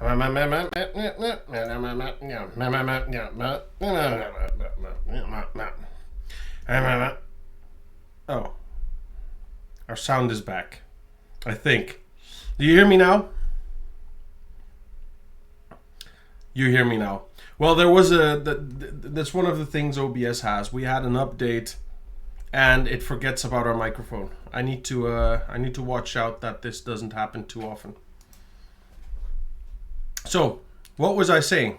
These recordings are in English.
Oh, our sound is back. I think. Do you hear me now? You hear me now. Well, there was that's one of the things OBS has. We had an update, and it forgets about our microphone. I need to watch out that this doesn't happen too often. So, what was I saying?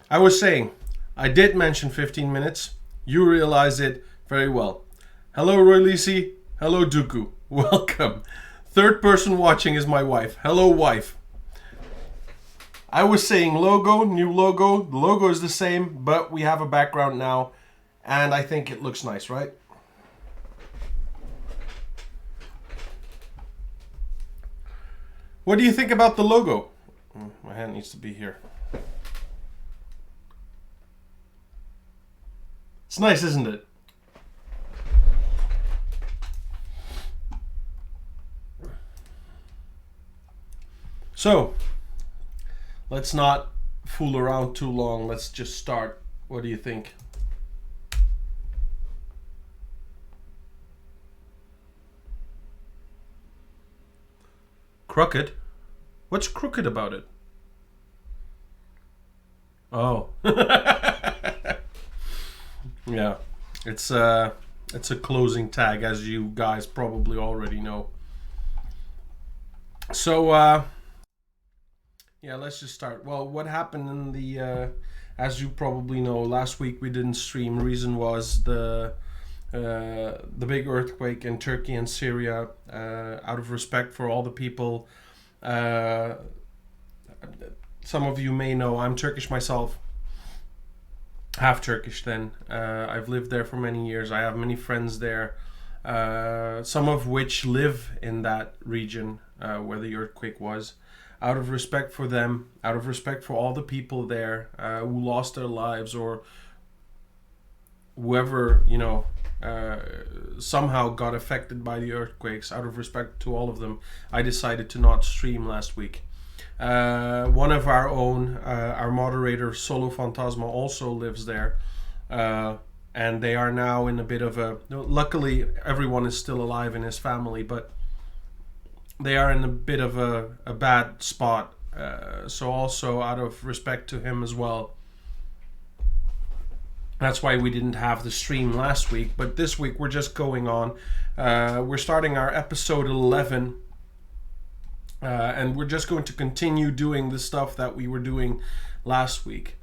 I was saying I did mention 15 minutes. You realize it very well. Hello, Roy Lisi. Hello, Dooku. Welcome. Third person watching is my wife. Hello, wife. I was saying logo, new logo. The logo is the same, but we have a background now, and I think it looks nice, right? What do you think about the logo? My hand needs to be here. It's nice, isn't it? So, let's not fool around too long. Let's just start. What do you think? Crooked? What's crooked about it? Oh. Yeah. It's a closing tag, as you guys probably already know. So yeah, let's just start. Well, what happened in the as you probably know, last week we didn't stream. Reason was the big earthquake in Turkey and Syria. Out of respect for all the people, some of you may know I'm Turkish myself, half Turkish. Then I've lived there for many years. I have many friends there, some of which live in that region where the earthquake was. Out of respect for them, out of respect for all the people there who lost their lives, or whoever, somehow got affected by the earthquakes, out of respect to all of them, I decided to not stream last week. One of our own, our moderator, Solo Fantasma, also lives there. And they are now in a bit of a... Luckily, everyone is still alive in his family, but they are in a bit of a bad spot. So also, out of respect to him as well, that's why we didn't have the stream last week. But this week, we're just going on. We're starting our episode 11. And we're just going to continue doing the stuff that we were doing last week.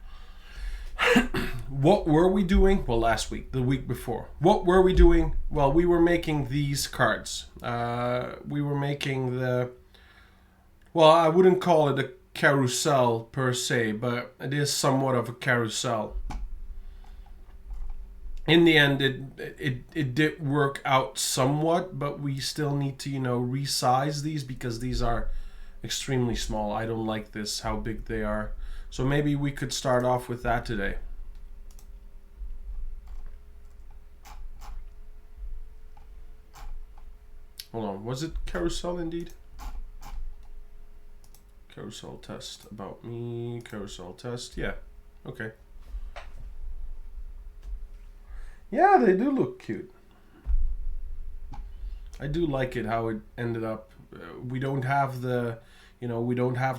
What were we doing? Well, last week, the week before. What were we doing? Well, we were making these cards. We were making well, I wouldn't call it a carousel per se, but it is somewhat of a carousel. In the end, it did work out somewhat, but we still need to, resize these because these are extremely small. I don't like this, how big they are. So maybe we could start off with that today. Hold on, was it carousel indeed? Carousel test, about me, carousel test, yeah, okay. Yeah, they do look cute. I do like it how it ended up. We don't have the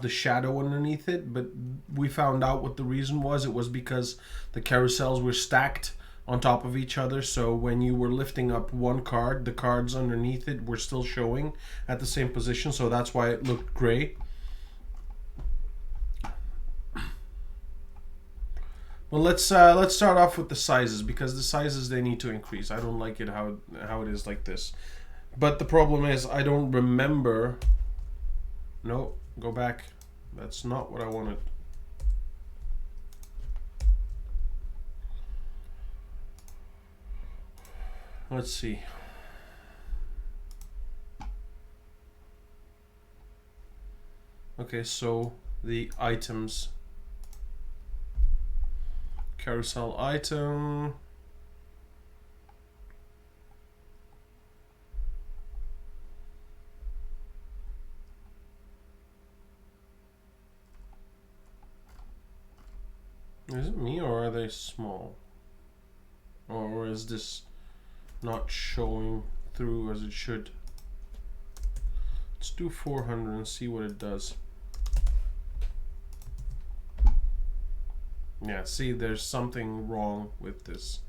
shadow underneath it, but we found out what the reason was. It was because the carousels were stacked on top of each other, so when you were lifting up one card, the cards underneath it were still showing at the same position, so that's why it looked gray. Well, let's start off with the sizes, because the sizes, they need to increase. I don't like it how it is like this. But the problem is I don't remember. No, go back. That's not what I wanted. Let's see. Okay, so the items. Carousel item. Is it me or are they small? Or is this not showing through as it should? Let's do 400 and see what it does. Yeah, see, there's something wrong with this.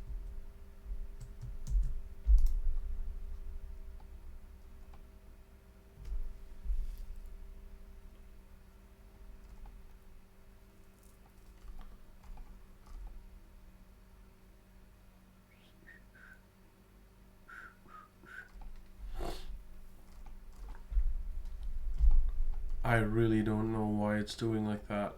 I really don't know why it's doing like that.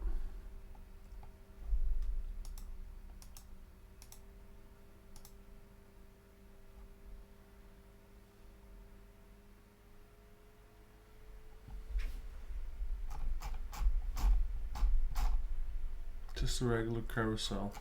Just a regular carousel.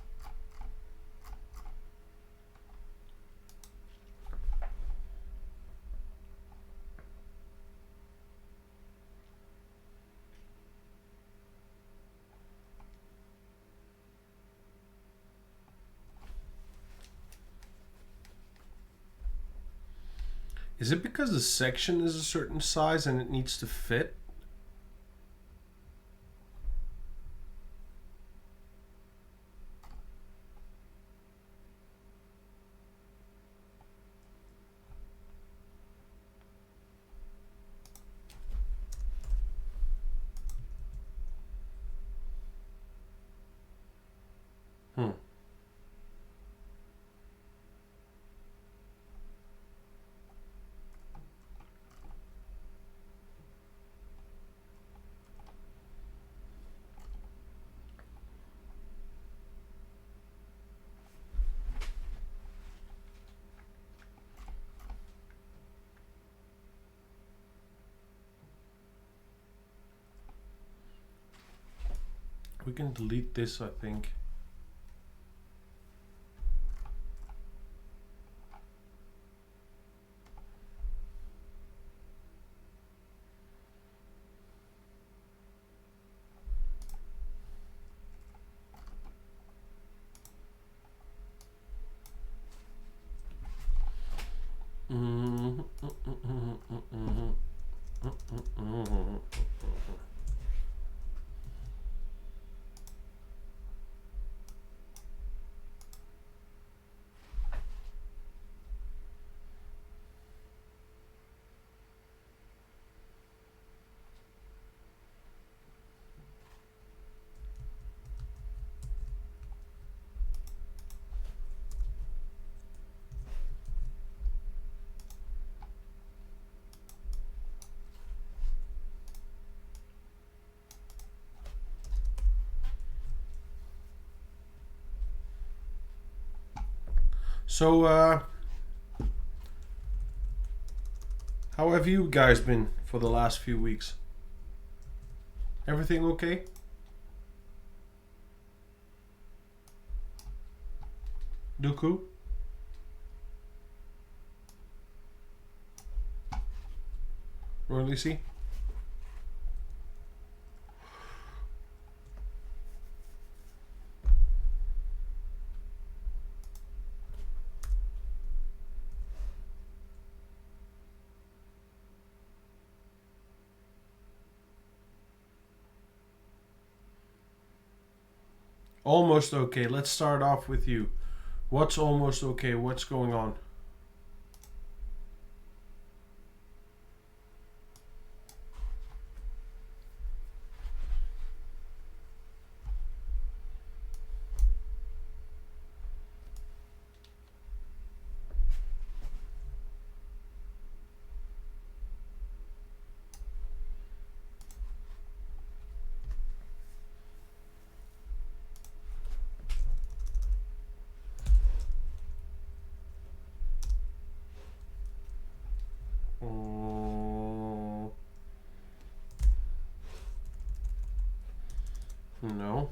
Is it because the section is a certain size and it needs to fit? We can delete this, I think. So, how have you guys been for the last few weeks? Everything okay? Dooku? Royally? Almost okay. Let's start off with you. What's almost okay? What's going on? No.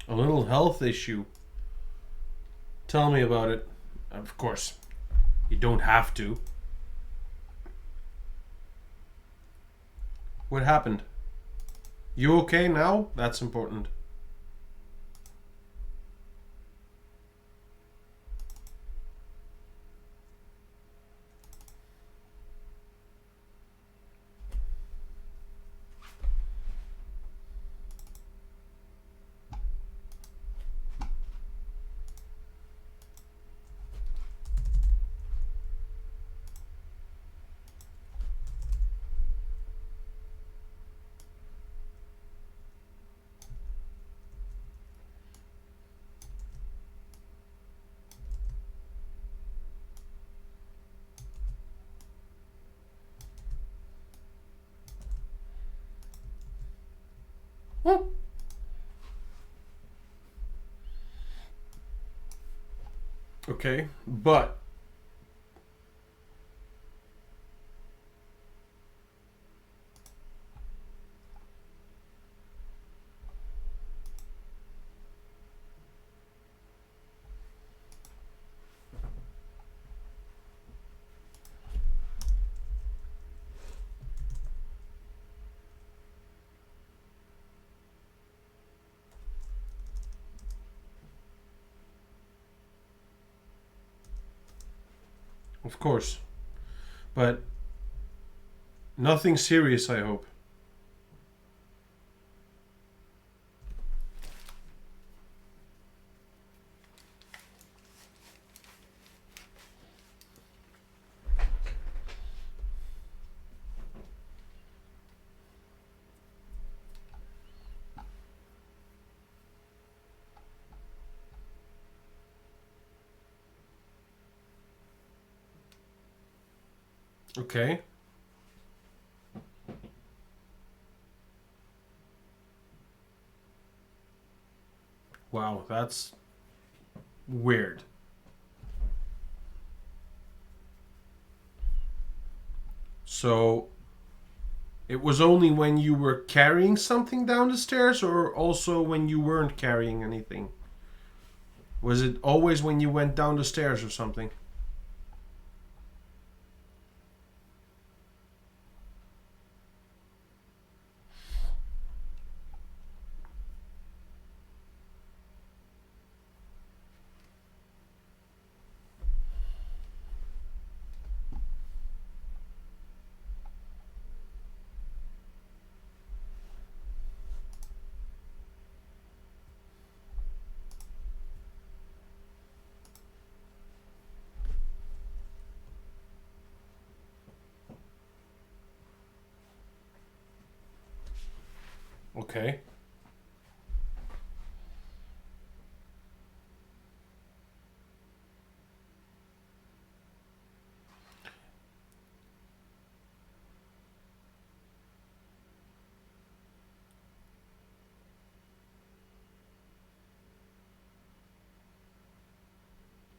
A little health issue. Tell me about it. Of course, you don't have to. What happened? You okay now? That's important. Okay, but of course, but nothing serious, I hope. Okay. Wow, that's weird. So it was only when you were carrying something down the stairs, or also when you weren't carrying anything? Was it always when you went down the stairs or something? Okay.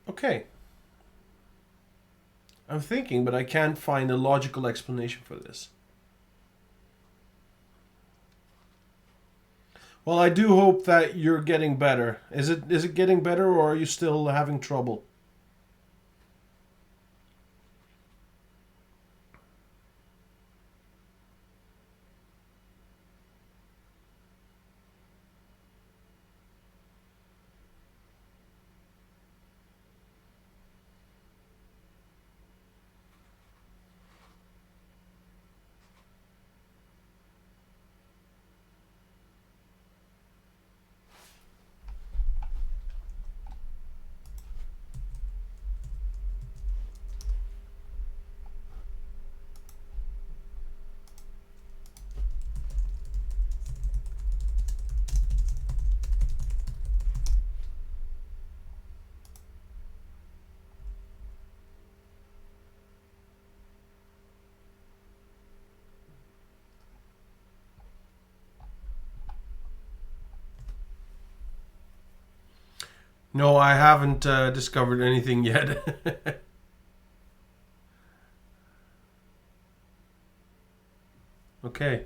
Okay. I'm thinking, but I can't find a logical explanation for this. Well, I do hope that you're getting better. Is it getting better, or are you still having trouble? No, I haven't discovered anything yet. Okay.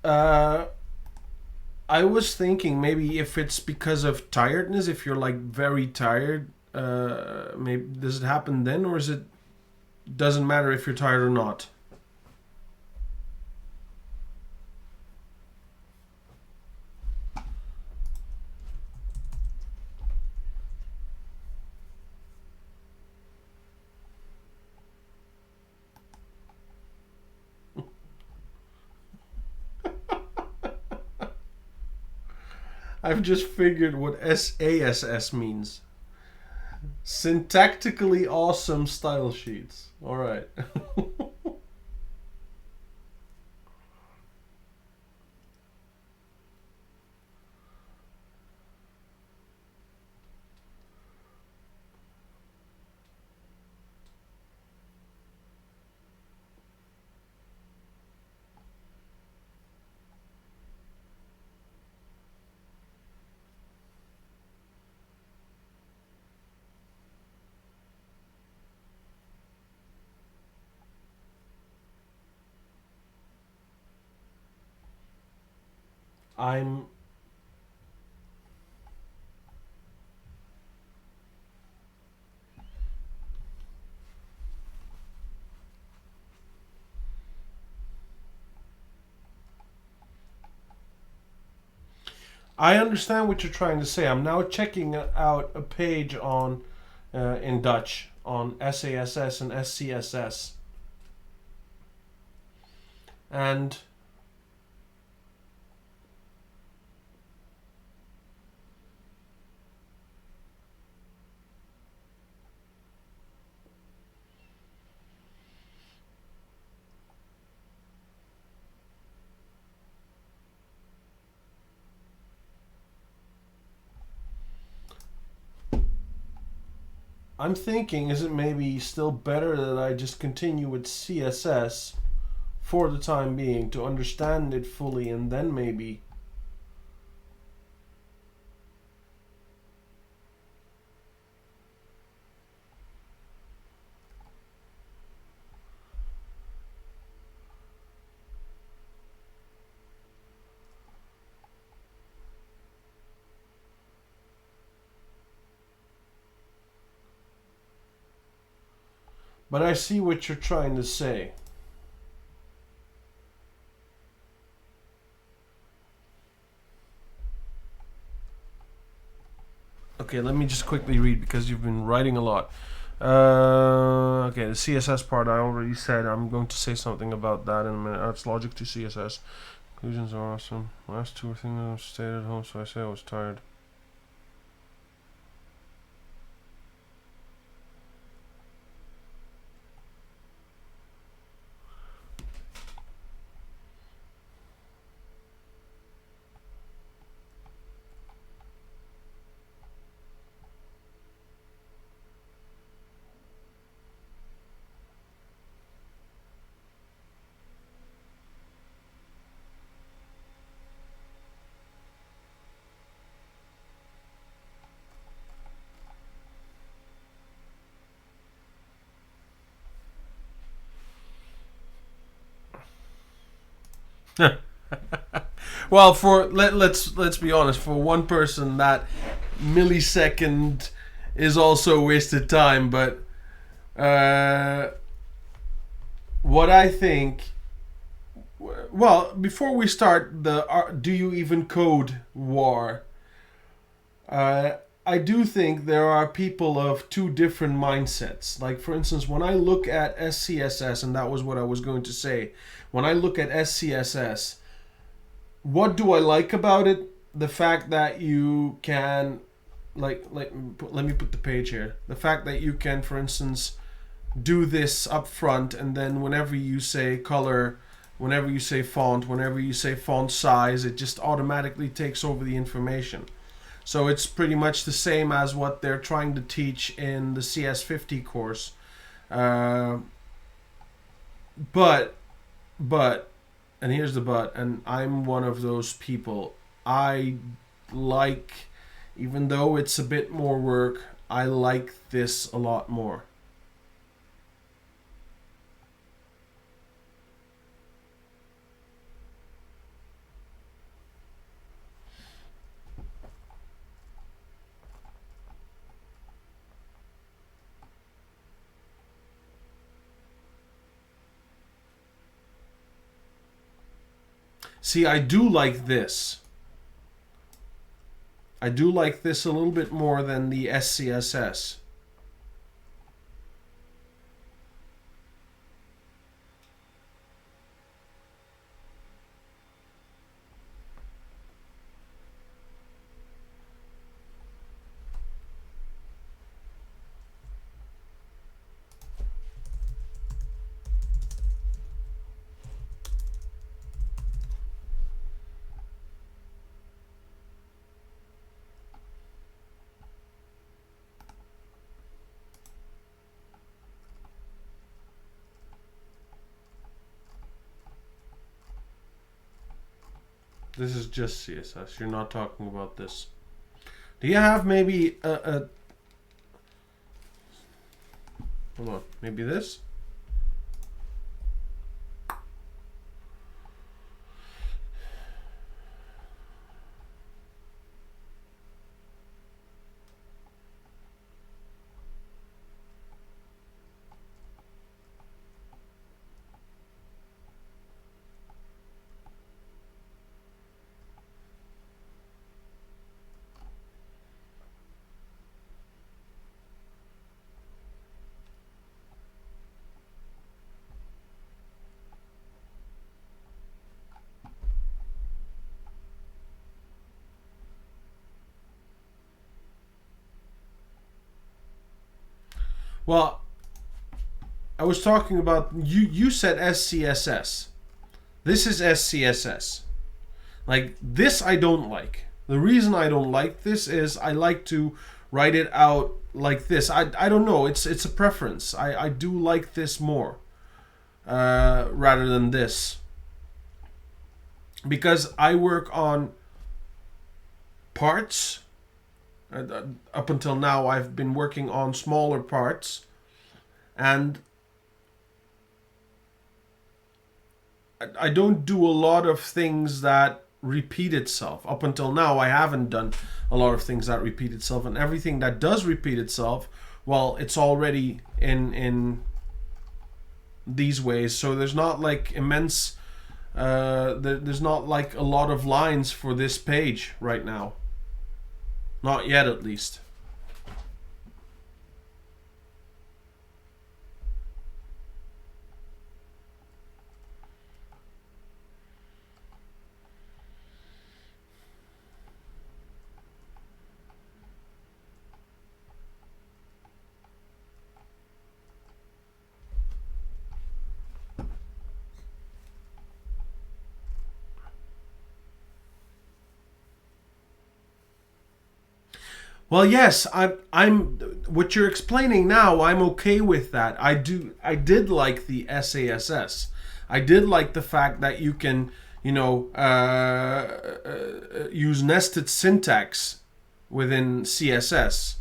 Uh, I was thinking maybe if it's because of tiredness, if you're like very tired, maybe does it happen then, or is it doesn't matter if you're tired or not? I've just figured what SASS means. Syntactically awesome style sheets. All right. I'm I understand what you're trying to say. I'm now checking out a page on in Dutch on SASS and SCSS, and I'm thinking, is it maybe still better that I just continue with CSS for the time being to understand it fully, and then maybe. But I see what you're trying to say. Okay, let me just quickly read because you've been writing a lot. Okay, the CSS part I already said. I'm going to say something about that in a minute. Adds logic to CSS. Conclusions are awesome. Last two things I stayed at home, so I say I was tired. Well, for let's be honest. For one person, that millisecond is also wasted time. But what I think. Well, before we start the do you even code war, I do think there are people of two different mindsets. Like, for instance, when I look at SCSS, and that was what I was going to say, when I look at SCSS, what do I like about it? The fact that you can, let me put the page here. The fact that you can, for instance, do this up front, and then whenever you say color, whenever you say font, whenever you say font size, it just automatically takes over the information. So it's pretty much the same as what they're trying to teach in the CS50 course. Uh, but, and here's the but, and I'm one of those people. I like, even though it's a bit more work, I like this a lot more. See, I do like this. I do like this a little bit more than the SCSS. This is just CSS. You're not talking about this. Do you have maybe a hold on, maybe this? Well, I was talking about, you said SCSS. This is SCSS. Like, this I don't like. The reason I don't like this is I like to write it out like this. I don't know. It's a preference. I do like this more rather than this. Because I work on parts. Up until now, I've been working on smaller parts. And I don't do a lot of things that repeat itself. Up until now, I haven't done a lot of things that repeat itself, and everything that does repeat itself, well, it's already in these ways. So there's not like immense, there's not like a lot of lines for this page right now. Not yet, at least. Well, yes, I'm what you're explaining now, I'm okay with that. I did like the SASS. I did like the fact that you can, use nested syntax within CSS.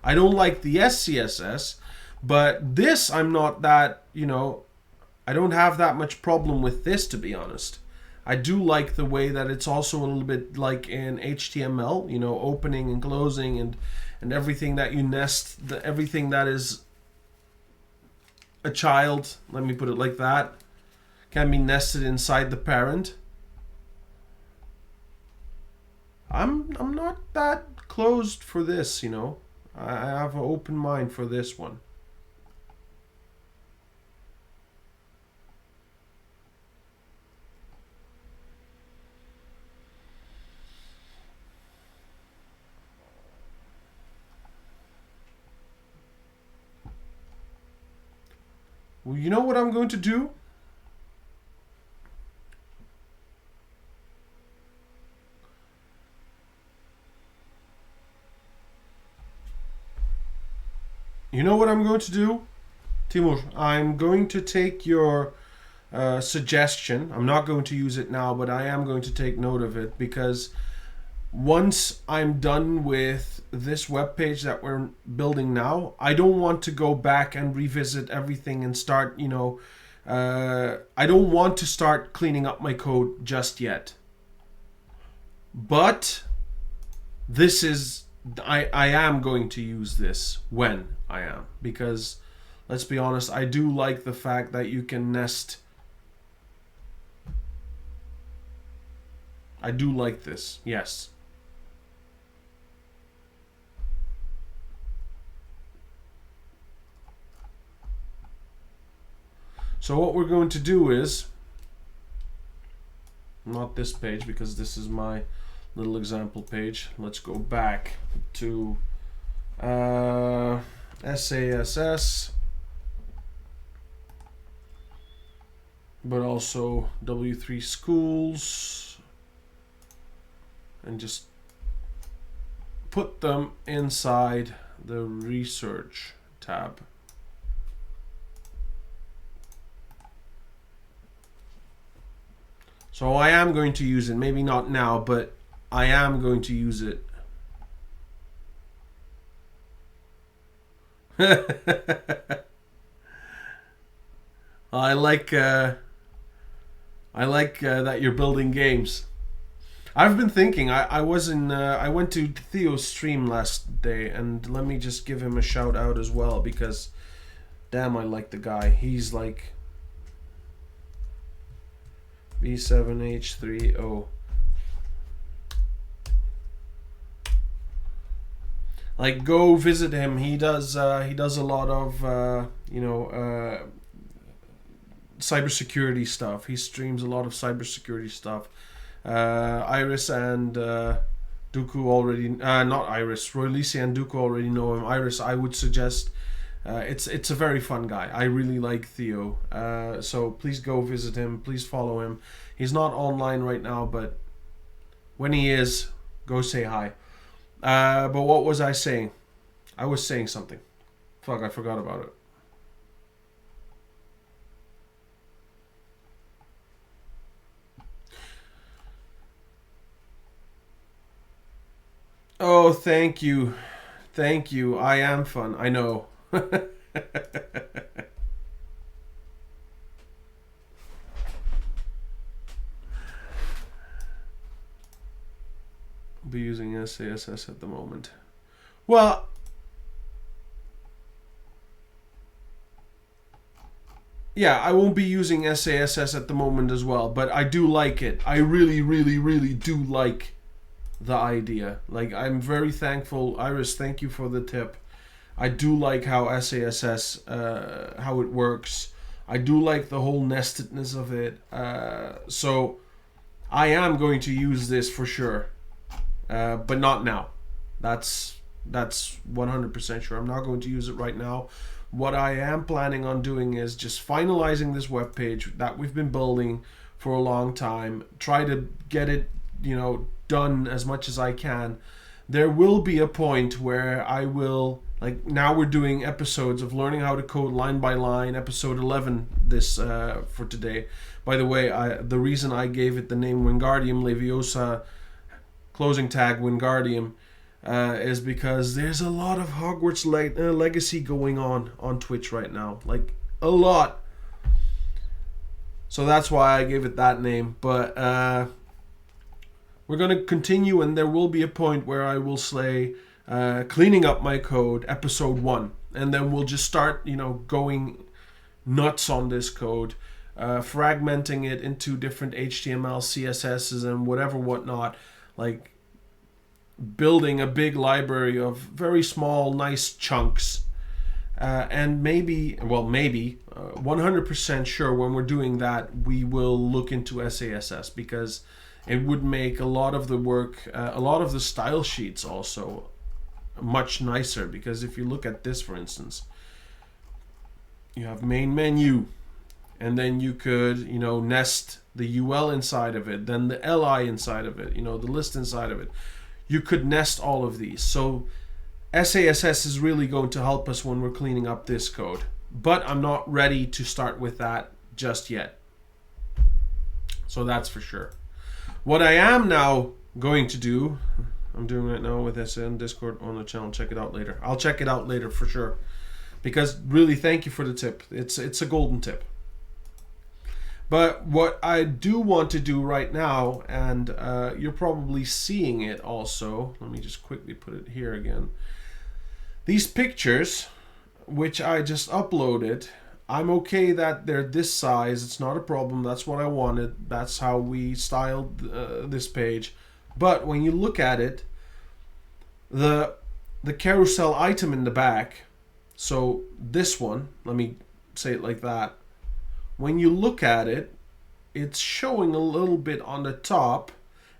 I don't like the SCSS, but this I'm not that, I don't have that much problem with this, to be honest. I do like the way that it's also a little bit like in HTML, opening and closing and everything that you nest, everything that is a child, let me put it like that, can be nested inside the parent. I'm not that closed for this, I have an open mind for this one. Well, you know what I'm going to do? You know what I'm going to do, Timur? I'm going to take your suggestion. I'm not going to use it now, but I am going to take note of it, because once I'm done with this web page that we're building now, I don't want to go back and revisit everything and start, I don't want to start cleaning up my code just yet. But this is, I am going to use this when I am, because let's be honest, I do like the fact that you can nest. I do like this, yes. So what we're going to do is, not this page because this is my little example page. Let's go back to SASS, but also W3 schools, and just put them inside the research tab. So I am going to use it. Maybe not now, but I am going to use it. I like that you're building games. I've been thinking. I was in. I went to Theo's stream last day, and let me just give him a shout out as well because, damn, I like the guy. He's like B7H3O. Like, go visit him. He does a lot of cybersecurity stuff. He streams a lot of cybersecurity stuff. Iris and Dooku already, not Iris, Royalisi and Dooku already know him. Iris, I would suggest, it's a very fun guy. I really like Theo. So please go visit him. Please follow him. He's not online right now, but when he is, go say hi. But what was I saying? I was saying something. Fuck, I forgot about it. Oh, thank you. Thank you. I am fun. I know. Be using SASS at the moment. Well, yeah, I won't be using SASS at the moment as well, but I do like it. I really, really, really do like the idea. Like, I'm very thankful. Iris, thank you for the tip. I do like how SASS, how it works. I do like the whole nestedness of it. So I am going to use this for sure, but not now. That's 100% sure. I'm not going to use it right now. What I am planning on doing is just finalizing this web page that we've been building for a long time. Try to get it, done as much as I can. There will be a point where I will, like, now we're doing episodes of learning how to code line by line, episode 11 this for today. By the way, the reason I gave it the name Wingardium Leviosa, closing tag Wingardium, is because there's a lot of Hogwarts legacy going on Twitch right now. Like, a lot. So that's why I gave it that name. But we're going to continue, and there will be a point where I will say cleaning up my code, episode 1. And then we'll just start, going nuts on this code, fragmenting it into different HTML, CSSs, and whatnot. Like, building a big library of very small, nice chunks. And maybe 100% sure when we're doing that, we will look into SASS, because it would make a lot of the work, a lot of the style sheets also much nicer. Because if you look at this, for instance, you have main menu, and then you could, nest the UL inside of it, then the LI inside of it, the list inside of it. You could nest all of these. So SASS is really going to help us when we're cleaning up this code. But I'm not ready to start with that just yet. So that's for sure. What I am now going to do, I'm doing right now with SN Discord on the channel. Check it out later. I'll check it out later for sure. Because really, thank you for the tip. It's a golden tip. But what I do want to do right now, and you're probably seeing it also. Let me just quickly put it here again. These pictures, which I just uploaded, I'm okay that they're this size. It's not a problem. That's what I wanted. That's how we styled this page. But when you look at it, the carousel item in the back, so this one, let me say it like that. When you look at it, it's showing a little bit on the top,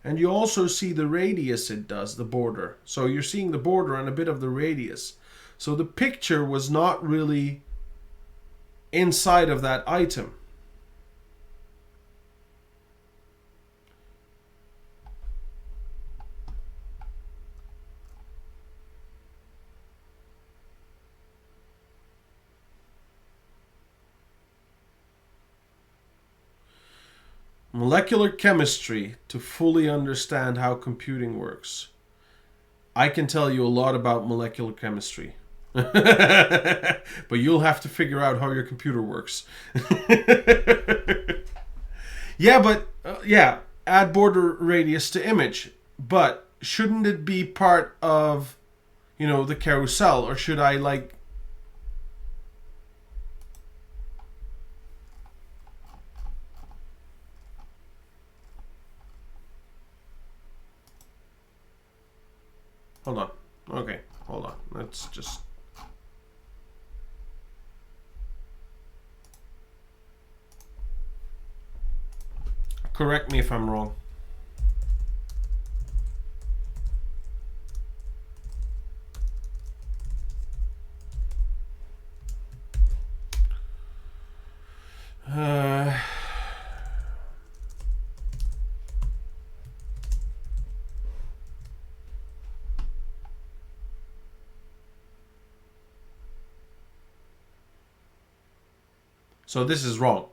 and you also see the radius it does, the border. So you're seeing the border and a bit of the radius. So the picture was not really inside of that item. Molecular chemistry to fully understand how computing works. I can tell you a lot about molecular chemistry. But you'll have to figure out how your computer works. Yeah, but add border radius to image. But shouldn't it be part of, the carousel, or should I like? Hold on. Okay, hold on. Let's just. Correct me if I'm wrong. So this is wrong.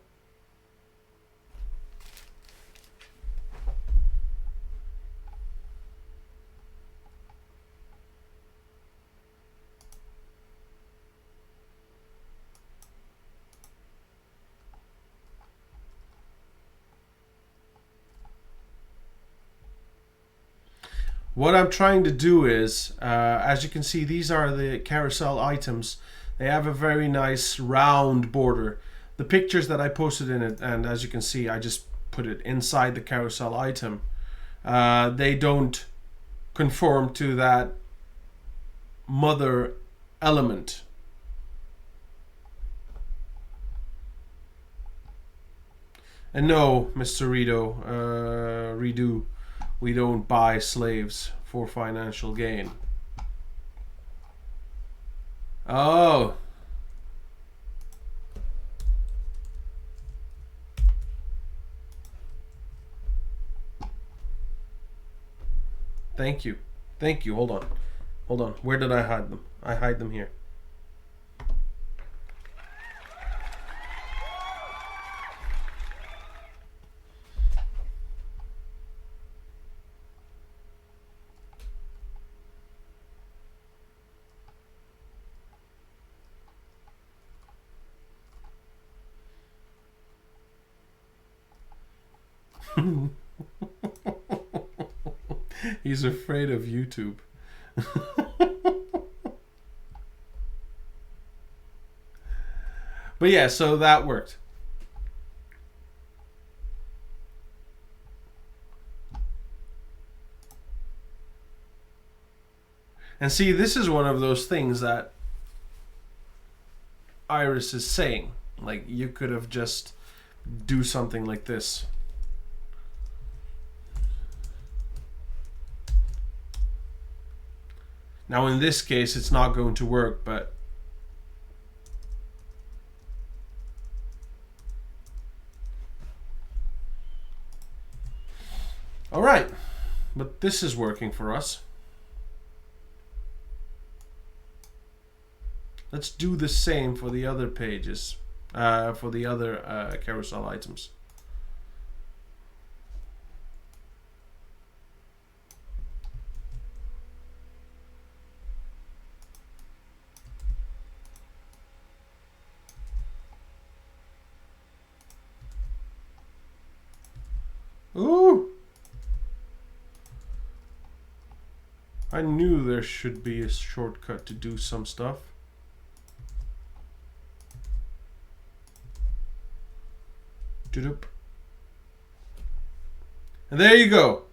What I'm trying to do is, as you can see, these are the carousel items. They have a very nice round border. The pictures that I posted in it, and as you can see, I just put it inside the carousel item. They don't conform to that mother element. And no, Mr. Redo, we don't buy slaves for financial gain. Oh. Thank you. Thank you. Hold on. Hold on. Where did I hide them? I hide them here. He's afraid of YouTube. But yeah, so that worked. And see, this is one of those things that Iris is saying. Like, you could have just do something like this. Now in this case it's not going to work, but all right, but this is working for us. Let's do the same for the other pages, for the other carousel items. Ooh! I knew there should be a shortcut to do some stuff. Doop. And there you go.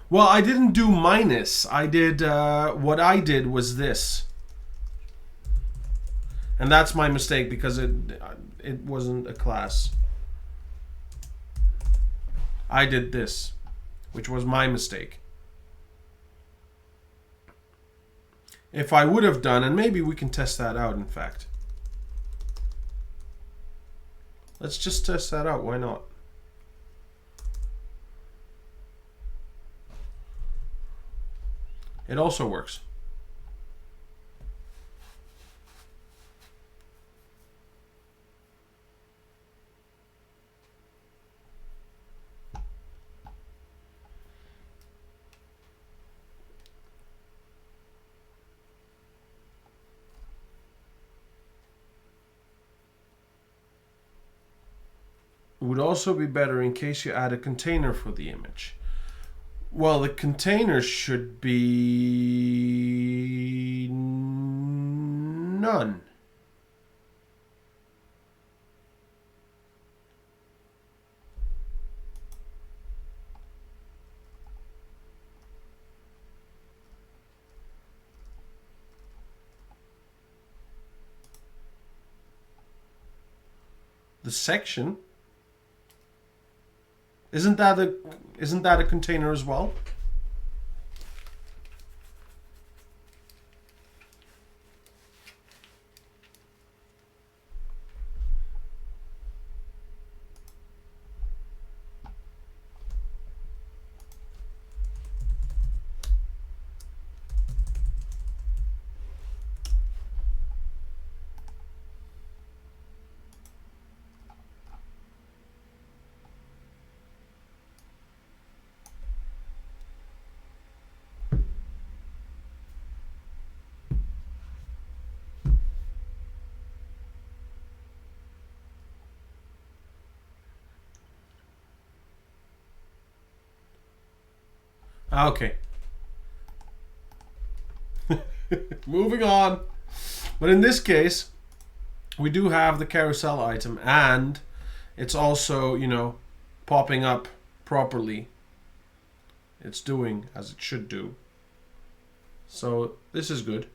Well, I didn't do minus. I did, what I did was this. And that's my mistake because it wasn't a class. I did this, which was my mistake. If I would have done, and maybe we can test that out, in fact. Let's just test that out, why not? It also works. would also be better in case you add a container for the image. Well, the container should be none. The section, isn't that a container as well? Okay. Moving on. But in this case, we do have the carousel item, and it's also, you know, popping up properly. It's doing as it should do. So this is good.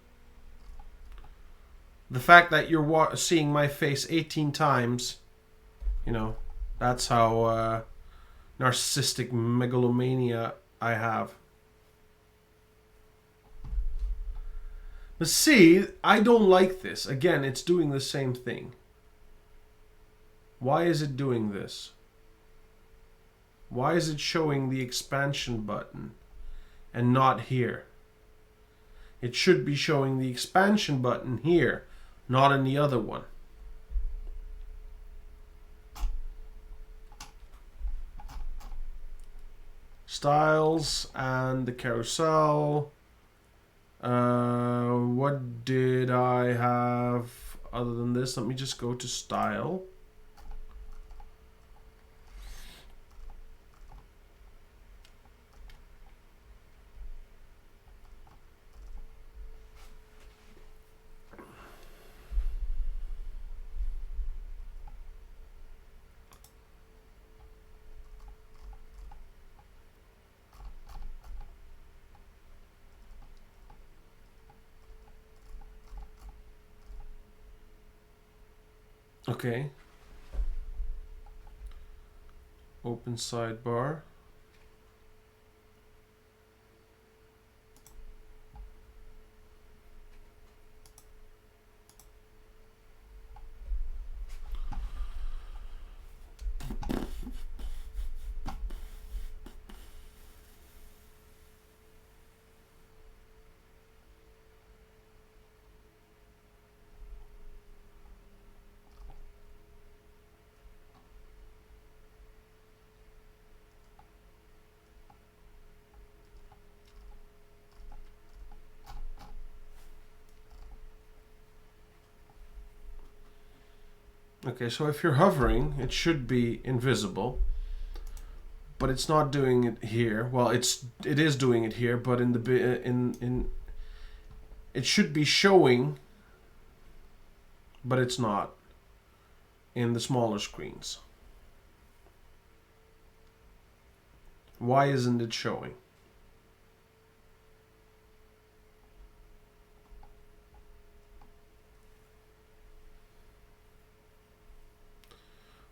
The fact that you're seeing my face 18 times, you know, that's how narcissistic megalomania I have. But see, I don't like this. Again, it's doing the same thing. Why is it doing this? Why is it showing the expansion button and not here? It should be showing the expansion button here, not in the other one. Styles and the carousel. What did I have other than this? Let me just go to style. Okay. Open sidebar. Okay, so if you're hovering, it should be invisible, but it's not doing it here. Well, it is doing it here, but in the it should be showing, but it's not in the smaller screens. Why isn't it showing?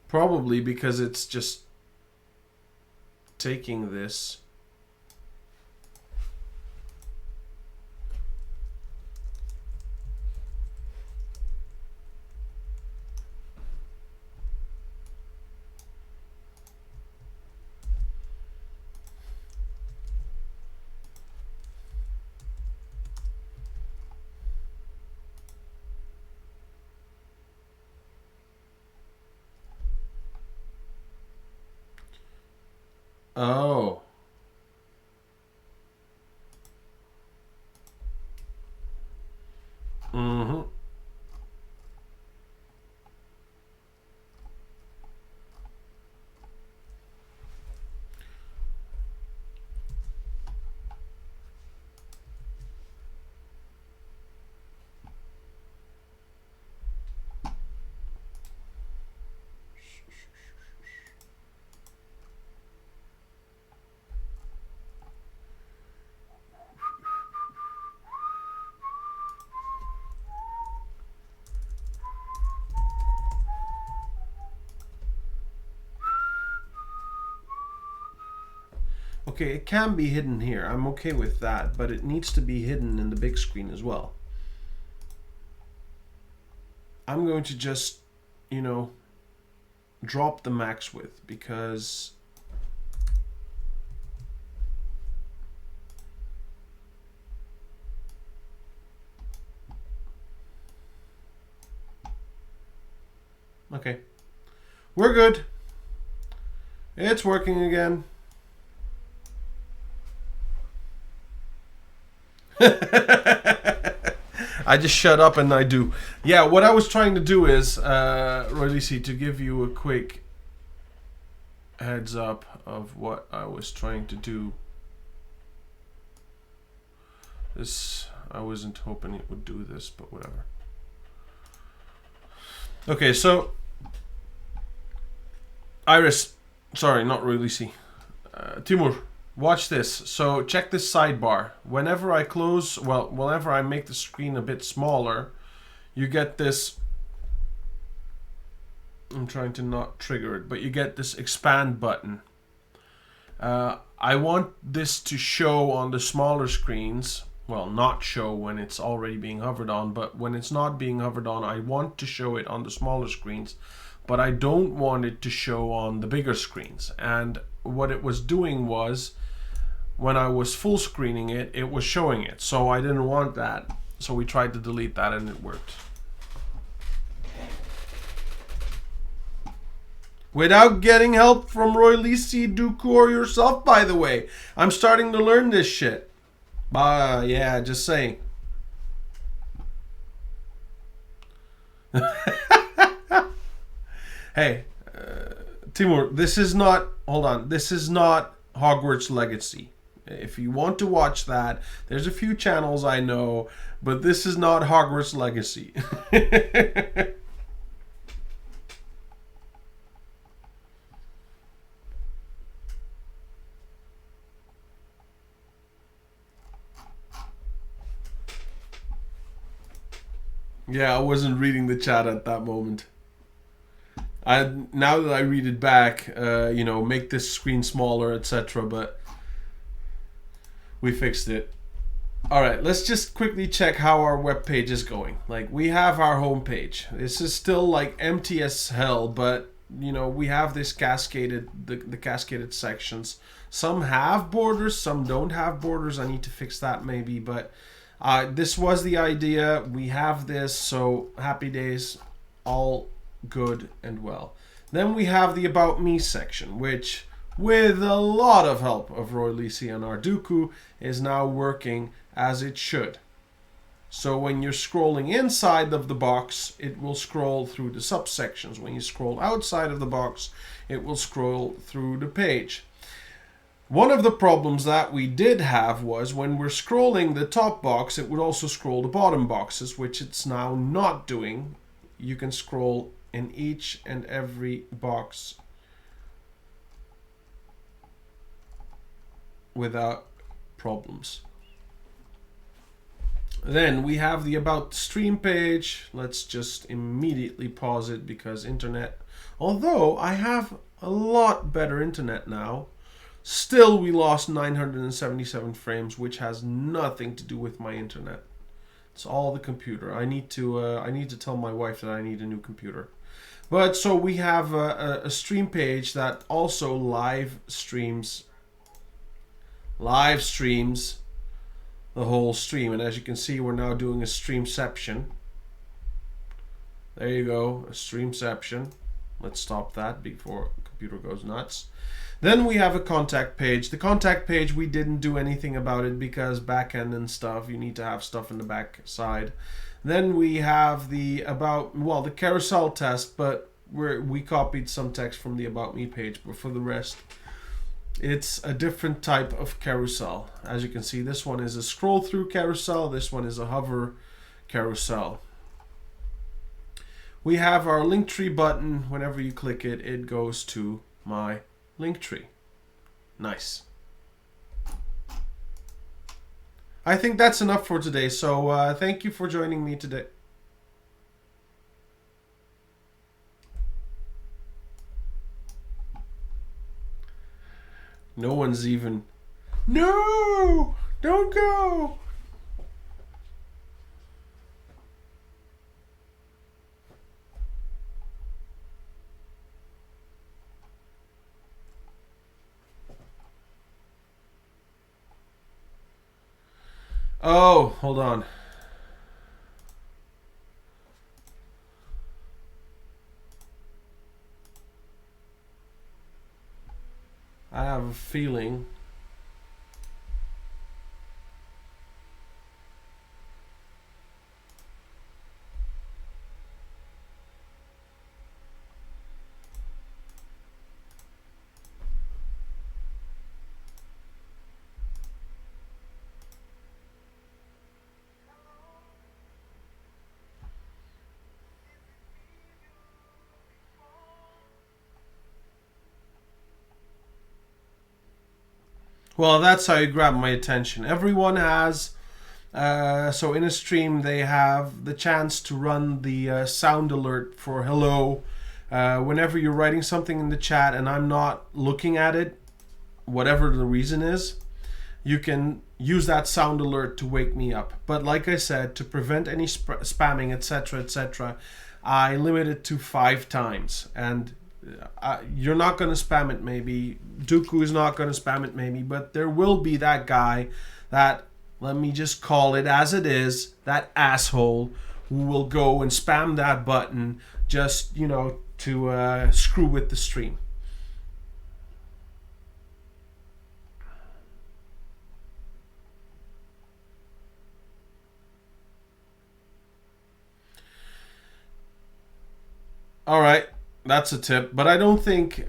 Probably because it's just taking this. Oh. Mm-hmm. Okay, it can be hidden here. I'm okay with that, but it needs to be hidden in the big screen as well. I'm going to just, you know, drop the max width because okay, we're good. It's working again. I just shut up and I do. Yeah, what I was trying to do is, Royalisi, to give you a quick heads up of what I was trying to do. This, I wasn't hoping it would do this, but whatever. Okay, so Iris, sorry, not Royalisi. Timur, watch this. So check this sidebar. Whenever I close, well, whenever I make the screen a bit smaller, you get this. I'm trying to not trigger it, but you get this expand button. I want this to show on the smaller screens. Well, not show when it's already being hovered on, but when it's not being hovered on, I want to show it on the smaller screens, but I don't want it to show on the bigger screens. And what it was doing was, when I was full screening it, it was showing it. So I didn't want that. So we tried to delete that and it worked. Without getting help from Royalisi, Dooku, or yourself, by the way. I'm starting to learn this shit. Yeah, just saying. Hey, Timur, this is not, hold on, this is not Hogwarts Legacy. If you want to watch that, there's a few channels I know, but this is not Hogwarts Legacy. Yeah, I wasn't reading the chat at that moment. Now that I read it back, you know, make this screen smaller, etc. But we fixed it. All right, let's just quickly check how our web page is going. Like, we have our home page. This is still like empty as hell, but you know, we have this cascaded, the cascaded sections. Some have borders, some don't have borders. I need to fix that maybe, but this was the idea. We have this, so happy days, all good and well. Then we have the About Me section, which, with a lot of help of Royalisi and Arduku, is now working as it should. So when you're scrolling inside of the box, it will scroll through the subsections. When you scroll outside of the box, it will scroll through the page. One of the problems that we did have was when we're scrolling the top box, it would also scroll the bottom boxes, which it's now not doing. You can scroll in each and every box without problems. Then we have the About Stream page. Let's just immediately pause it because internet, although I have a lot better internet now, still we lost 977 frames, which has nothing to do with my internet. It's all the computer. I need to tell my wife that I need a new computer. But so we have a stream page that also live streams the whole stream. And as you can see, we're now doing a streamception. There you go, a streamception. Let's stop that before the computer goes nuts. Then we have a contact page. The contact page, we didn't do anything about it because backend and stuff, you need to have stuff in the back side. Then we have the the carousel test, but we copied some text from the About Me page, but for the rest, it's a different type of carousel. As you can see, this one is a scroll through carousel, this one is a hover carousel. We have our Linktree button. Whenever you click it, it goes to my Linktree. Nice. I think that's enough for today, so thank you for joining me today. No one's even No! Don't go! Oh, hold on. I have a feeling. Well, that's how you grab my attention. Everyone has, so in a stream, they have the chance to run the sound alert for hello. Whenever you're writing something in the chat and I'm not looking at it, whatever the reason is, you can use that sound alert to wake me up. But like I said, to prevent any spamming, etc., I limit it to 5 times. And you're not going to spam it maybe. Dooku is not going to spam it maybe. But there will be that guy, that, let me just call it as it is, that asshole who will go and spam that button just, you know, to screw with the stream. All right, that's a tip, but I don't think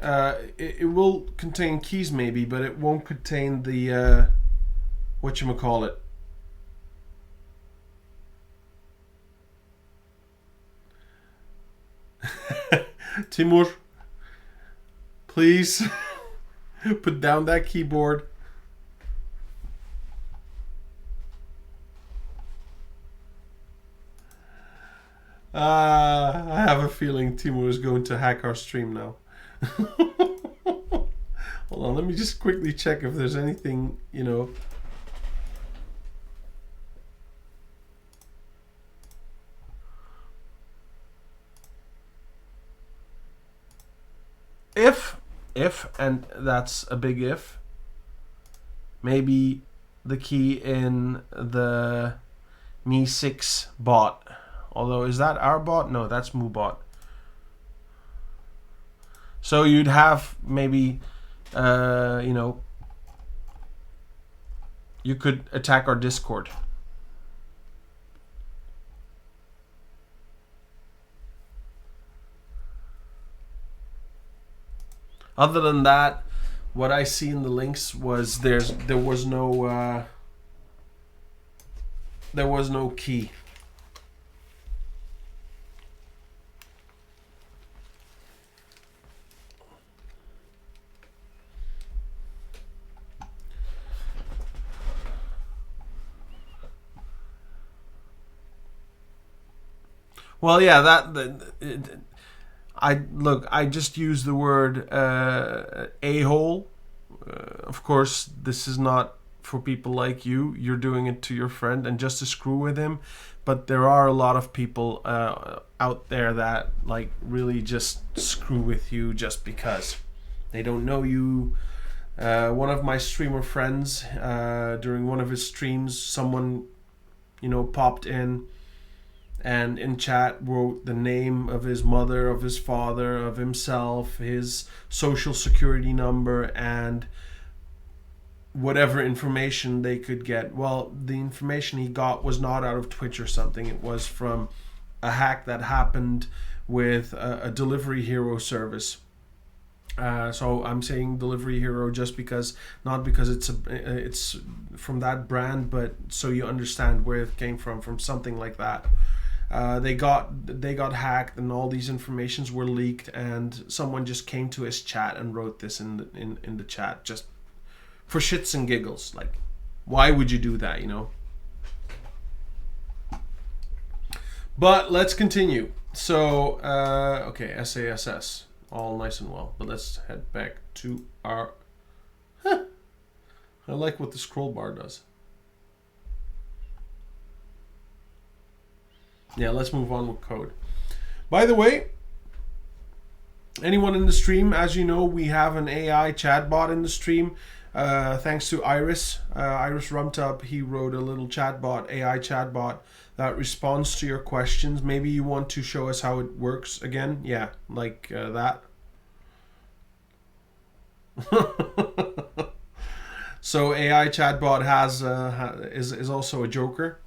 it will contain keys maybe, but it won't contain the whatchamacallit. Timur, please put down that keyboard. I have a feeling Timur is going to hack our stream now. Hold on, let me just quickly check if there's anything, you know. If, and that's a big if, maybe the key in the Mi 6 bot. Although, is that our bot? No, that's MuBot. So you'd have maybe, you know, you could attack our Discord. Other than that, what I see in the links was there was no key. Well, yeah, I just use the word a-hole. Of course, this is not for people like you. You're doing it to your friend and just to screw with him. But there are a lot of people out there that like really just screw with you just because they don't know you. One of my streamer friends, during one of his streams, someone, you know, popped in and in chat wrote the name of his mother, of his father, of himself, his social security number, and whatever information they could get. Well, the information he got was not out of Twitch or something. It was from a hack that happened with a Delivery Hero service. So I'm saying Delivery Hero just because, not because it's from that brand, but so you understand where it came from something like that. They got hacked, and all these informations were leaked, and someone just came to his chat and wrote this in the chat just for shits and giggles. Like, why would you do that, you know? But let's continue. So, okay, SASS, all nice and well, but let's head back to our I like what the scroll bar does. Yeah, let's move on with code. By the way, anyone in the stream, as you know, we have an AI chatbot in the stream. Thanks to Iris Rumtub, he wrote a little chatbot, AI chatbot, that responds to your questions. Maybe you want to show us how it works again? Yeah, like that. So AI chatbot is also a joker.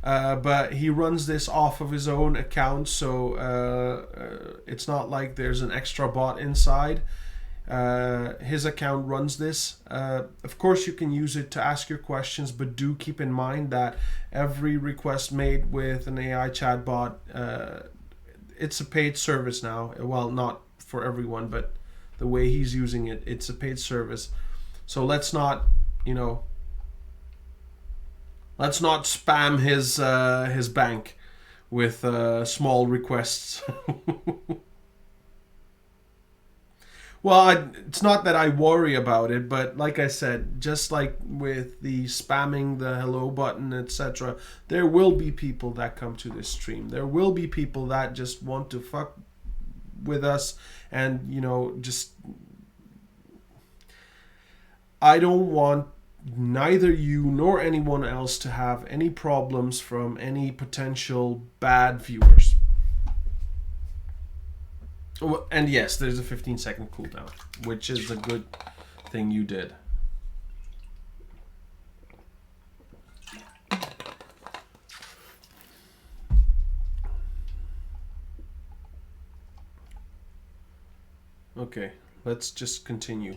But he runs this off of his own account, so it's not like there's an extra bot inside. His account runs this. Of course, you can use it to ask your questions, but do keep in mind that every request made with an AI chatbot, it's a paid service now. Well, not for everyone, but the way he's using it, it's a paid service. So let's not, let's not spam his bank with small requests. Well, it's not that I worry about it, but like I said, just like with the spamming the hello button, etc., there will be people that come to this stream. There will be people that just want to fuck with us and, just... I don't want neither you nor anyone else to have any problems from any potential bad viewers. And yes, there's a 15-second cooldown, which is a good thing you did. Okay, let's just continue.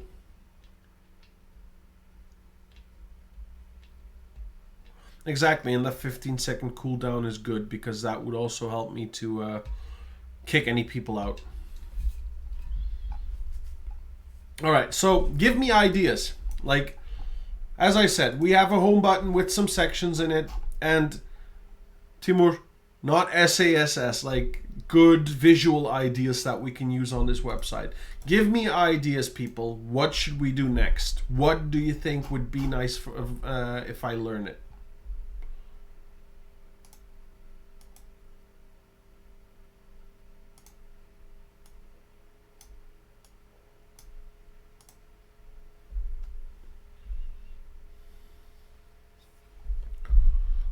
Exactly, and the 15-second cooldown is good because that would also help me to kick any people out. All right, so give me ideas. Like, as I said, we have a home button with some sections in it, and Timur, not SASS, like good visual ideas that we can use on this website. Give me ideas, people. What should we do next? What do you think would be nice for, if I learn it?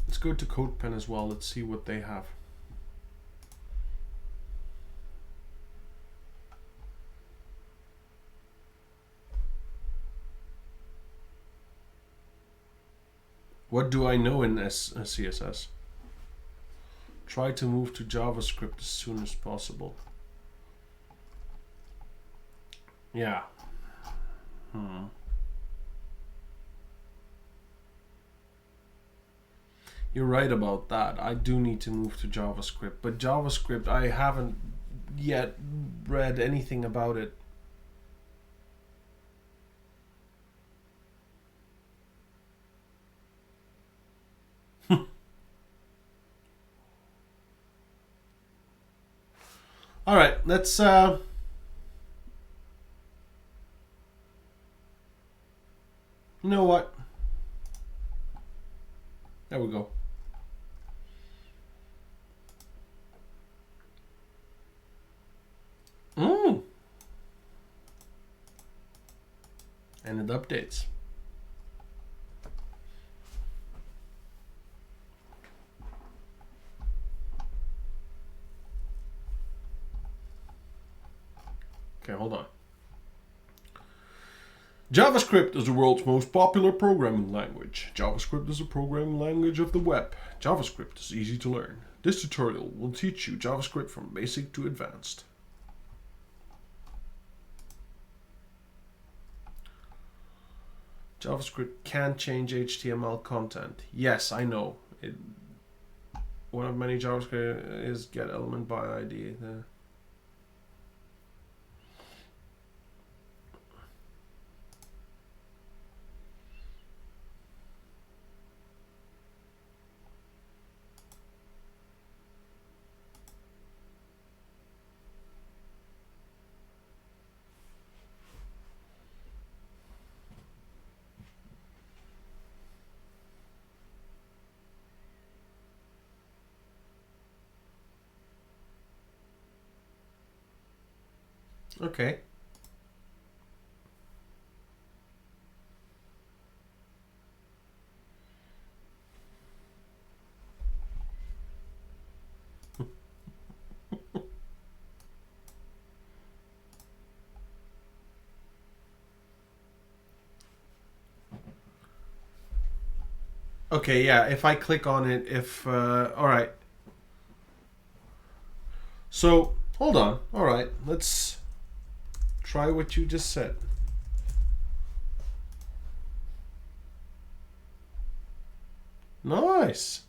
Let's go to CodePen as well. Let's see what they have. What do I know in CSS? Try to move to JavaScript as soon as possible. Yeah. You're right about that. I do need to move to JavaScript, but JavaScript, I haven't yet read anything about it. All right, let's you know what? There we go. And it updates. Okay, hold on. JavaScript is the world's most popular programming language. JavaScript is a programming language of the web. JavaScript is easy to learn. This tutorial will teach you JavaScript from basic to advanced. JavaScript can change HTML content. Yes, I know. One of many JavaScript is get element by ID. Okay. Okay, yeah, if I click on it, if, all right. So, hold on. All right, let's try what you just said. Nice.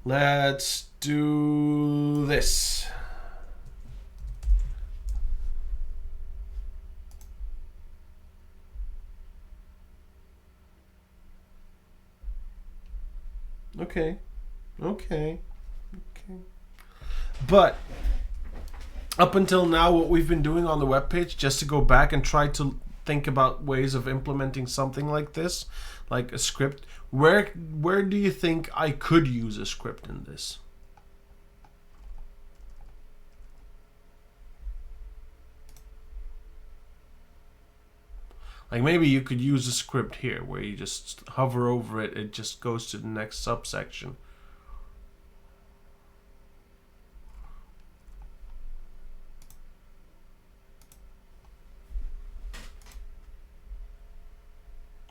Let's do this. Okay. Okay. Okay. But up until now, what we've been doing on the webpage, just to go back and try to think about ways of implementing something like this, like a script, where do you think I could use a script in this? Like maybe you could use a script here where you just hover over it, it just goes to the next subsection.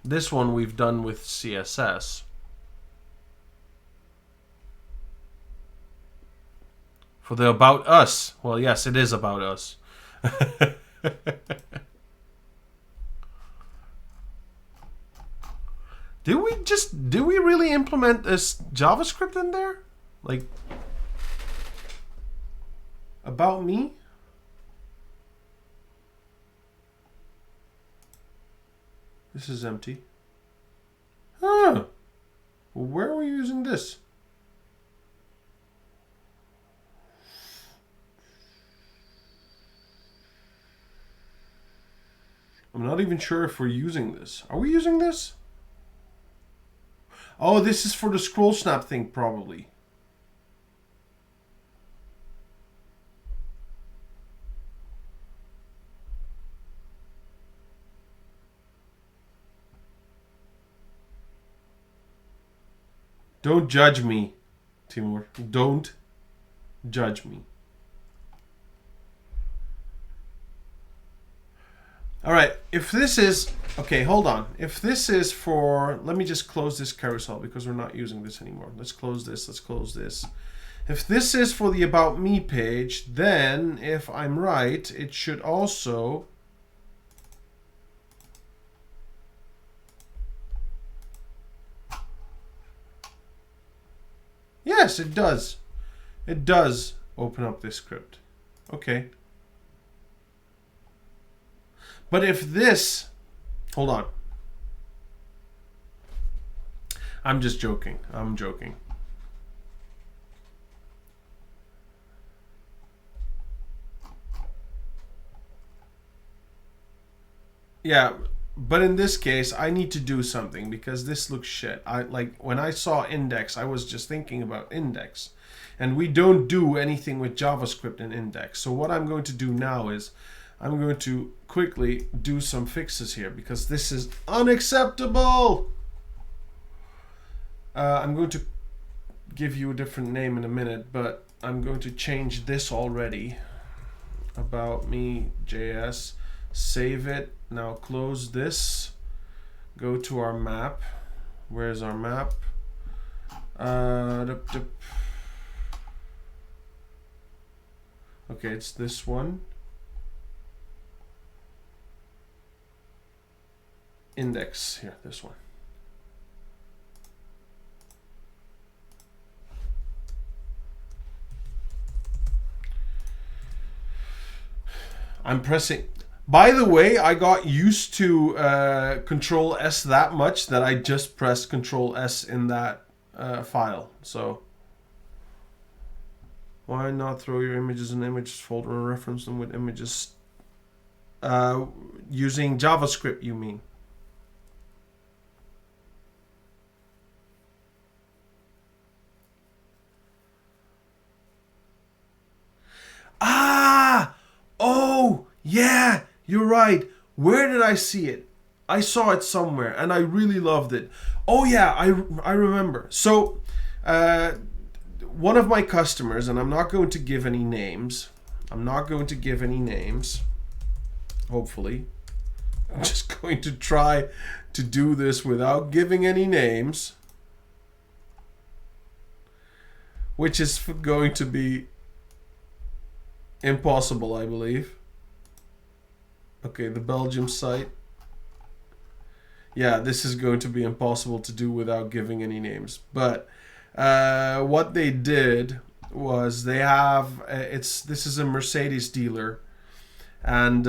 This one we've done with CSS. For the about us. Well, yes, it is about us. Did we really implement this JavaScript in there? Like, about me? This is empty. Huh. Well, where are we using this? I'm not even sure if we're using this. Are we using this? Oh, this is for the scroll snap thing, probably. Don't judge me, Timur. Don't judge me. All right, if this is, okay, hold on. If this is for, let me just close this carousel because we're not using this anymore. Let's close this, let's close this. If this is for the About Me page, then if I'm right, it should also, yes, it does. It does open up this script. Okay. But if this, hold on. I'm just joking. I'm joking. Yeah, but in this case, I need to do something because this looks shit. I like when I saw index, I was just thinking about index. And we don't do anything with JavaScript in index. So what I'm going to do now is I'm going to quickly do some fixes here because this is unacceptable. I'm going to give you a different name in a minute, but I'm going to change this already. About me JS. Save it. Now close this. Go to our map. Where's our map? Okay, it's this one. Index here, this one. I'm pressing. By the way, I got used to Control S that much that I just pressed Control S in that file. So why not throw your images in images folder and reference them with images using JavaScript? You mean? Ah! Oh, yeah, you're right. Where did I see it? I saw it somewhere and I really loved it. Oh, yeah, I remember. So, one of my customers, and I'm not going to give any names. I'm not going to give any names. Hopefully. I'm just going to try to do this without giving any names. Which is going to be impossible, I believe. Okay, the Belgium site. Yeah, this is going to be impossible to do without giving any names. But what they did was they have this is a Mercedes dealer, and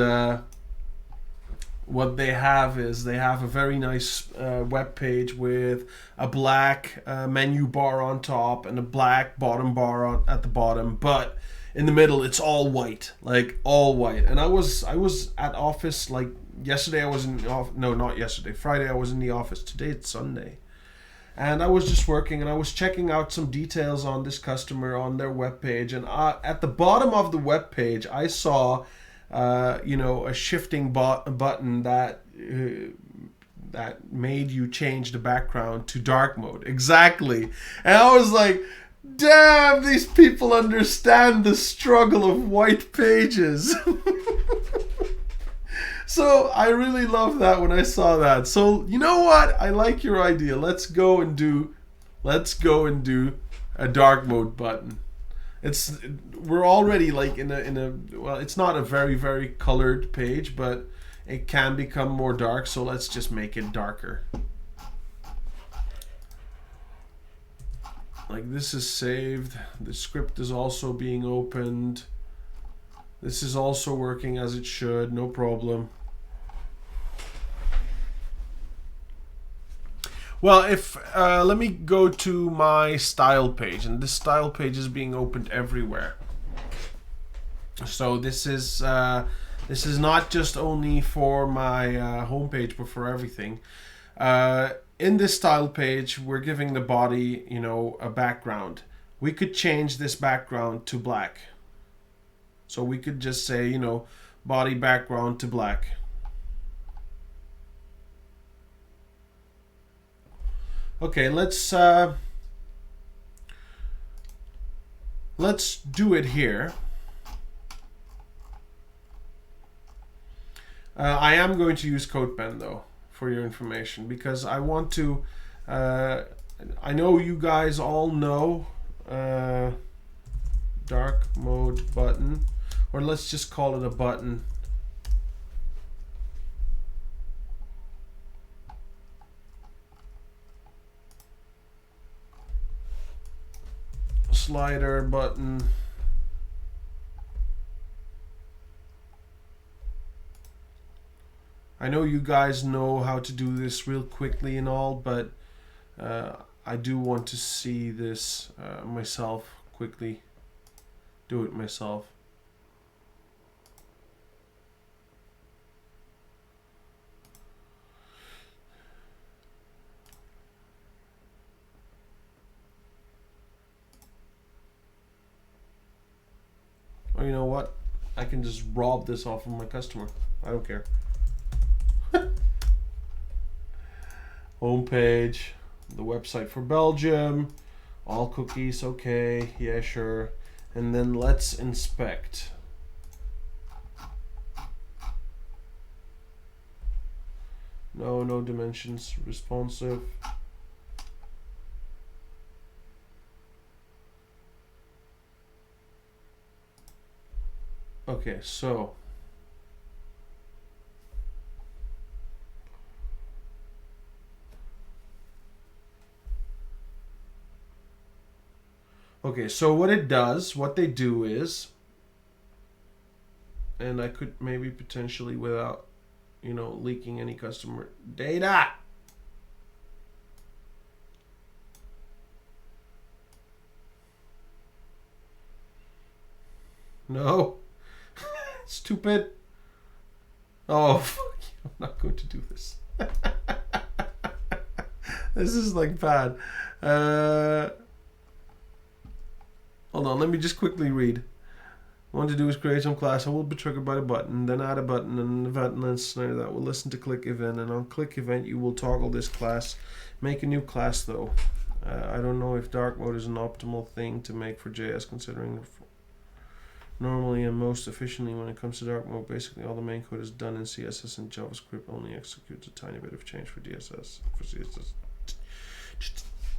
what they have is they have a very nice web page with a black menu bar on top and a black bottom bar at the bottom, but in the middle it's all white, like all white. And I was at office like yesterday. I was in no, not yesterday, Friday I was in the office. Today it's Sunday. And I was just working and I was checking out some details on this customer on their webpage. And at the bottom of the webpage, I saw, a shifting button that made you change the background to dark mode. Exactly. And I was like, damn, these people understand the struggle of white pages. So I really loved that when I saw that. So you know what? I like your idea. Let's go and do a dark mode button. We're already like in a well, it's not a very, very colored page, but it can become more dark, so let's just make it darker. Like this is saved. The script is also being opened. This is also working as it should, no problem. Well, if let me go to my style page, and this style page is being opened everywhere. So this is not just only for my homepage, but for everything. In this style page, we're giving the body, a background. We could change this background to black. So we could just say, body background to black. Okay, let's do it here. I am going to use CodePen though, for your information, because I want to. I know you guys all know dark mode button, or let's just call it a button. Slider button. I know you guys know how to do this real quickly and all, but I do want to see this myself quickly. Do it myself. Or you know what? I can just rob this off of my customer. I don't care. Homepage, the website for Belgium, all cookies, okay, yeah, sure. And then let's inspect. No dimensions, responsive. Okay, so what they do is, and I could maybe potentially without, leaking any customer data. No. Stupid. Oh, fuck you. I'm not going to do this. This is like bad. Hold on, let me just quickly read. want to do is create some class. I will be triggered by the button, then add a button and an event listener that will listen to click event, and on click event you will toggle this class. Make a new class though. I don't know if dark mode is an optimal thing to make for JS, considering normally and most efficiently when it comes to dark mode, basically all the main code is done in CSS, and JavaScript only executes a tiny bit of change for CSS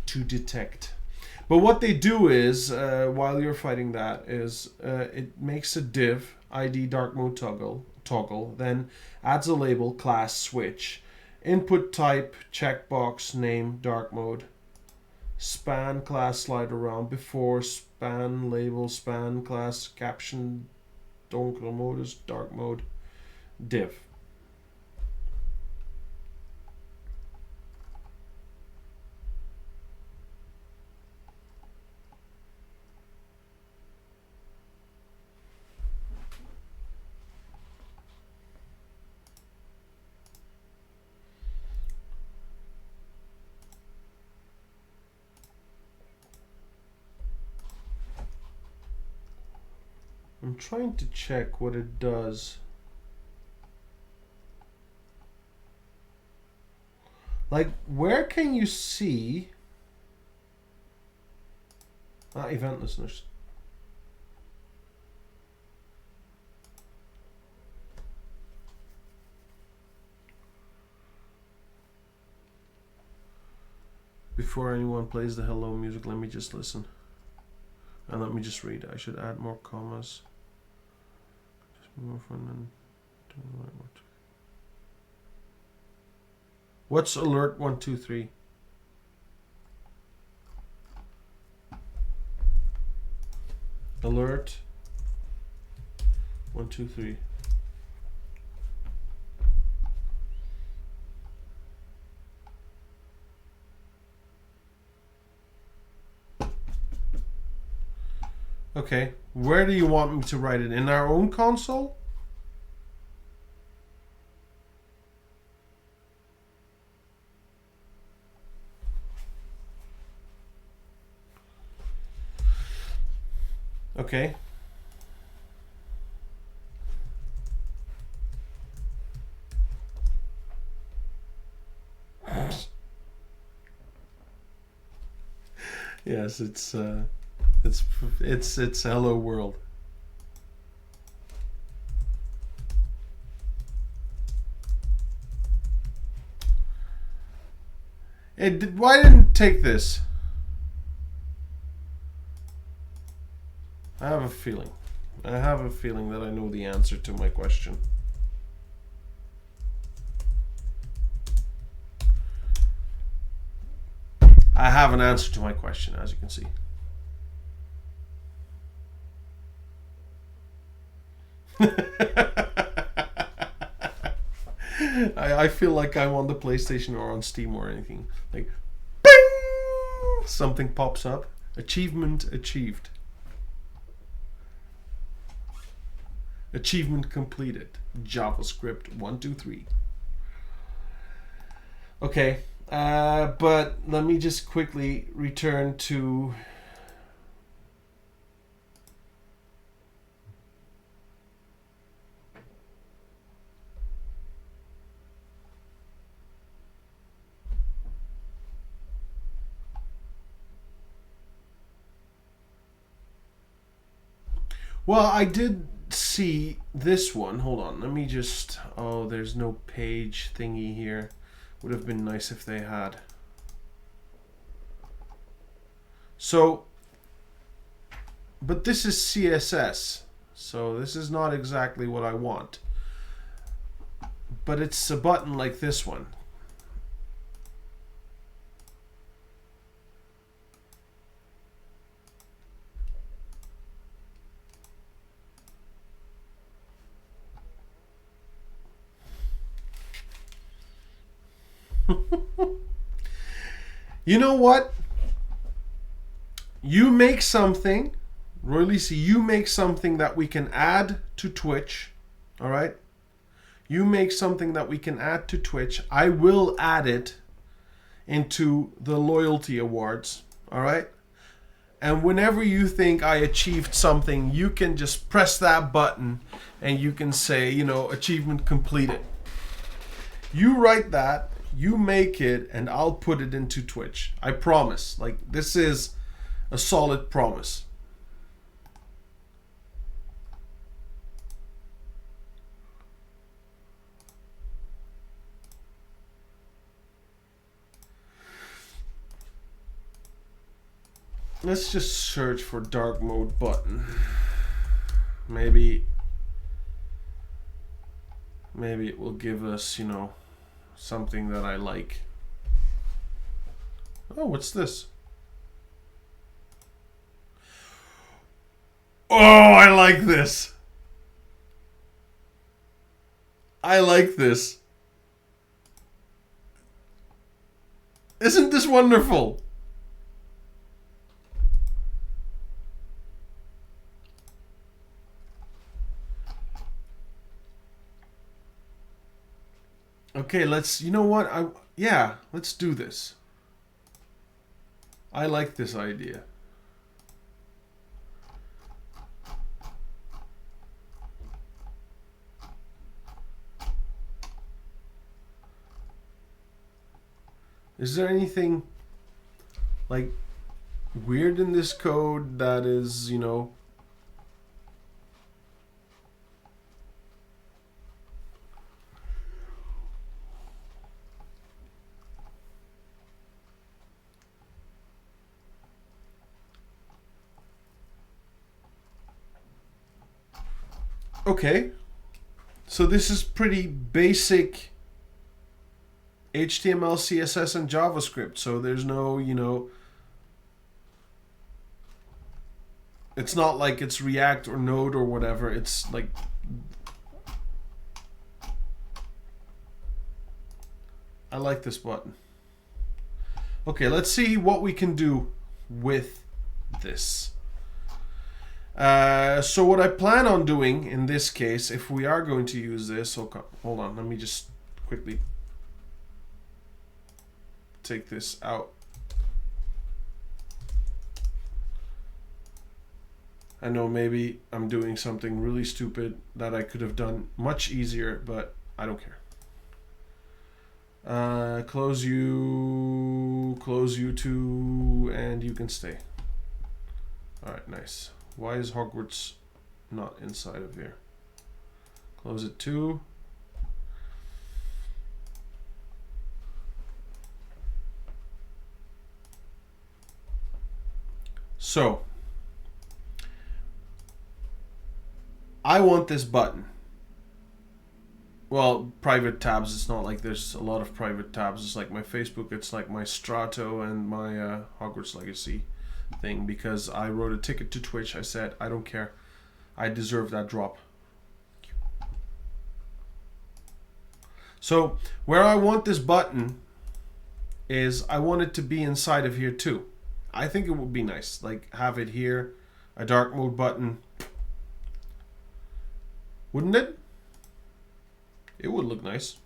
to detect. But what they do is, while you're fighting that, is it makes a div ID dark mode toggle, then adds a label class switch, input type checkbox name dark mode, span class slide around before span label span class caption dongle modus dark mode div. I'm trying to check what it does. Like, where can you see event listeners? Before anyone plays the hello music, let me just listen. And let me just read. I should add more commas. Just more fun and what's alert 1 2 3? Alert 1 2 3. Okay, where do you want me to write it? In our own console? Okay. Yes, it's hello world. Why didn't it take this? I have a feeling. I have a feeling that I know the answer to my question. I have an answer to my question, as you can see. I feel like I'm on the PlayStation or on Steam or anything. Like, bing! Something pops up. Achievement achieved. Achievement completed. JavaScript 1 2 3. Okay, but let me just quickly return to well, I did see this one. Hold on, let me just, oh, there's no page thingy here. Would have been nice if they had. So, but this is CSS, so this is not exactly what I want. But it's a button like this one. You know what? You make something, Roy Lisi, you make something that we can add to Twitch, all right? You make something that we can add to Twitch. I will add it into the loyalty awards, all right? And whenever you think I achieved something, you can just press that button and you can say, you know, achievement completed. You write that, you make it, and I'll put it into Twitch. I promise. Like, this is a solid promise. Let's just search for dark mode button. Maybe it will give us, you know, something that I like. Oh, what's this? Oh, I like this. I like this. Isn't this wonderful? Okay, let's, you know what? Yeah, let's do this. I like this idea. Is there anything like weird in this code that is, you know, okay, so this is pretty basic HTML, CSS, and JavaScript. So there's no, you know, it's not like it's React or Node or whatever. It's like, I like this button. Okay, let's see what we can do with this. So what I plan on doing in this case, if we are going to use this, okay, hold on, let me just quickly take this out. I know maybe I'm doing something really stupid that I could have done much easier, but I don't care. Close you two, and you can stay. All right, nice. Why is Hogwarts not inside of here? Close it too. So, I want this button. Well, private tabs, it's not like there's a lot of private tabs. It's like my Facebook, it's like my Strato and my Hogwarts Legacy thing, because I wrote a ticket to Twitch. I said, I don't care. I deserve that drop. So where I want this button is I want it to be inside of here too. I think it would be nice, like have it here, a dark mode button. Wouldn't it? It would look nice.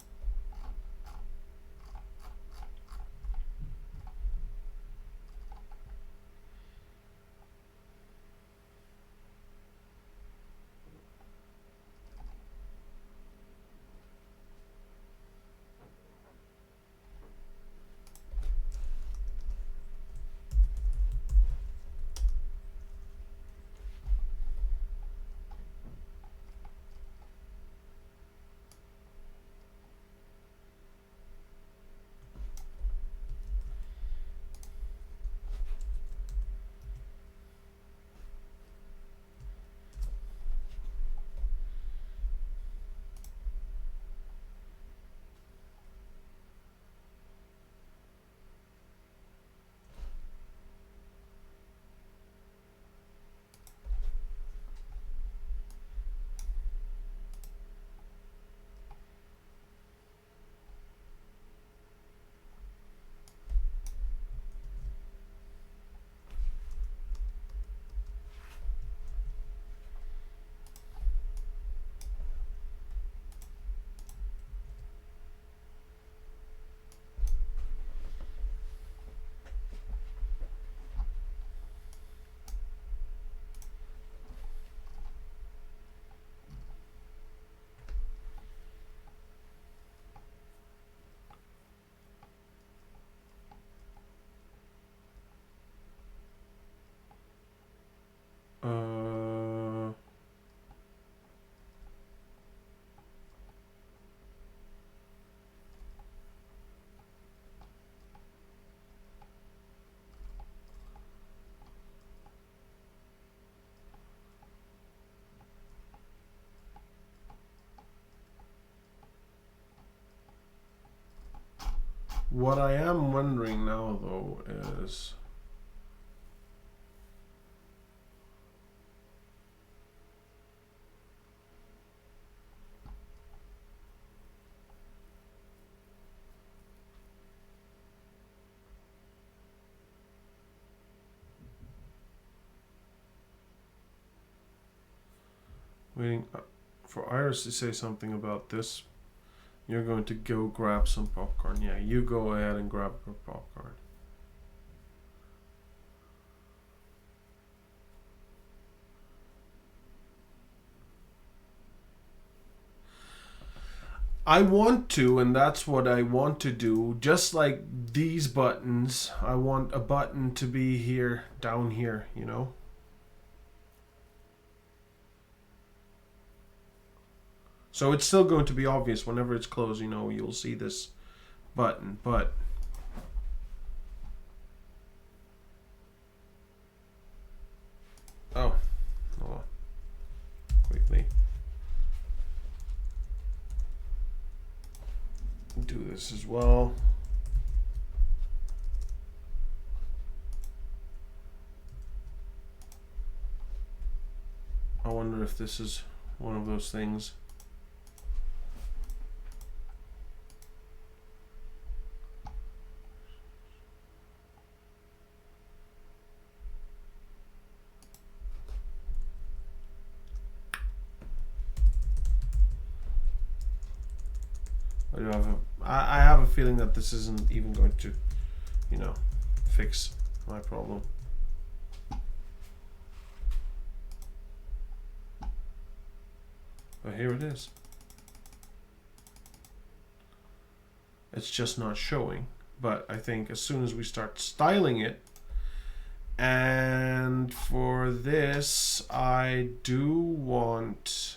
What I am wondering now, though, is waiting for Iris to say something about this. You're going to go grab some popcorn. Yeah, you go ahead and grab your popcorn. I want to, and that's what I want to do. Just like these buttons, I want a button to be here, down here, you know? So it's still going to be obvious whenever it's closed, you know, you'll see this button, but oh, hold on. Quickly do this as well. I wonder if this is one of those things. I have a feeling that this isn't even going to, you know, fix my problem. But here it is. It's just not showing. But I think as soon as we start styling it, and for this, I do want,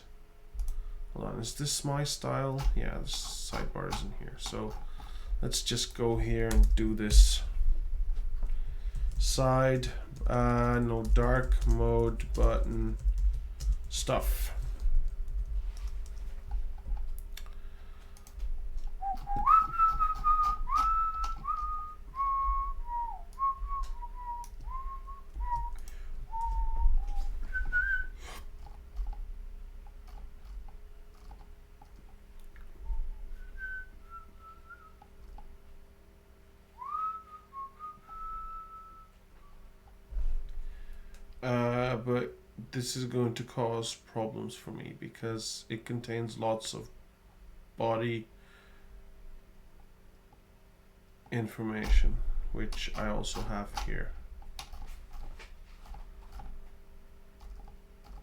hold on, is this my style? Yeah, the sidebar is in here. So let's just go here and do this side, no dark mode button stuff. But this is going to cause problems for me because it contains lots of body information, which I also have here.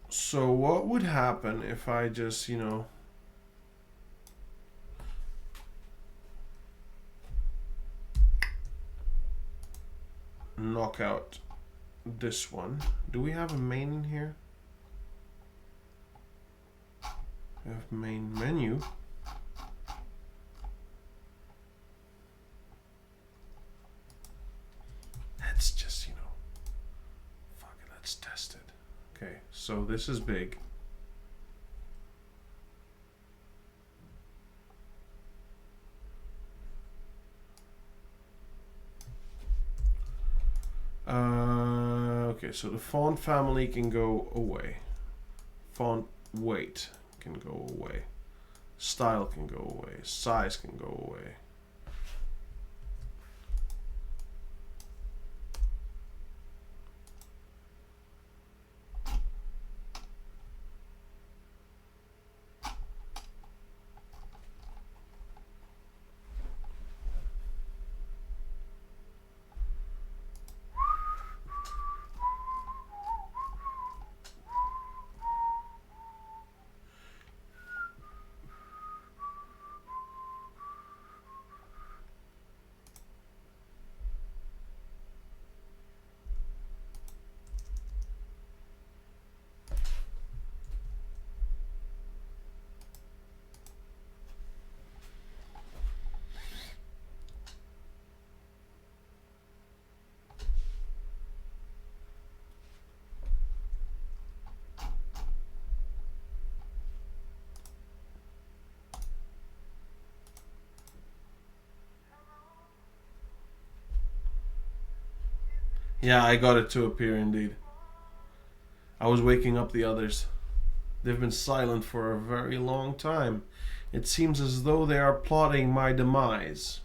So what would happen if I just, you know, knock out this one? Do we have a main in here? We have main menu. Let's just, you know, fuck it, let's test it. Okay, so this is big. Okay, so the font family can go away. Font weight can go away. Style can go away. Size can go away. Yeah, I got it to appear indeed. I was waking up the others. They've been silent for a very long time. It seems as though they are plotting my demise.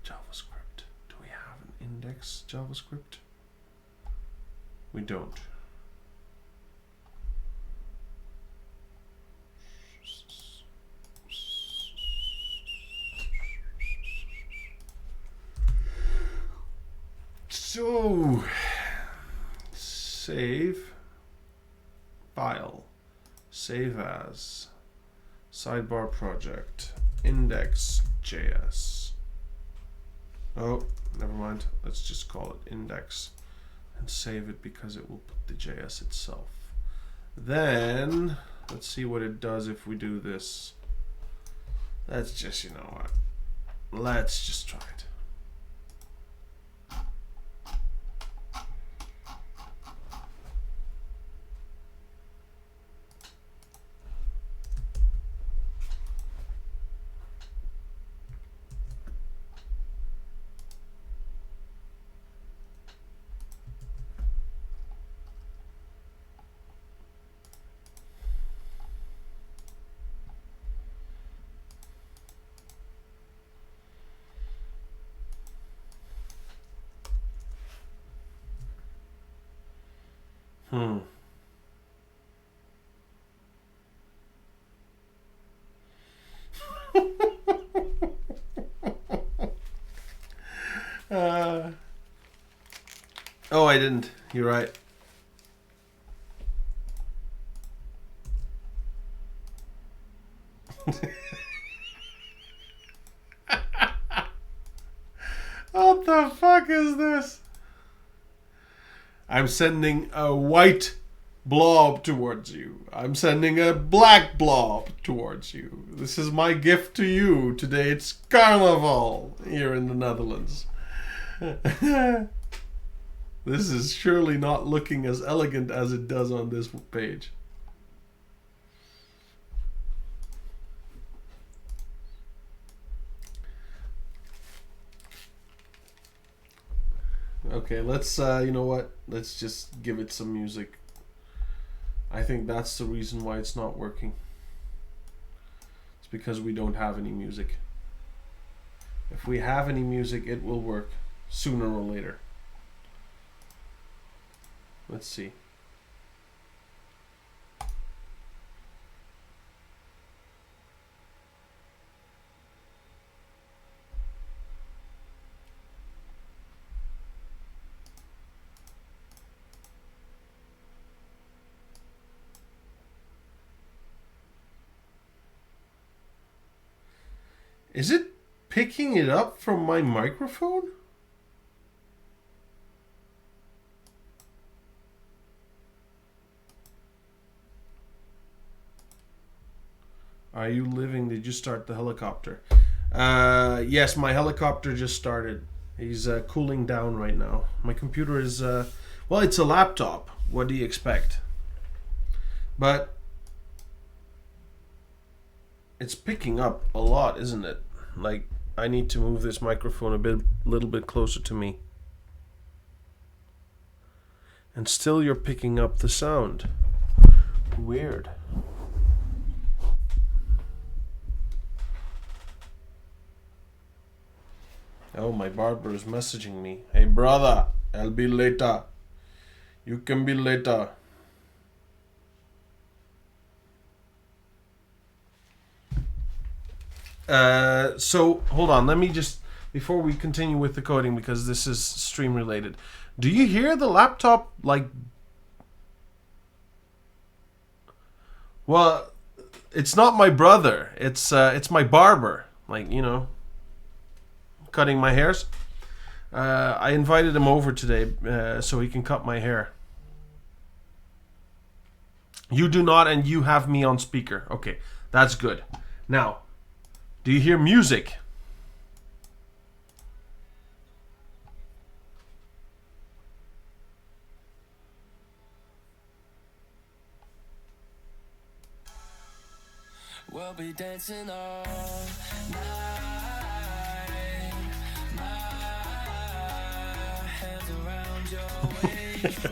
JavaScript. Do we have an index JavaScript? We don't. So, save, file, save as, sidebar project, index.js. Oh, never mind. Let's just call it index and save it because it will put the JS itself. Then, let's see what it does if we do this. Let's just, you know what? Let's just try it. Oh, I didn't. You're right. What the fuck is this? I'm sending a white blob towards you. I'm sending a black blob towards you. This is my gift to you. Today it's Carnival here in the Netherlands. This is surely not looking as elegant as it does on this page. Okay, let's, you know what? Let's just give it some music. I think that's the reason why it's not working. It's because we don't have any music. If we have any music, it will work sooner or later. Let's see. Is it picking it up from my microphone? Are you living? Did you start the helicopter? Yes, my helicopter just started. He's cooling down right now. My computer is, well, it's a laptop. What do you expect? But it's picking up a lot, isn't it? Like, I need to move this microphone a little bit closer to me. And still you're picking up the sound. Weird. Oh, my barber is messaging me. Hey, brother, I'll be later. You can be later. So, hold on. Let me just, before we continue with the coding, because this is stream related. Do you hear the laptop, like... Well, it's not my brother. It's my barber. Like, you know... cutting my hairs. I invited him over today so he can cut my hair. You do not, and you have me on speaker. Okay, that's good. Now, do you hear music? We'll be dancing all night. My hands around your waist.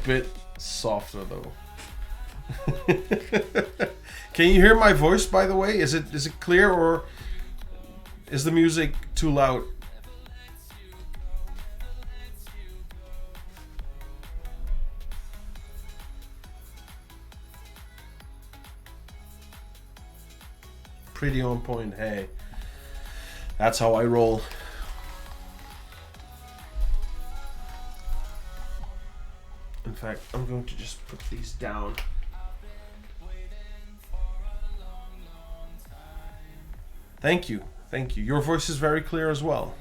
Bit softer though. Can you hear my voice, by the way? Is it clear, or is the music too loud? Pretty on point. Hey, that's how I roll. In fact, I'm going to just put these down. Thank you. Thank you. Your voice is very clear as well.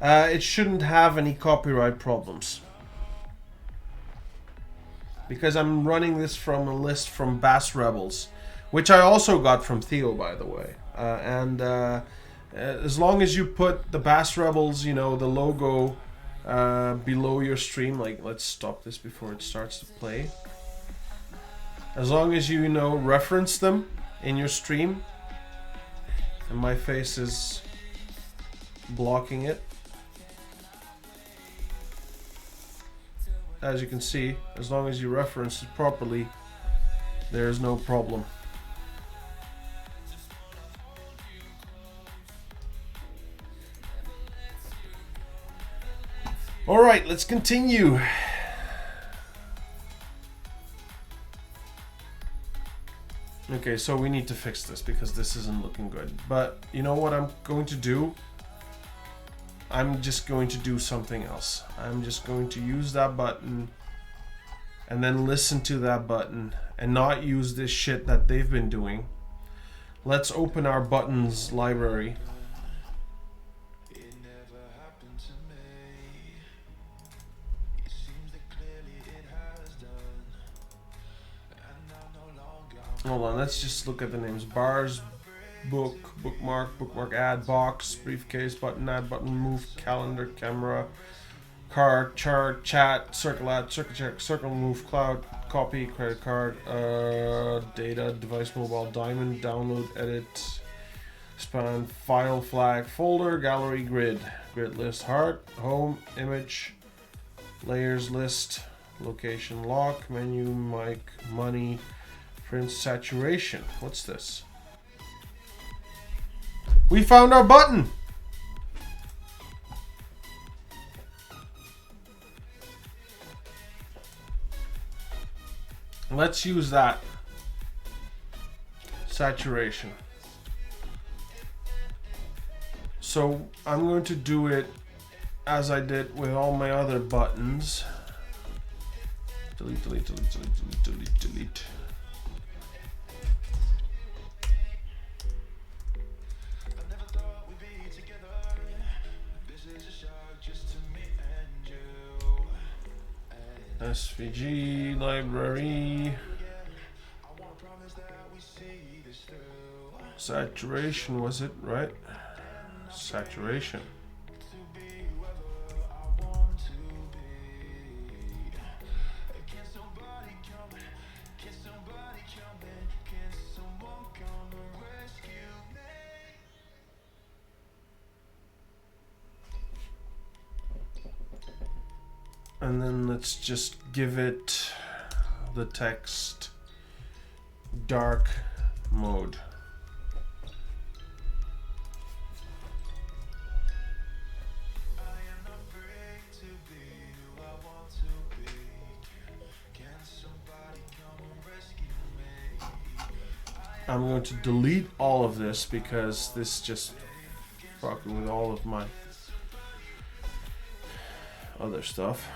It shouldn't have any copyright problems, because I'm running this from a list from Bass Rebels, which I also got from Theo, by the way. As long as you put the Bass Rebels, you know, the logo below your stream, like, let's stop this before it starts to play. As long as you know, reference them in your stream, and my face is blocking it. As you can see, as long as you reference it properly, there's no problem. All right, let's continue. Okay, so we need to fix this because this isn't looking good. But you know what I'm going to do? I'm just going to do something else. I'm just going to use that button and then listen to that button and not use this shit that they've been doing. Let's open our buttons library. Hold on, let's just look at the names. Bars, book, bookmark add, box, briefcase, button add, button move, calendar, camera, card, chart, chat, circle add, circle check, circle move, cloud, copy, credit card, data, device, mobile, diamond, download, edit, span, file, flag, folder, gallery, grid, grid list, heart, home, image, layers, list, location, lock, menu, mic, money, print, saturation. What's this? We found our button. Let's use that. Saturation. So I'm going to do it as I did with all my other buttons. Delete, delete, delete, delete, delete, delete, delete. SVG library. Saturation, was it right? Saturation. And then let's just give it the text dark mode. I'm going to delete all of this because this just fucking with all of my other stuff.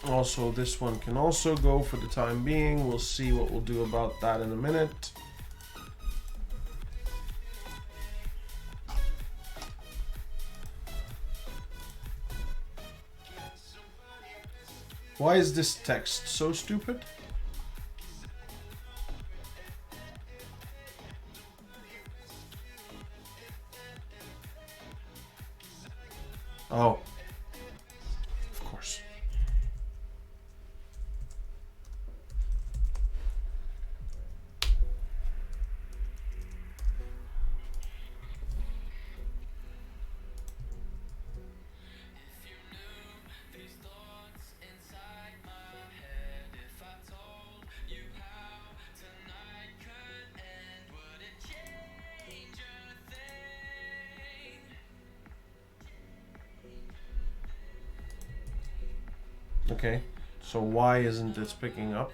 Also, this one can also go for the time being. We'll see what we'll do about that in a minute. Why is this text so stupid? Oh, of course. Okay, so why isn't this picking up?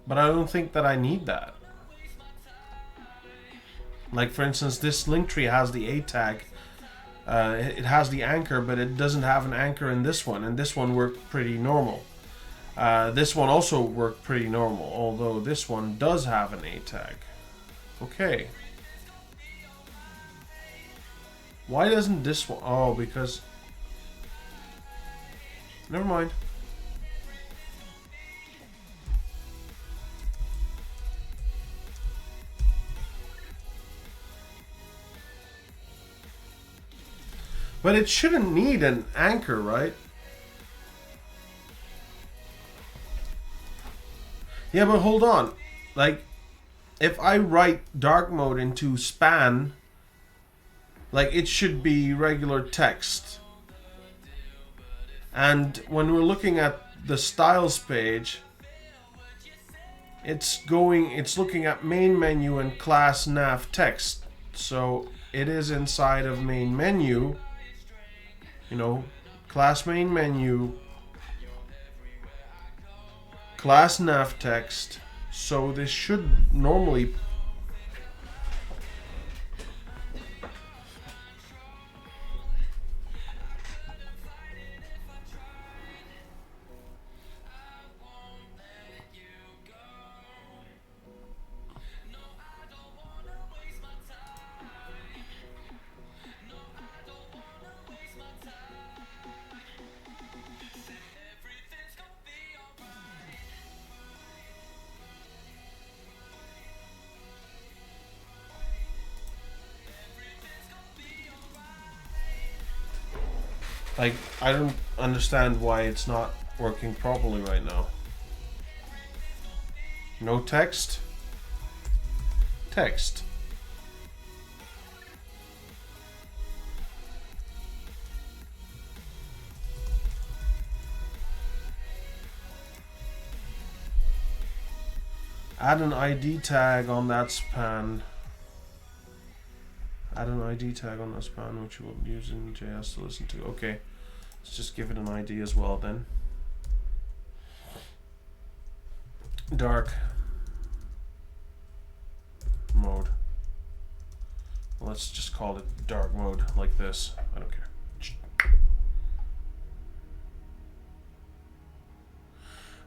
But I don't think that I need that. Like, for instance, this link tree has the A tag. It has the anchor, but it doesn't have an anchor in this one. And this one worked pretty normal. This one also worked pretty normal, although this one does have an A tag. Okay. Why doesn't this one? Oh, because... Never mind. But it shouldn't need an anchor, right? Yeah, but hold on. Like, if I write dark mode into span, like, it should be regular text. And when we're looking at the styles page, it's looking at main menu and class nav text. So it is inside of main menu, you know, class main menu, class nav text. So this should normally like, I don't understand why it's not working properly right now. No text. Text. Add an ID tag on that span. Add an ID tag on that span, which we'll use in JS to listen to. Okay, let's just give it an ID as well then. Dark mode. Let's just call it dark mode like this. I don't care.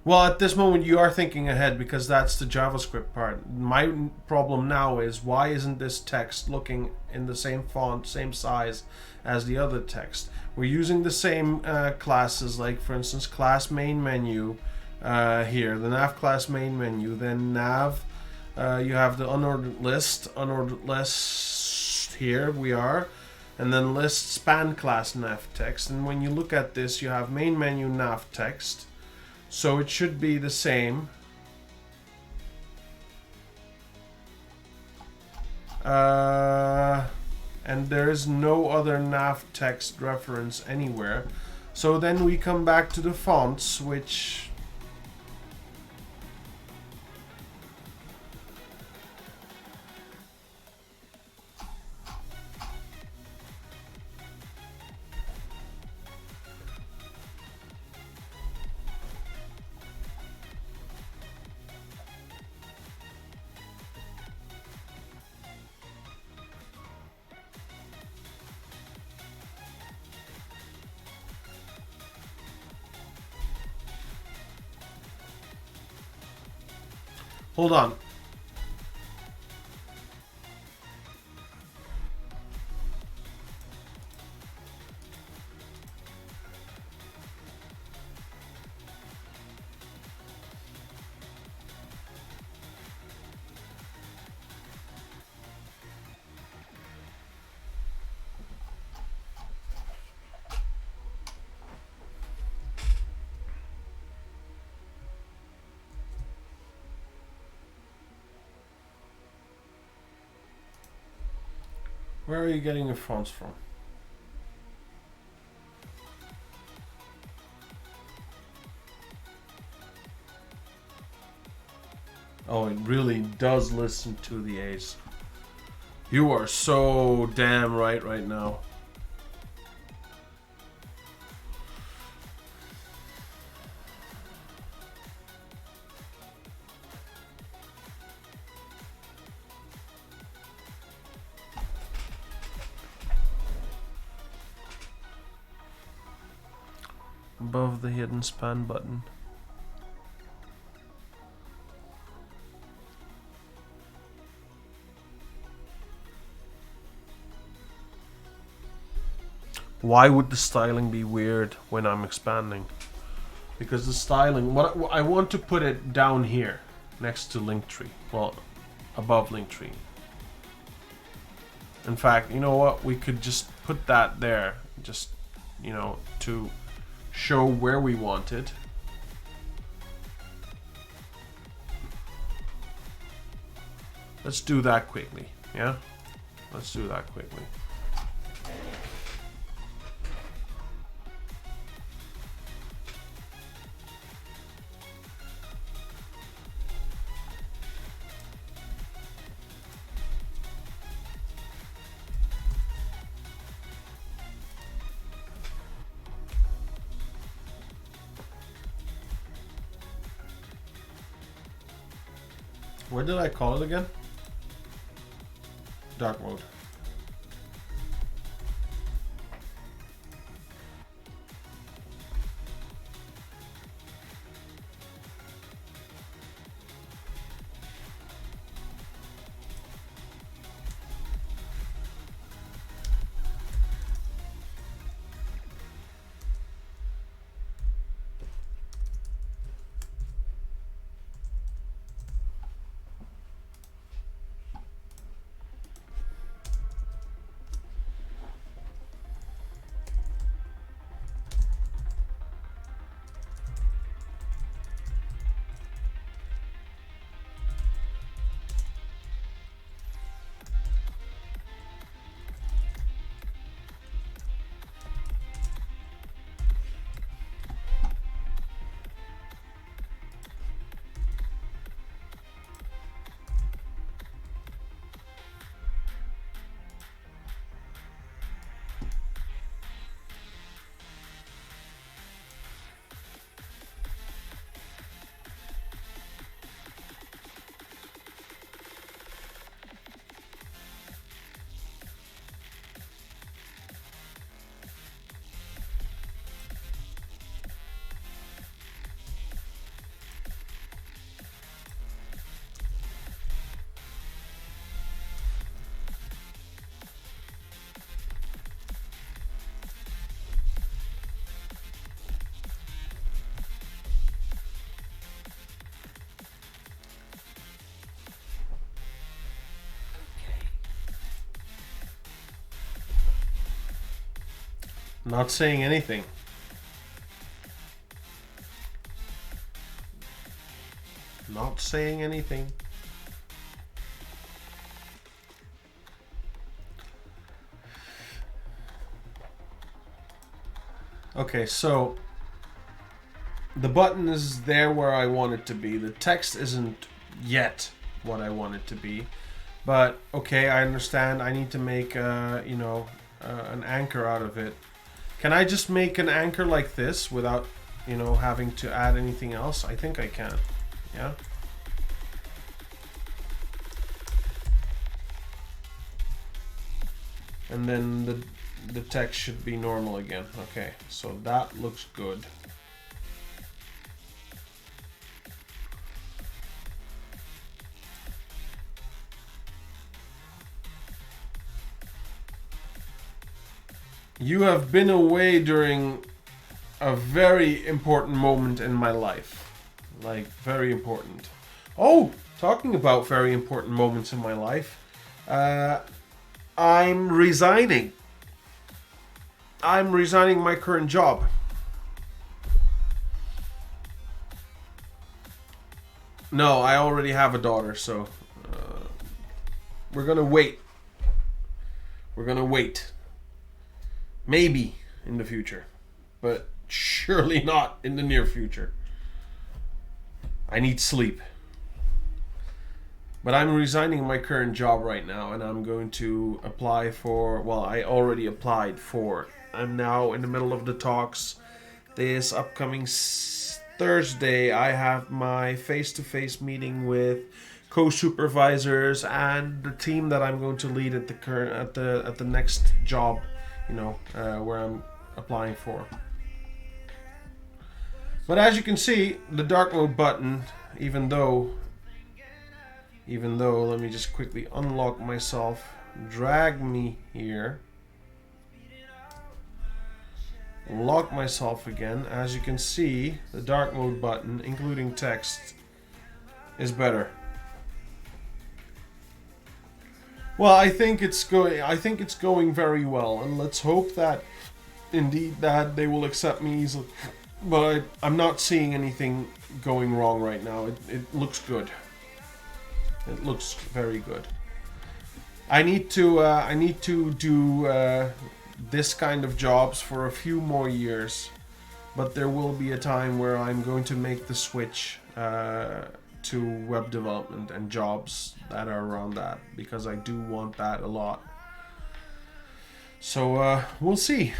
Well, at this moment you are thinking ahead because that's the JavaScript part. My problem now is why isn't this text looking in the same font, same size as the other text? We're using the same classes, like for instance class main menu here, the nav class main menu, then nav, you have the unordered list here we are, and then list span class nav text. And when you look at this, you have main menu nav text. So it should be the same. And there is no other nav text reference anywhere. So then we come back to the fonts, which... Hold on. Where are you getting your fonts from? Oh, it really does listen to the A's. You are so damn right now. Above the hidden span button. Why would the styling be weird when I'm expanding? Because the styling, what I want to put it down here, next to Linktree. Well, above Linktree. In fact, you know what? We could just put that there, just, you know, to show where we want it. Let's do that quickly, yeah? Let's do that quickly. What did I call it again? Dark mode. Not saying anything. Not saying anything. Okay, so the button is there where I want it to be. The text isn't yet what I want it to be. But okay, I understand. I need to make an anchor out of it. Can I just make an anchor like this without, having to add anything else? I think I can. Yeah. And then the text should be normal again. Okay, so that looks good. You have been away during a very important moment in my life. Like, very important. Oh, talking about very important moments in my life. I'm resigning. I'm resigning my current job. No, I already have a daughter, so we're gonna wait. We're gonna wait. Maybe in the future, but surely not in the near future. I need sleep. But I'm resigning my current job right now, and I'm going to apply for, well, I already applied for. I'm now in the middle of the talks. This upcoming Thursday, I have my face-to-face meeting with co-supervisors and the team that I'm going to lead at the next job, where I'm applying for. But as you can see, the dark mode button, even though, let me just quickly unlock myself, drag me here, lock myself again. As you can see, the dark mode button, including text, is better. Well, I think it's going very well, and let's hope that indeed that they will accept me easily. But I'm not seeing anything going wrong right now. It looks good. It looks very good. I need to do this kind of jobs for a few more years, but there will be a time where I'm going to make the switch to web development and jobs that are around that, because I do want that a lot. So we'll see.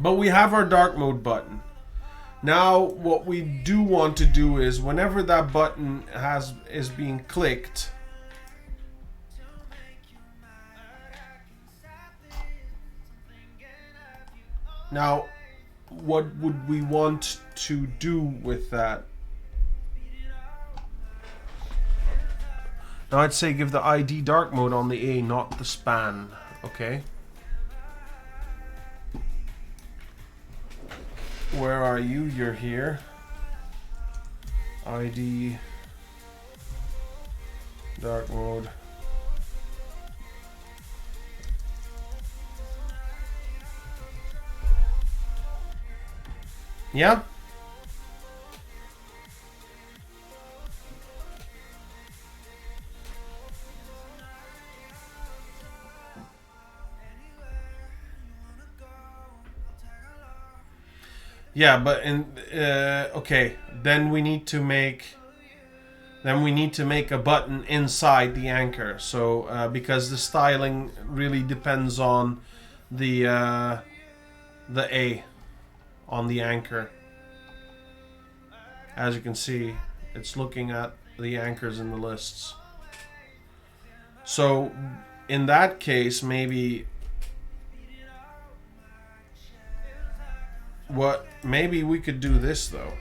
But we have our dark mode button. Now what we do want to do is, whenever that button is being clicked, now what would we want to do with that? Now I'd say give the ID dark mode on the A, not the span. Okay. Where are you? You're here. ID dark mode. Yeah? Yeah, but okay, then we need to make a button inside the anchor. So because the styling really depends on the A on the anchor. As you can see, it's looking at the anchors in the lists. So in that case, maybe maybe we could do this though.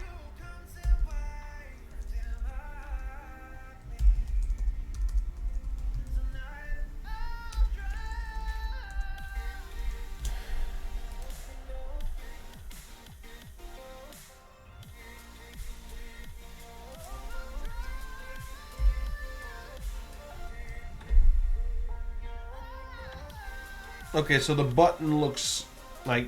Okay, so the button looks like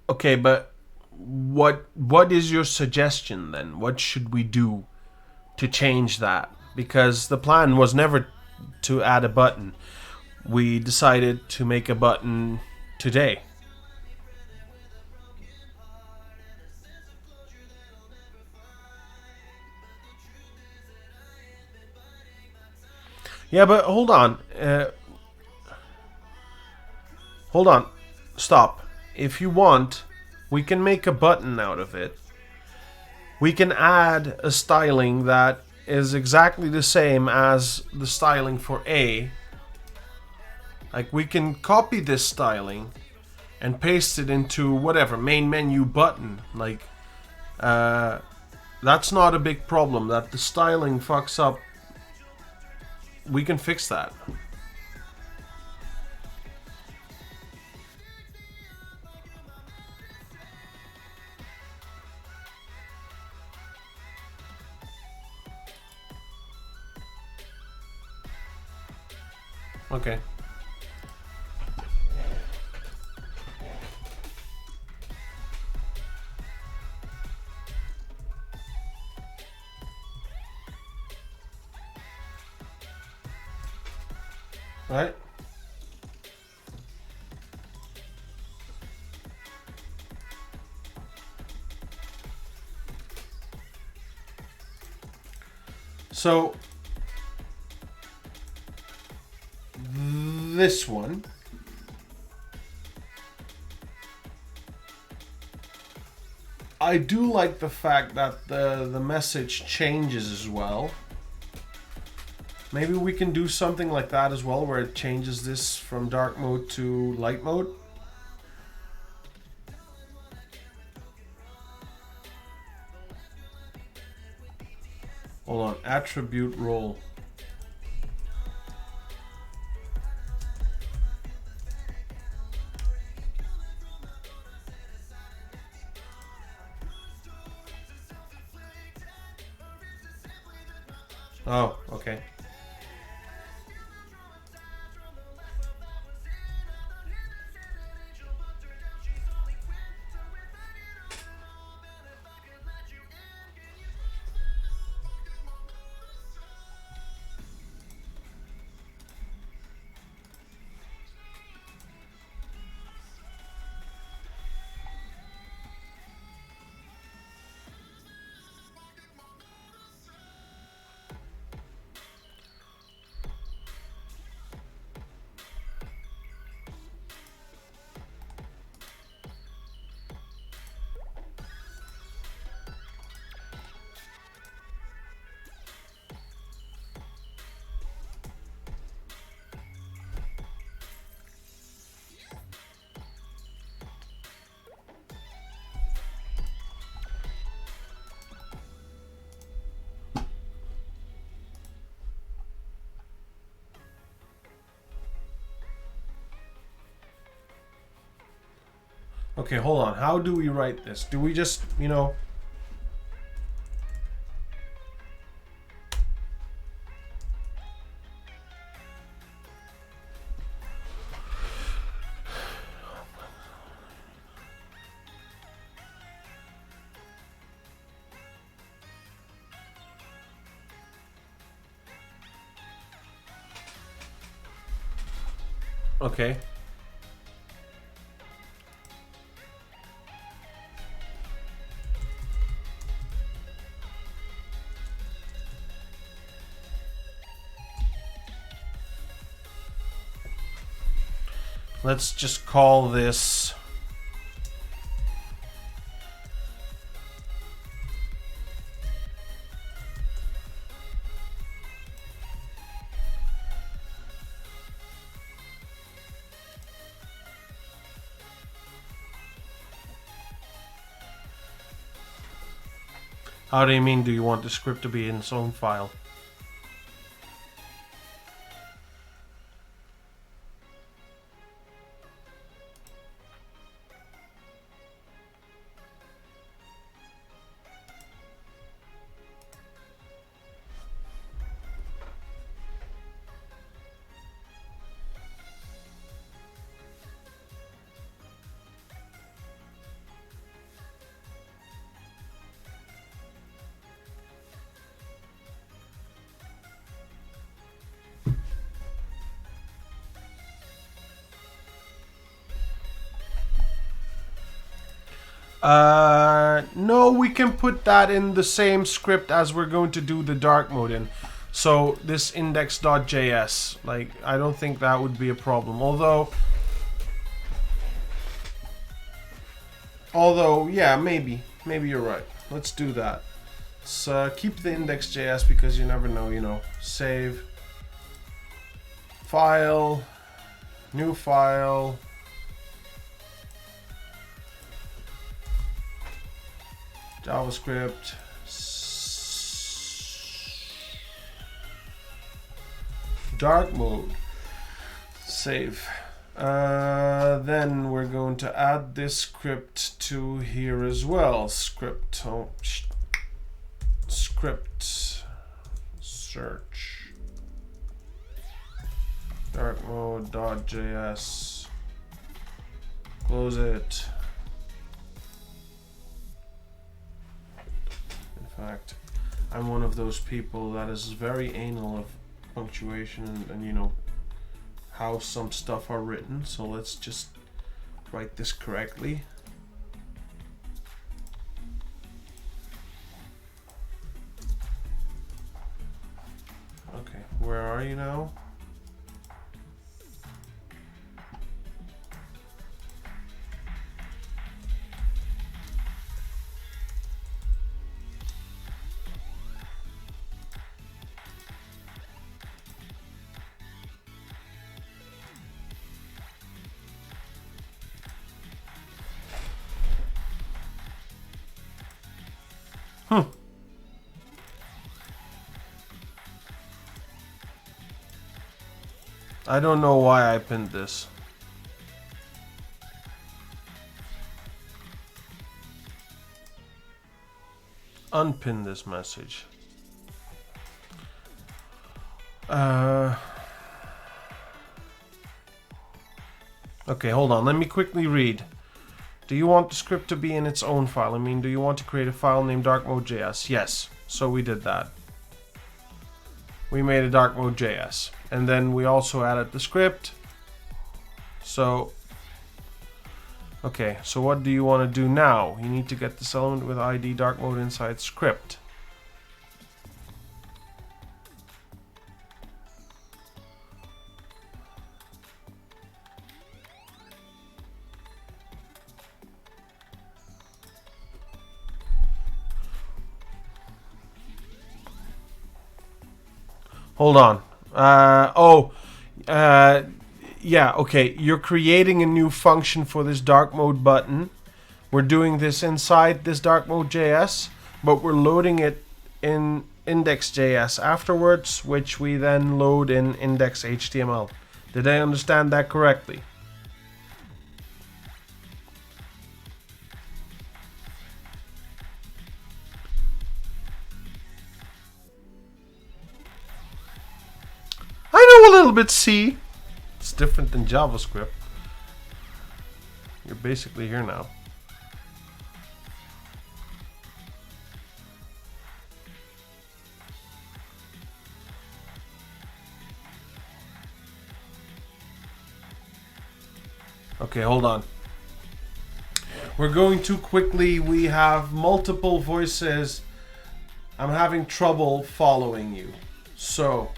okay, but what is your suggestion then? What should we do to change that? Because the plan was never to add a button. We decided to make a button today. Yeah, but hold on. Hold on. Stop. If you want, we can make a button out of it. we can add a styling that is exactly the same as the styling for A. Like we can copy this styling and paste it into whatever main menu button. Like that's not a big problem. That the styling fucks up, we can fix that. Okay. Right? So this one, I do like the fact that the message changes as well. Maybe we can do something like that as well, where it changes this from dark mode to light mode. Hold on, attribute role. Oh, okay. Okay, hold on. How do we write this? Do we just, you know... Okay. Let's just call this How do you mean, do you want the script to be in its own file? No, we can put that in the same script as we're going to do the dark mode in. So this index.js, like, I don't think that would be a problem. Although, yeah, maybe you're right. Let's do that. Let's keep the index.js because you never know, you know. Save. File. New file. JavaScript. Dark mode. Save. Then we're going to add this script to here as well. Script. Oh, script. Search. Dark mode.js. Close it. In fact, I'm one of those people that is very anal of punctuation and you know how some stuff are written, so let's just write this correctly. Okay, where are you now? I don't know why I pinned this. Unpin this message. Okay, hold on. Let me quickly read. Do you want the script to be in its own file? I mean, do you want to create a file named darkmode.js? Yes. So we did that. We made a darkmode.js. And then we also added the script. So, okay. So what do you want to do now? You need to get this element with ID darkmode inside script. Hold on. Yeah, okay. You're creating a new function for this dark mode button. We're doing this inside this dark mode.js, but we're loading it in index.js afterwards, which we then load in index.html. Did I understand that correctly? I know a little bit C. It's different than JavaScript. You're basically here now. Okay, hold on. We're going too quickly. We have multiple voices. I'm having trouble following you. So,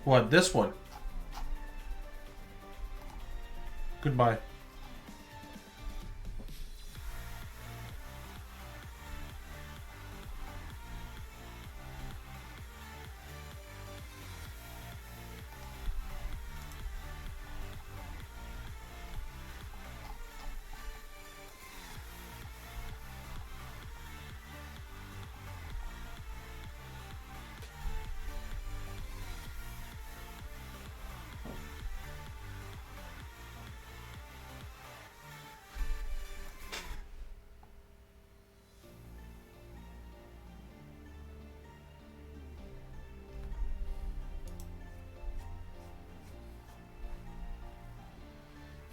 What, this one? Goodbye.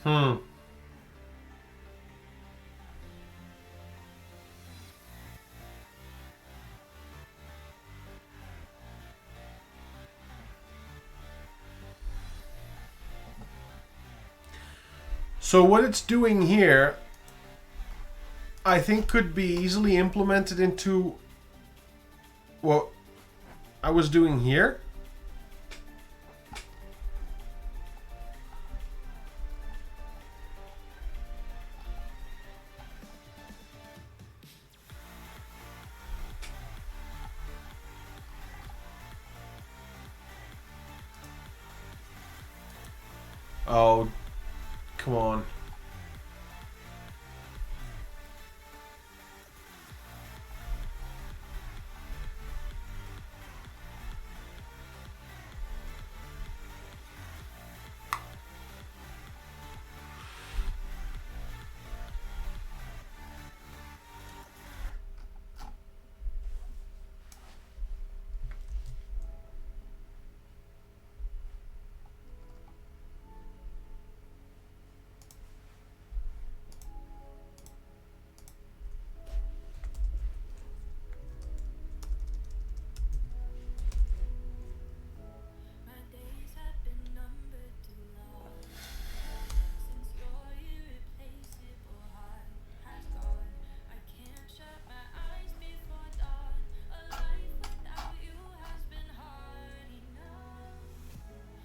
Hmm. So what it's doing here, I think could be easily implemented into what I was doing here. Oh, come on. My days have been numbered too long since your irreplaceable heart has gone. I can't shut my eyes before dawn. A life without you has been hard enough,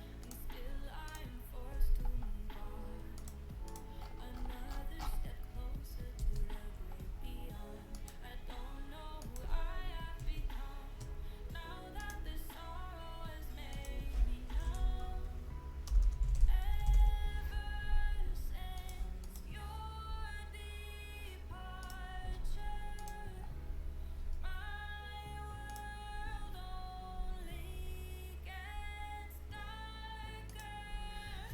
and still I am forced to move on. Another step closer to the great beyond. I don't know who I have become now that the sorrow has made me numb. Ever since your departure, my world only gets darker.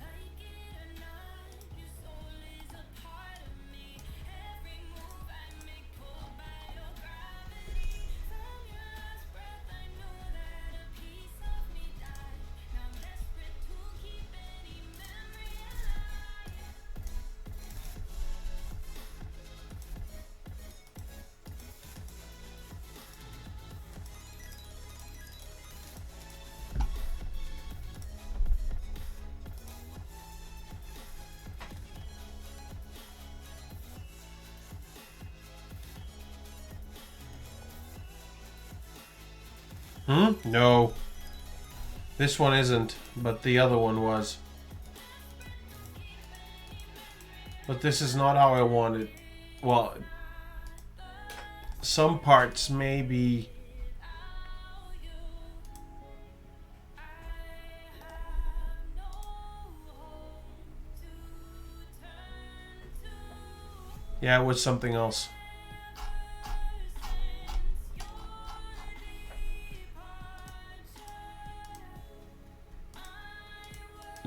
Like it or not, your soul is a part of me. Every move I make pulled by your gravity. From your last breath, I knew that a piece of me died. Now I'm desperate to keep any memory alive. No. This one isn't, but the other one was. But this is not how I want it. Well, some parts maybe. Yeah, it was something else.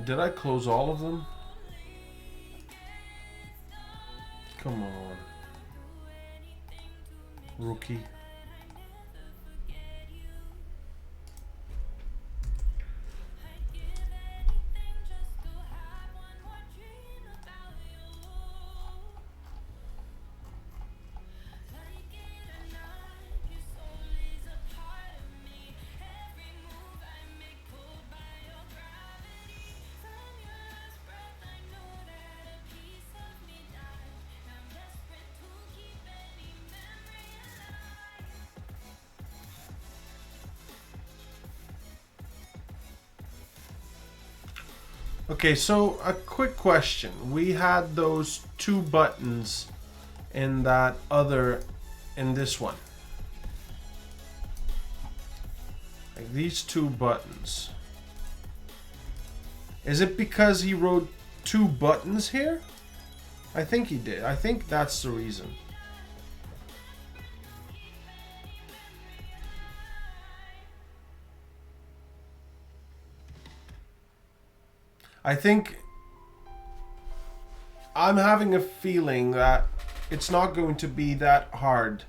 Did I close all of them? Come on. Rookie. Okay, so a quick question. We had those two buttons in in this one. Like these two buttons. Is it because he wrote two buttons here? I think he did. I think that's the reason. I think I'm having a feeling that it's not going to be that hard.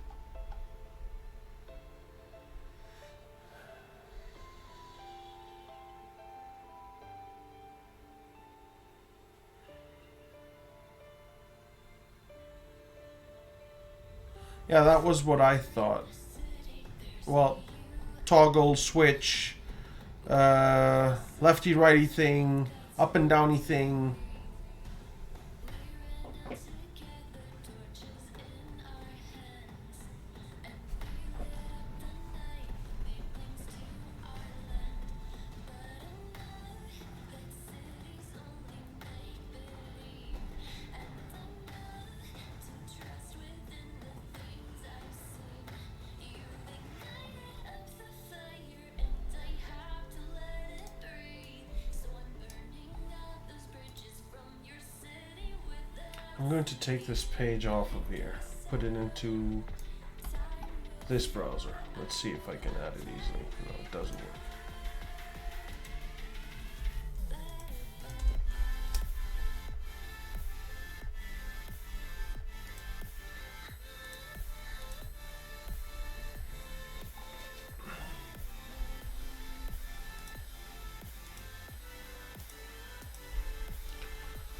Yeah, that was what I thought. Well, toggle, switch, lefty righty thing, up and downy thing. I'm going to take this page off of here, put it into this browser. Let's see if I can add it easily. No, it doesn't work.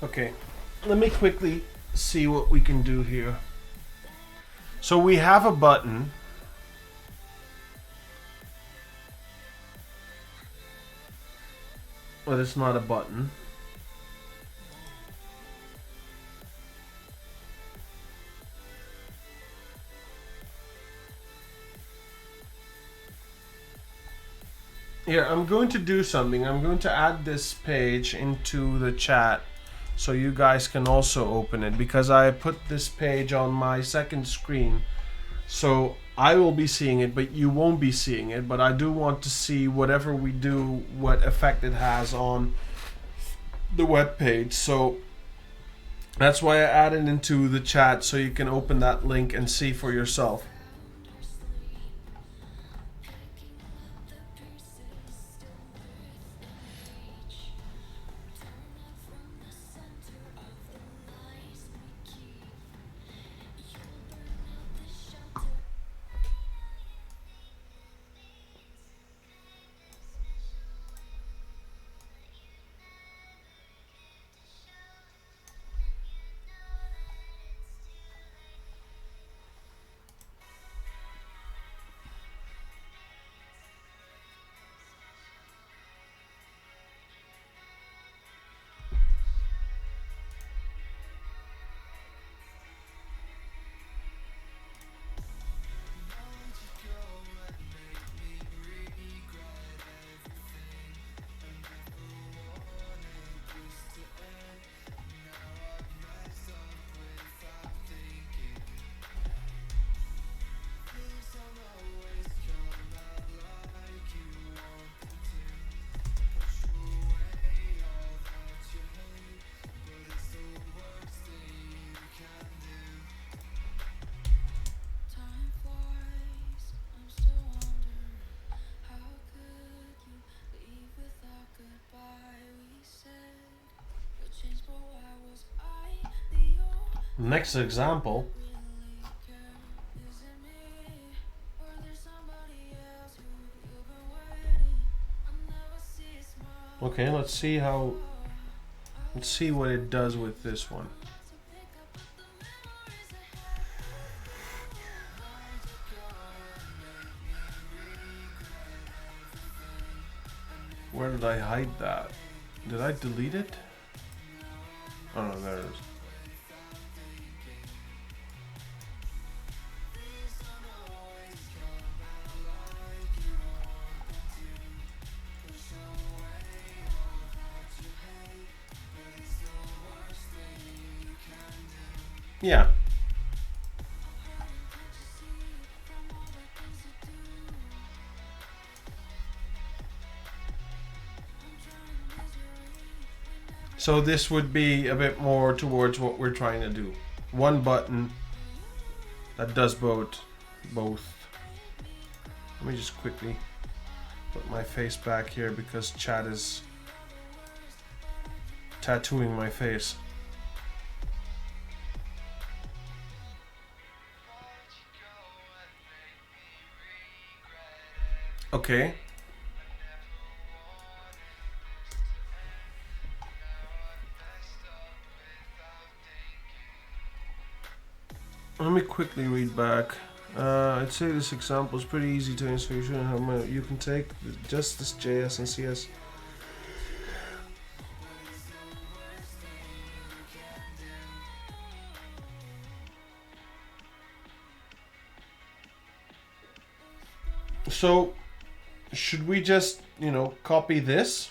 Okay, let me quickly see what we can do here. So we have a button. But it's not a button. Here, I'm going to do something. I'm going to add this page into the chat so you guys can also open it, because I put this page on my second screen. So I will be seeing it, but you won't be seeing it. But I do want to see whatever we do, what effect it has on the web page. So that's why I added into the chat so you can open that link and see for yourself. Next example. Okay, let's see what it does with this one. Where did I hide that? Did I delete it? Oh no, there it is. Yeah. So this would be a bit more towards what we're trying to do. One button that does both. Let me just quickly put my face back here because chat is tattooing my face. Okay. Let me quickly read back. I'd say this example is pretty easy to answer. You can take just this JS and CS. So, should we just, copy this?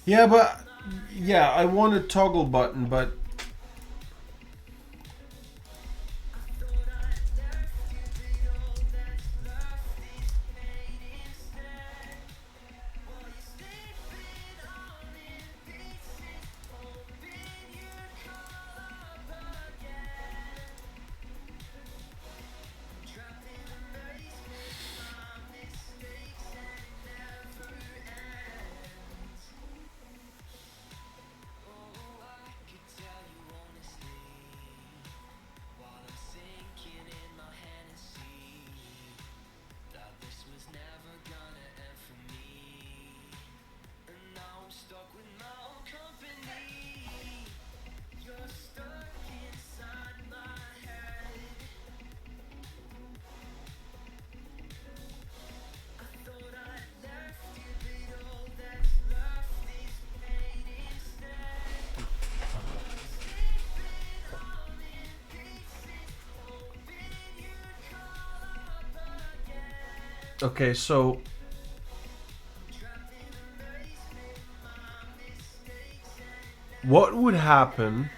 Yeah, but I want a toggle button, but okay, so what would happen?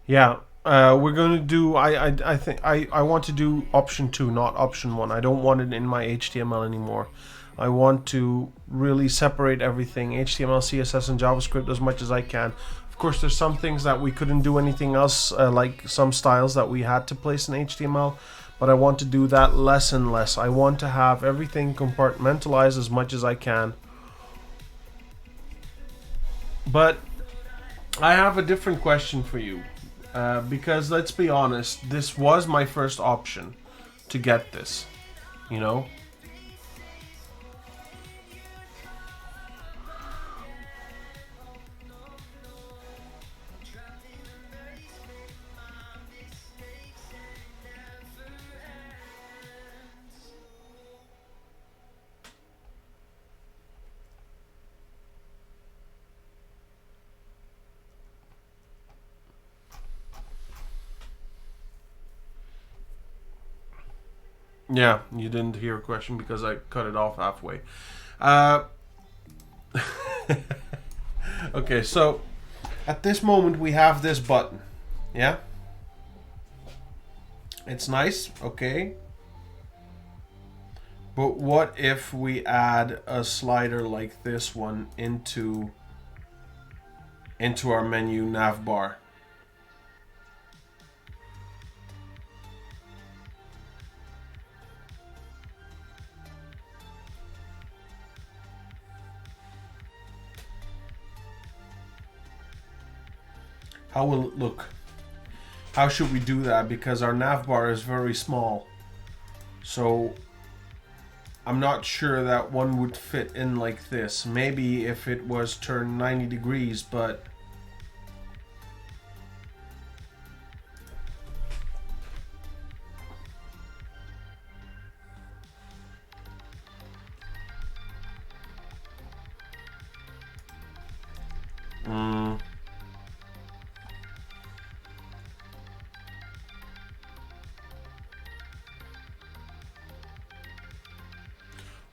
Yeah, we're going to do. I think I want to do option 2, not option 1. I don't want it in my HTML anymore. I want to really separate everything, HTML, CSS, and JavaScript as much as I can. Of course, there's some things that we couldn't do anything else, like some styles that we had to place in HTML, but I want to do that less and less. I want to have everything compartmentalized as much as I can. But I have a different question for you. Because let's be honest, this was my first option to get this, you know? Yeah, you didn't hear a question because I cut it off halfway. Okay, so at this moment we have this button. Yeah? It's nice, okay. But what if we add a slider like this one into our menu nav bar? How will it look? How should we do that? Because our nav bar is very small. So I'm not sure that one would fit in like this. Maybe if it was turned 90 degrees, but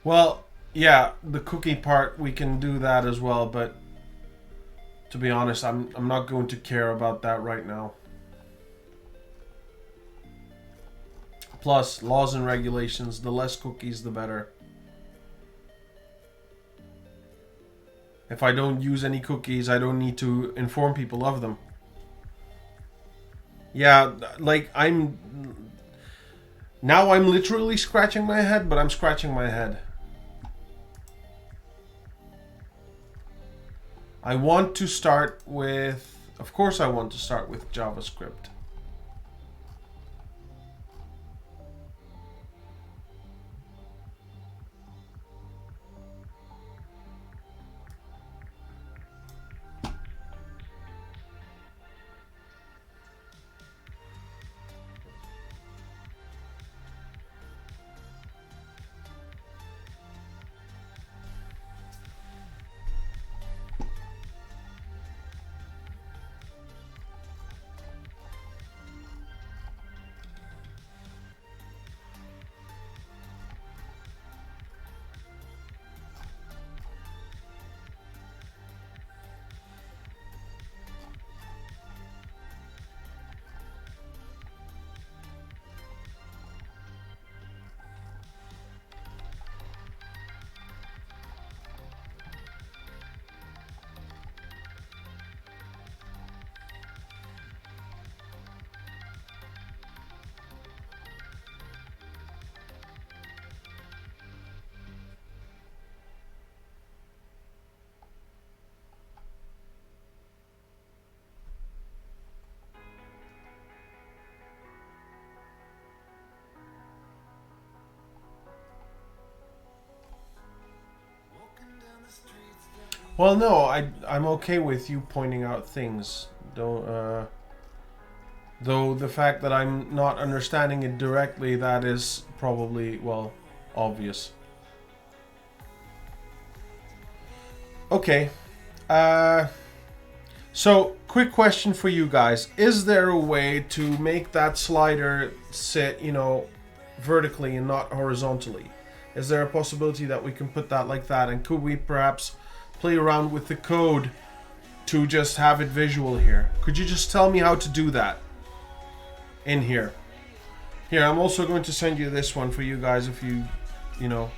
well, yeah, the cookie part we can do that as well, but to be honest, I'm not going to care about that right now. Plus, laws and regulations, the less cookies the better. If I don't use any cookies, I don't need to inform people of them. Yeah, like I'm literally scratching my head, but I'm scratching my head. I want to start with, of course I want to start with JavaScript. Well, no, I'm okay with you pointing out things. Though the fact that I'm not understanding it directly, that is probably, well, obvious. Okay. So, quick question for you guys. Is there a way to make that slider sit, vertically and not horizontally? Is there a possibility that we can put that like that? And could we perhaps play around with the code to just have it visual here? Could you just tell me how to do that in here? Here, I'm also going to send you this one for you guys if you know.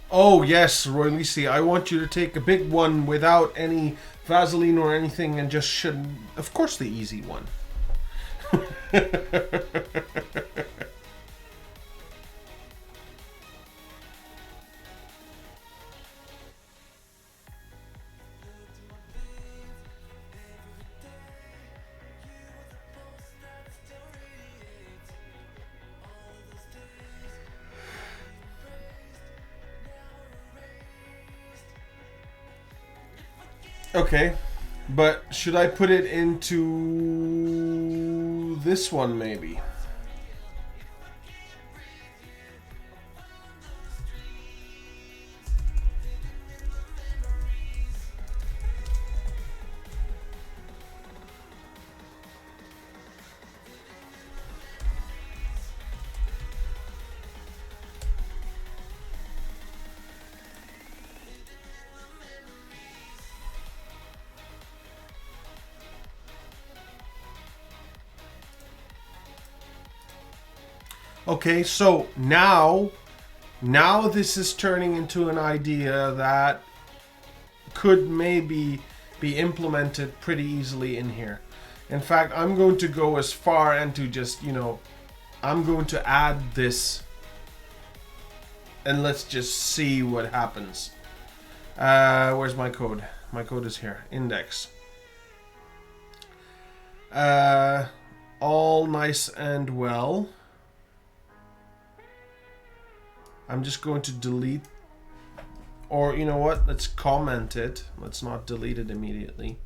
Oh yes, Roy Lisi, I want you to take a big one without any Vaseline or anything and just should, of course, the easy one. Okay, but should I put it into this one maybe? Okay, so now this is turning into an idea that could maybe be implemented pretty easily in here. In fact, I'm going to go as far and to just, I'm going to add this and let's just see what happens. Where's my code? My code is here. Index. All nice and well. I'm just going to delete, or you know what? Let's comment it. Let's not delete it immediately.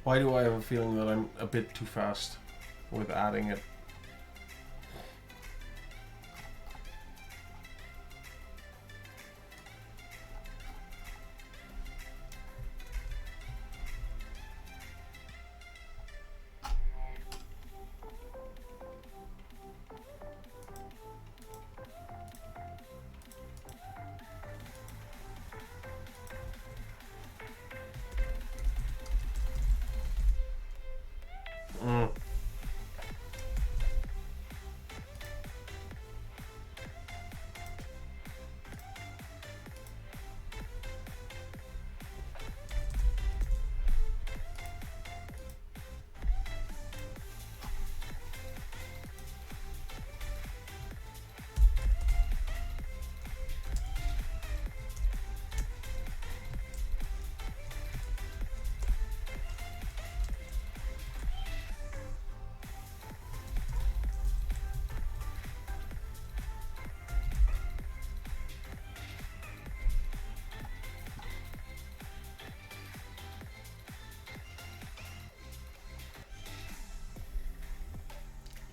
Why do I have a feeling that I'm a bit too fast with adding it?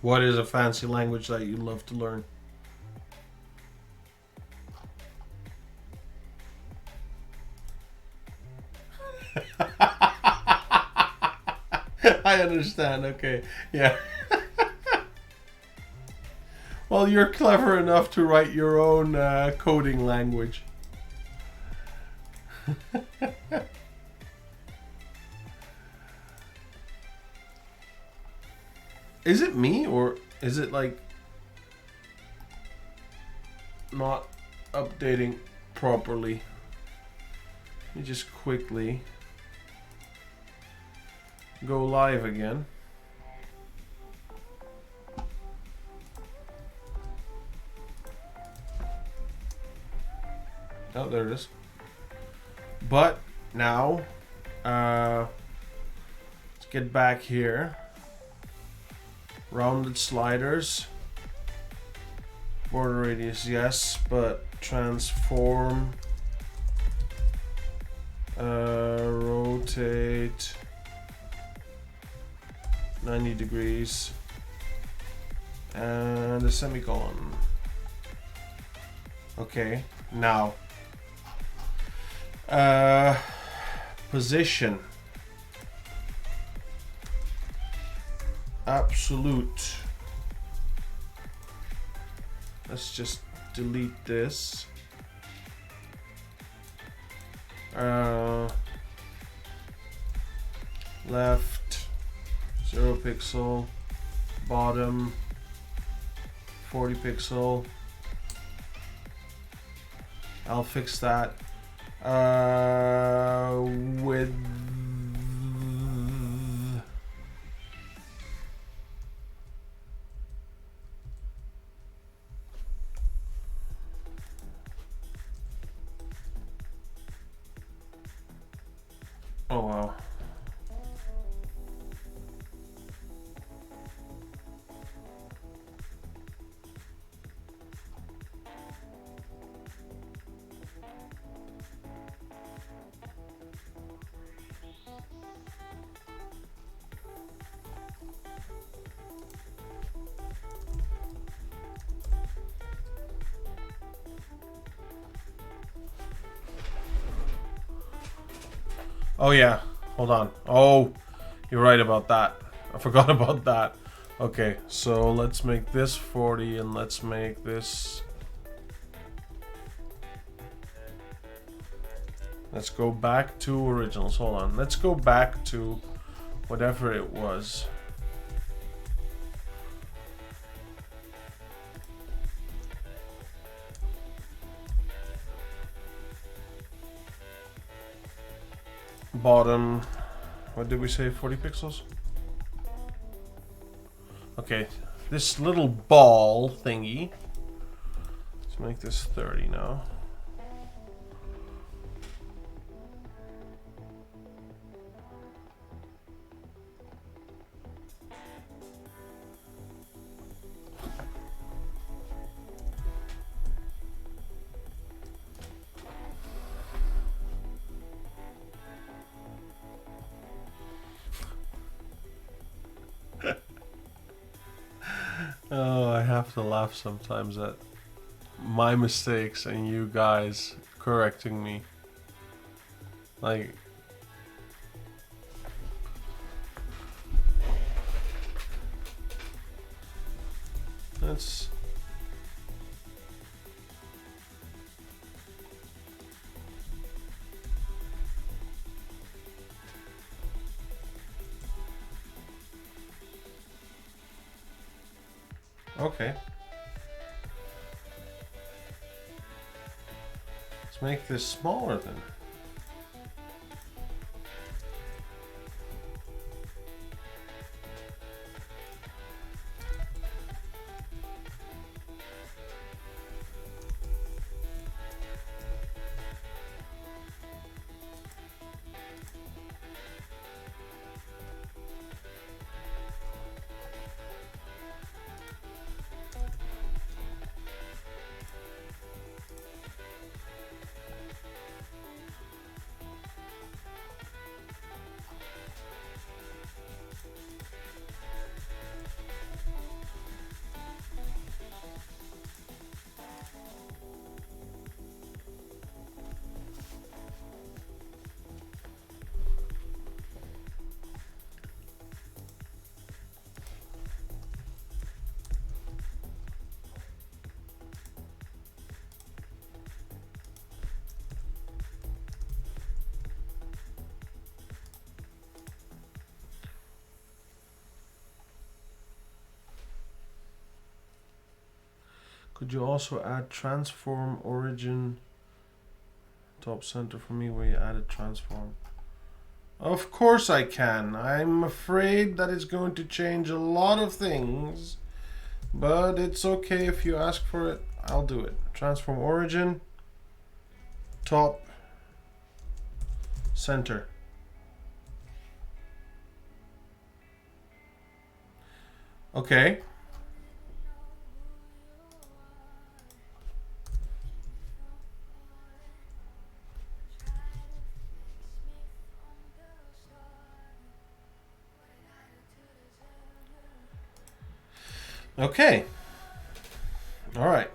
What is a fancy language that you love to learn? I understand, okay. Yeah. Well, you're clever enough to write your own coding language. Is it me, or is it like not updating properly? Let me just quickly go live again. Oh, there it is. But now, let's get back here. Rounded sliders. Border radius, yes, but transform. Rotate 90 degrees. And a semicolon. Okay, now. Position. Absolute. Let's just delete this. Left 0 pixel, bottom 40 pixel. I'll fix that. With oh wow. Oh yeah, hold on. Oh, you're right about that. I forgot about that. Okay, so let's make this 40 and let's make this... Let's go back to originals. Hold on. Let's go back to whatever it was. Bottom, what did we say, 40 pixels? Okay, this little ball thingy, let's make this 30 now. Oh, I have to laugh sometimes at my mistakes and you guys correcting me. Like, that's... Okay. Let's make this smaller then. Could you also add transform origin top center for me where you added transform? Of course I can. I'm afraid that it's going to change a lot of things, but it's okay if you ask for it. I'll do it. Transform origin top center. Okay. Okay. All right.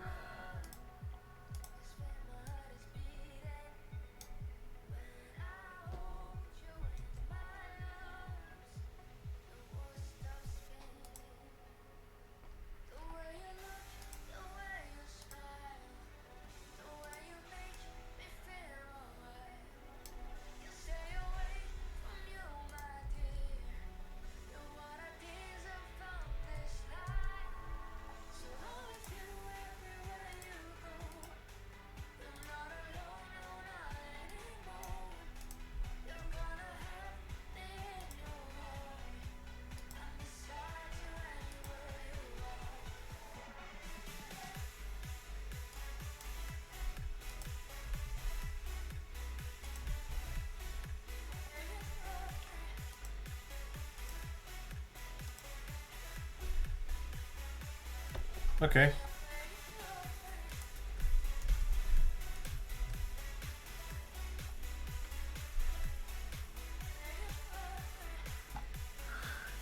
Okay.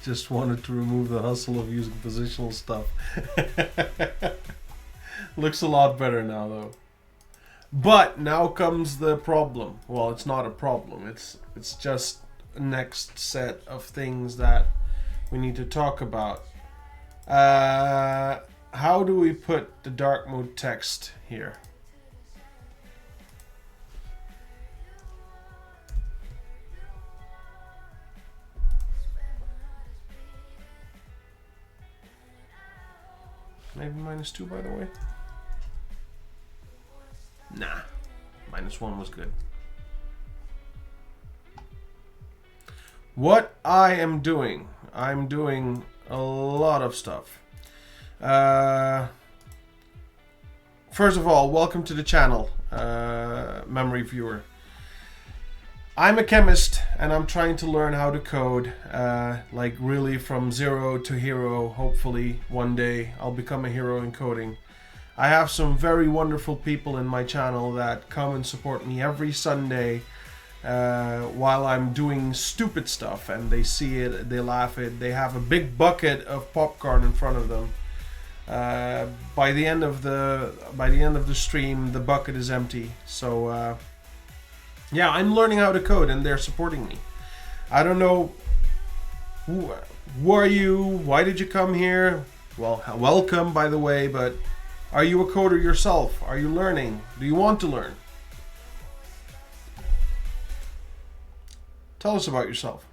Just wanted to remove the hustle of using positional stuff. Looks a lot better now though. But now comes the problem. Well, it's not a problem. It's just a next set of things that we need to talk about. How do we put the dark mode text here? Maybe -2, by the way. Nah, -1 was good. What I am doing, I'm doing a lot of stuff. First of all, welcome to the channel, memory viewer. I'm a chemist and I'm trying to learn how to code, like really from zero to hero. Hopefully one day I'll become a hero in coding. I have some very wonderful people in my channel that come and support me every Sunday while I'm doing stupid stuff, and they see it, they laugh it, they have a big bucket of popcorn in front of them. By the end of the stream, the bucket is empty. So yeah, I'm learning how to code and they're supporting me. I don't know who are you, why did you come here? Well, welcome, by the way, but are you a coder yourself? Are you learning? Do you want to learn? Tell us about yourself.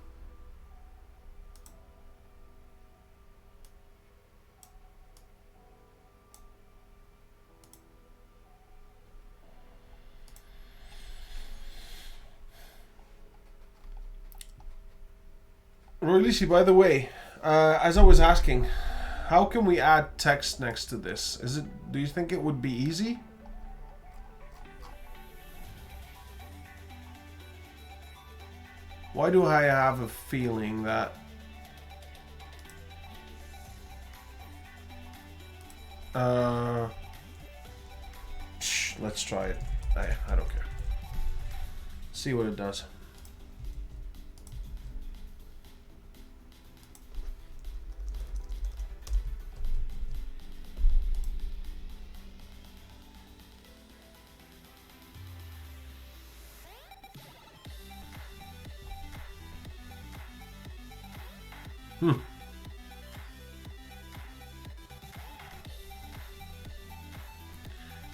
Royalisi, by the way, as I was asking, how can we add text next to this? Do you think it would be easy? Why do I have a feeling that let's try it. I don't care. See what it does.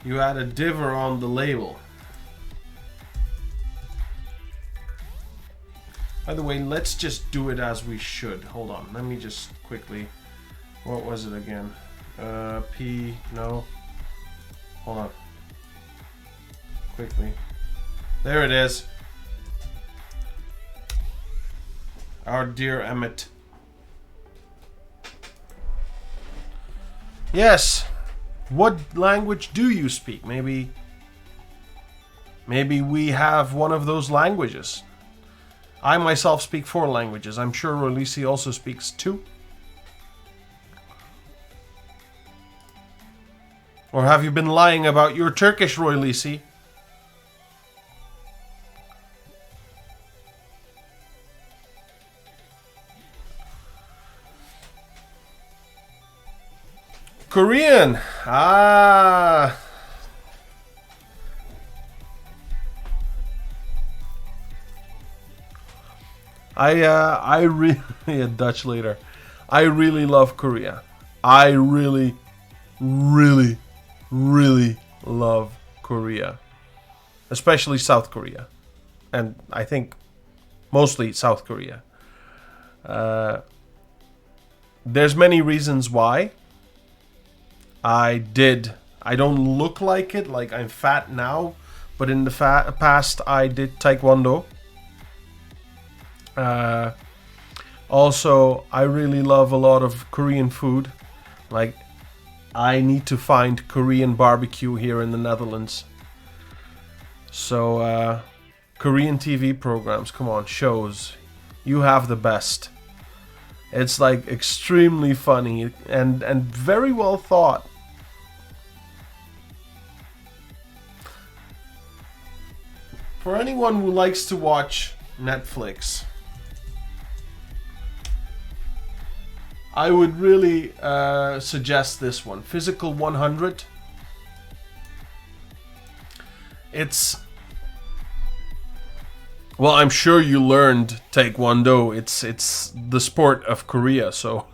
You add a div on the label. By the way, let's just do it as we should. Hold on, let me just quickly. What was it again? P, no. Hold on. Quickly. There it is. Our dear Emmett. Yes. What language do you speak? Maybe we have one of those languages. I myself speak 4 languages. I'm sure Rolisi also speaks 2. Or have you been lying about your Turkish, Rolisi? Korean. Ah. I really a Dutch later. I really love Korea. I really love Korea, especially South Korea, and I think mostly South Korea. There's many reasons why. I don't look like it, like I'm fat now, but in the past I did Taekwondo. Also, I really love a lot of Korean food. Like, I need to find Korean barbecue here in the Netherlands. So, Korean TV programs, come on, shows. You have the best. It's like extremely funny and very well thought. For anyone who likes to watch Netflix, I would really suggest this one, Physical 100. It's, well, I'm sure you learned Taekwondo. It's the sport of Korea, so.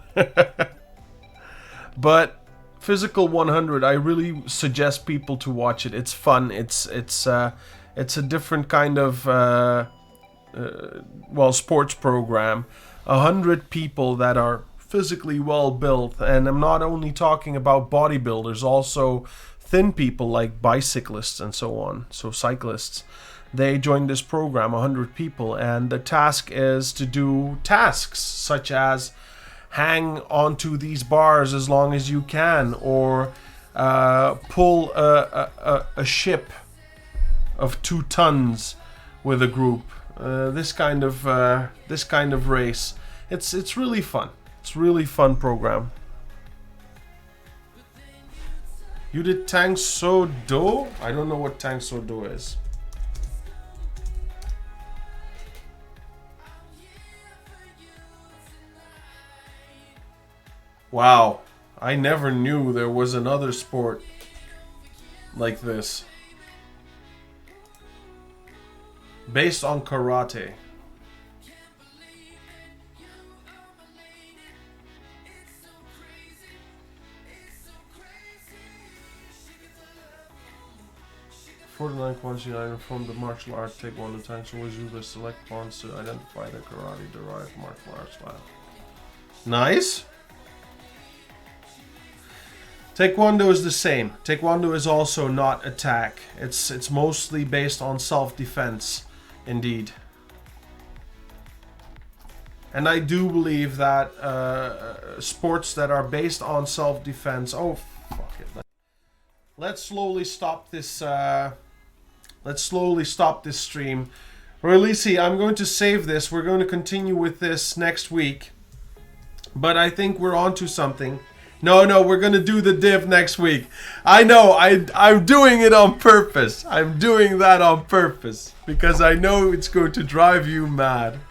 But Physical 100, I really suggest people to watch it. It's fun. It's a different kind of sports program. 100 people that are physically well built, and I'm not only talking about bodybuilders, also thin people like bicyclists and so on. So cyclists, they joined this program, 100 people, and the task is to do tasks such as hang onto these bars as long as you can, or pull a ship of 2 tons with a group. This kind of race. It's really fun. It's really fun program. You did Tang So Do? I don't know what Tang So Do is. Wow, I never knew there was another sport like this. Based on karate. For the 9 points you item from the martial art, take one attention was used to select pawns to identify the karate derived martial arts style. Nice. Taekwondo is the same. Taekwondo is also not attack. It's mostly based on self-defense, indeed. And I do believe that sports that are based on self-defense. Oh, fuck it. Let's slowly stop this. Let's slowly stop this stream. Releasey, I'm going to save this. We're going to continue with this next week. But I think we're onto something. No, we're going to do the div next week. I know, I'm doing it on purpose. I'm doing that on purpose. Because I know it's going to drive you mad.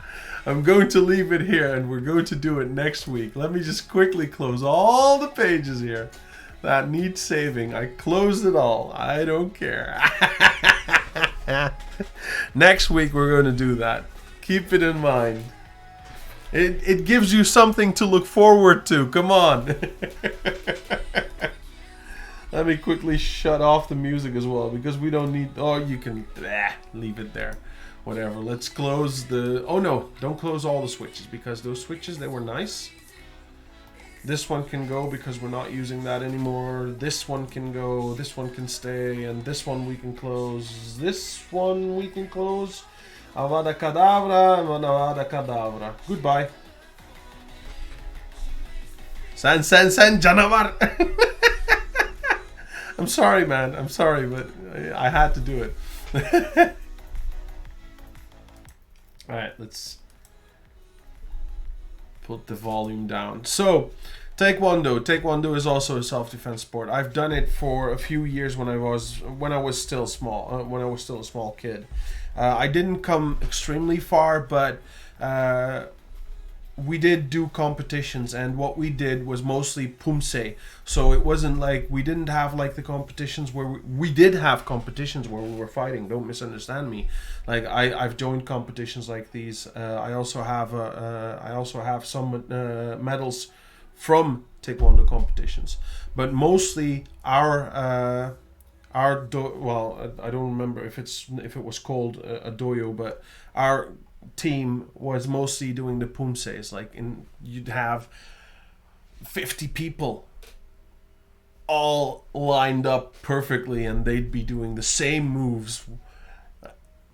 I'm going to leave it here and we're going to do it next week. Let me just quickly close all the pages here that need saving. I closed it all. I don't care. Next week we're going to do that. Keep it in mind. It gives you something to look forward to. Come on. Let me quickly shut off the music as well because we don't need... Oh, you can leave it there. Whatever. Let's close the... Oh no, don't close all the switches because those switches, they were nice. This one can go because we're not using that anymore. This one can go. This one can stay. And this one we can close. This one we can close. Avada Kedavra, Avada Kedavra. Goodbye. Sen Janavar. I'm sorry, man. I'm sorry, but I had to do it. Alright, let's put the volume down. So, Taekwondo. Taekwondo is also a self-defense sport. I've done it for a few years when I was still small. When I was still a small kid. I didn't come extremely far, but we did do competitions, and what we did was mostly pumse. So it wasn't like we didn't have like the competitions where we did have competitions where we were fighting. Don't misunderstand me. Like I've joined competitions like these. I also have some medals from Taekwondo competitions, but mostly I don't remember if it was called a doyo, but our team was mostly doing the pumses. Like you'd have 50 people all lined up perfectly, and they'd be doing the same moves.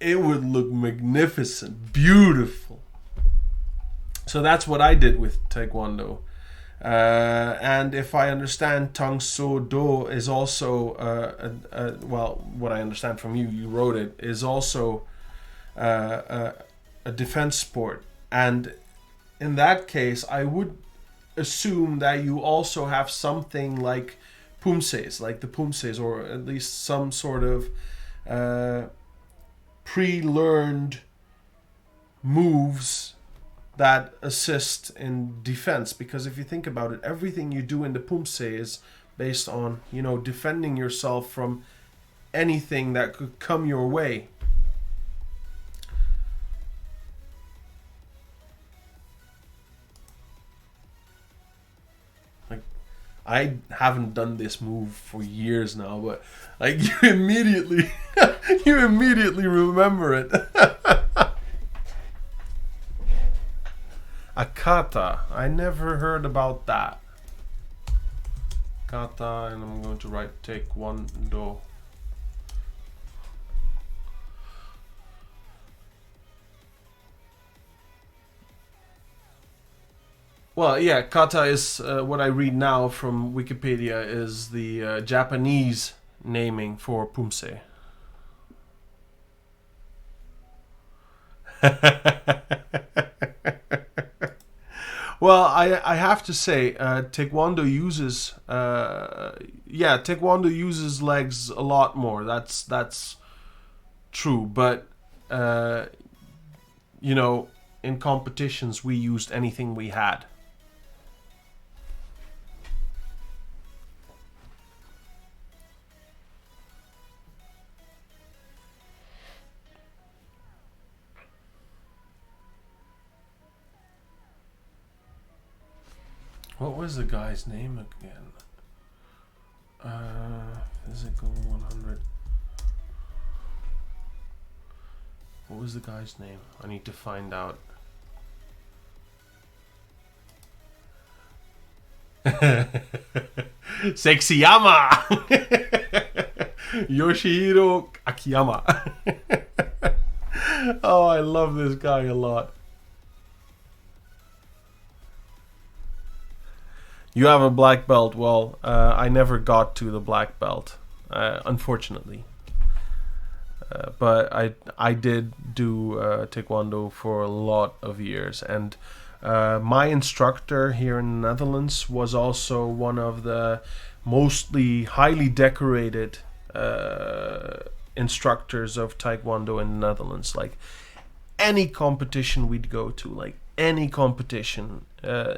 It would look magnificent, beautiful. So that's what I did with Taekwondo. And if I understand, Tang So Do is also, what I understand from you wrote it, is also a defense sport. And in that case, I would assume that you also have something like pumses, like the pumses, or at least some sort of pre-learned moves that assist in defense. Because if you think about it, everything you do in the pumse is based on, defending yourself from anything that could come your way. Like, I haven't done this move for years now, but like you immediately remember it. A kata. I never heard about that. Kata, and I'm going to write taekwondo. Well, yeah, kata is what I read now from Wikipedia is the Japanese naming for pumse. Well, I have to say, Taekwondo uses legs a lot more. That's true, but you know, in competitions we used anything we had. What was the guy's name again? Physical 100. What was the guy's name? I need to find out. Sexyama! Yoshihiro Akiyama. Oh, I love this guy a lot. You have a black belt. Well, I never got to the black belt, unfortunately. But I did do Taekwondo for a lot of years, and my instructor here in the Netherlands was also one of the mostly highly decorated instructors of Taekwondo in the Netherlands. Like any competition we'd go to, like any competition,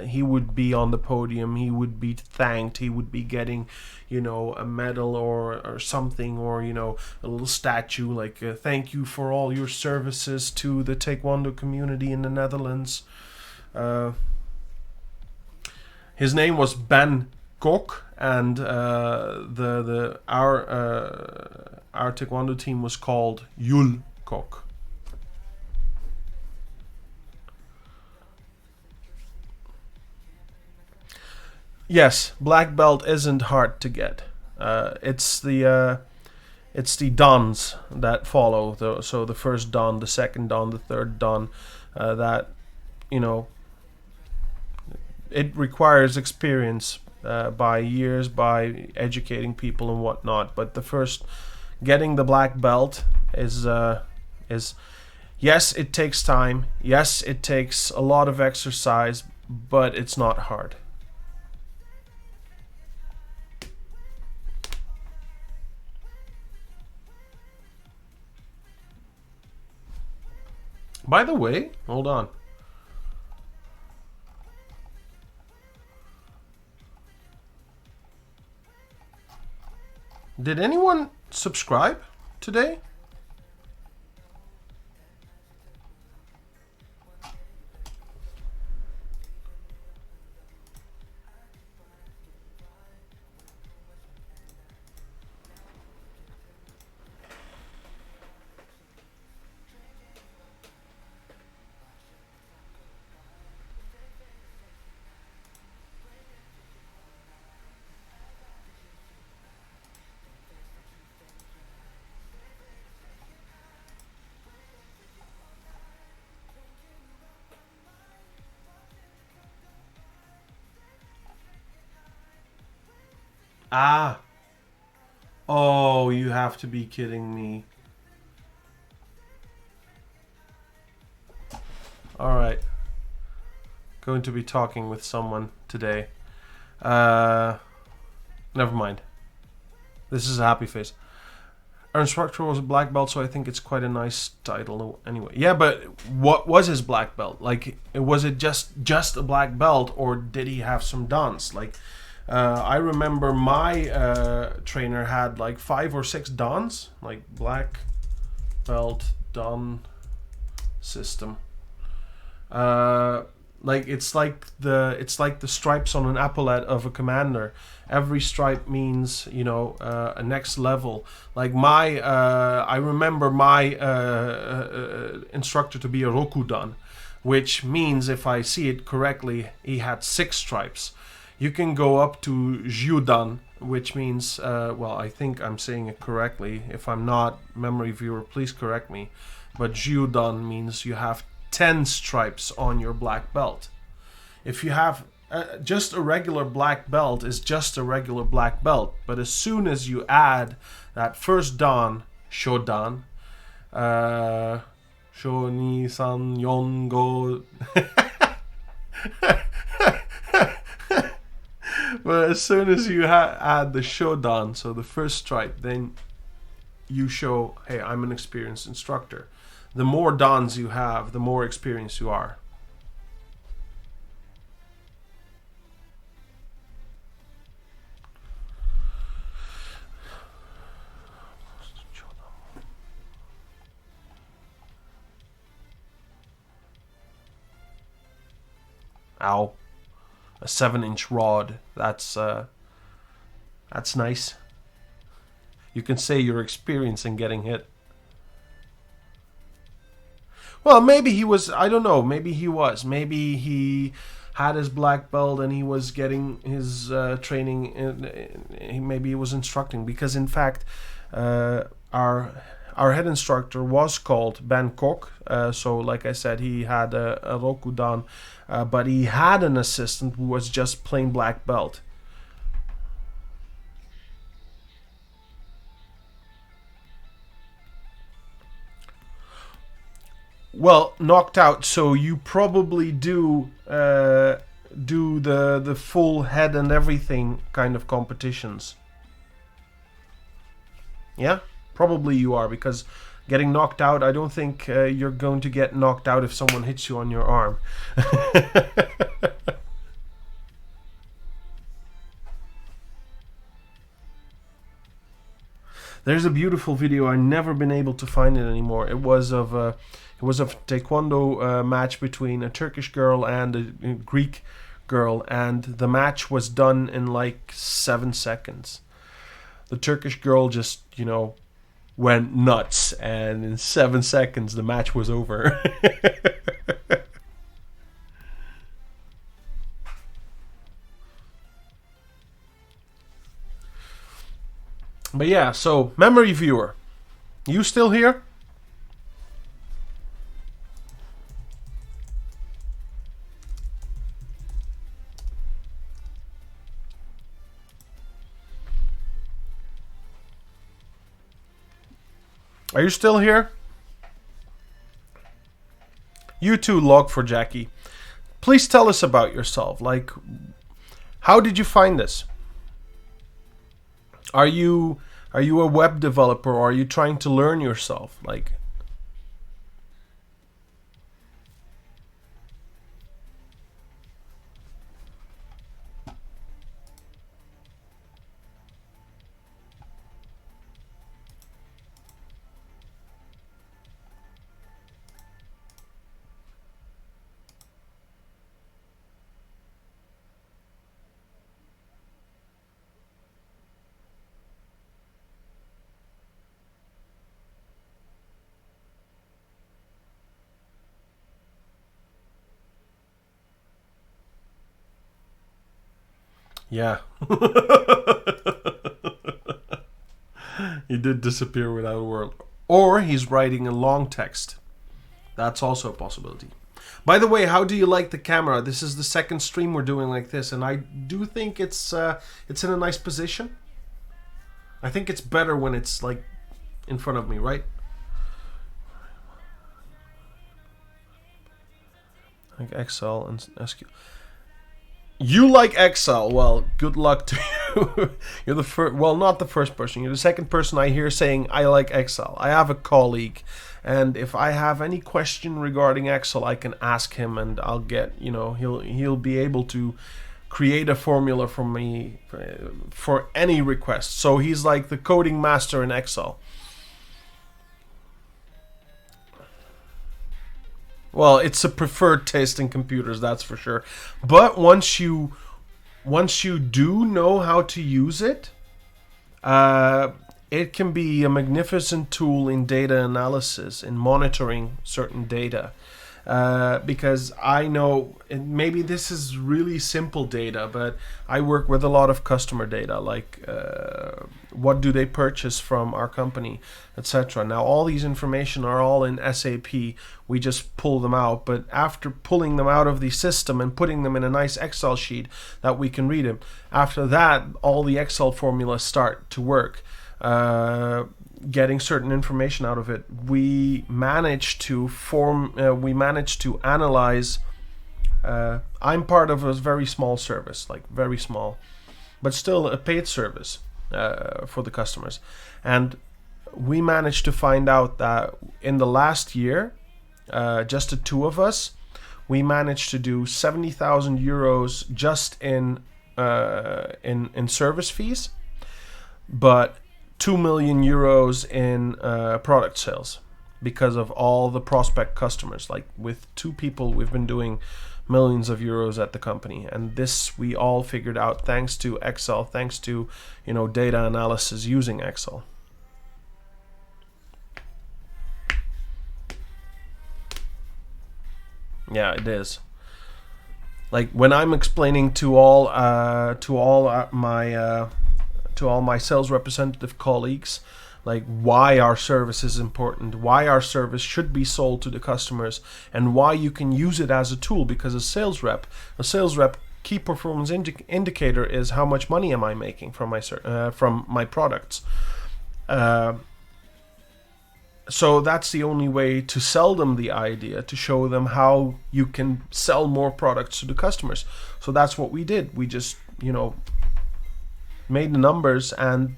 he would be on the podium, he would be thanked, he would be getting, you know, a medal or something, or, you know, a little statue like thank you for all your services to the Taekwondo community in the Netherlands. His name was Ben Kok, and our Taekwondo team was called Yul Kok. Yes, black belt isn't hard to get. It's the dans that follow. So the first dan, the second dan, the third dan. That, you know, it requires experience by years, by educating people and whatnot. But the first, getting the black belt is yes, it takes time. Yes, it takes a lot of exercise, but it's not hard. By the way, hold on. Did anyone subscribe today? Ah. Oh, you have to be kidding me. Alright. Going to be talking with someone today. Never mind. This is a happy face. Our instructor was a black belt, so I think it's quite a nice title anyway. Yeah, but what was his black belt? Like, was it just a black belt, or did he have some dance? Like, I remember my trainer had like 5 or 6 dans, like black belt dan system. Like it's like the stripes on an epaulette of a commander. Every stripe means, you know, a next level. Like I remember my instructor to be a Rokudan, which means, if I see it correctly, he had 6 stripes. You can go up to Judan, which means, well, I think I'm saying it correctly. If I'm not, memory viewer, please correct me. But Judan means you have 10 stripes on your black belt. If you have just a regular black belt, is just a regular black belt. But as soon as you add that first dan, Shodan, Shoni-san Yongo. But as soon as you add the Shodan, so the first stripe, then you show, hey, I'm an experienced instructor. The more dans you have, the more experienced you are. Ow. A 7-inch rod. That's nice. You can say you're experienced in getting hit. Well, maybe he was, I don't know, maybe he was. Maybe he had his black belt and he was getting his training, maybe he was instructing. Because in fact, our head instructor was called Bangkok. So like I said, he had a Rokudan, but he had an assistant who was just plain black belt. Well, knocked out. So you probably do the full head and everything kind of competitions. Yeah, probably you are, because getting knocked out, I don't think you're going to get knocked out if someone hits you on your arm. There's a beautiful video. I've never been able to find it anymore. It was of a taekwondo match between a Turkish girl and a Greek girl, and the match was done in like 7 seconds. The Turkish girl just, you know, went nuts, and in 7 seconds the match was over. But yeah, so memory viewer, you still here? Are you still here? You too, Log4Jackie. Please tell us about yourself. Like, how did you find this? Are you a web developer, or are you trying to learn yourself? Like, yeah. He did disappear without a word. Or he's writing a long text. That's also a possibility. By the way, how do you like the camera? This is the second stream we're doing like this, and I do think it's in a nice position. I think it's better when it's like in front of me, right? Like Excel and SQL. You like Excel? Well, good luck to you. You're the first, well, not the first person. You're the second person I hear saying I like Excel. I have a colleague, and if I have any question regarding Excel, I can ask him, and I'll get, you know, he'll be able to create a formula for me for any request. So he's like the coding master in Excel. Well, it's a preferred taste in computers, that's for sure. But once you do know how to use it, it can be a magnificent tool in data analysis, in monitoring certain data. Because I know, and maybe this is really simple data, but I work with a lot of customer data, like what do they purchase from our company, etc. Now all these information are all in SAP. We just pull them out, but after pulling them out of the system and putting them in a nice Excel sheet that we can read them, after that all the Excel formulas start to work. Getting certain information out of it, we managed to analyze. I'm part of a very small service, like very small, but still a paid service for the customers. And we managed to find out that in the last year, just the two of us, we managed to do 70,000 euros just in service fees, but 2 million euros in product sales because of all the prospect customers. Like with two people, we've been doing millions of euros at the company, and this we all figured out thanks to Excel, thanks to data analysis using Excel. Yeah, it is. Like when I'm explaining to all my sales representative colleagues, like why our service is important, why our service should be sold to the customers, and why you can use it as a tool. Because a sales rep key performance indicator is how much money am I making from my products. So that's the only way to sell them the idea, to show them how you can sell more products to the customers. So that's what we did. We just made the numbers, and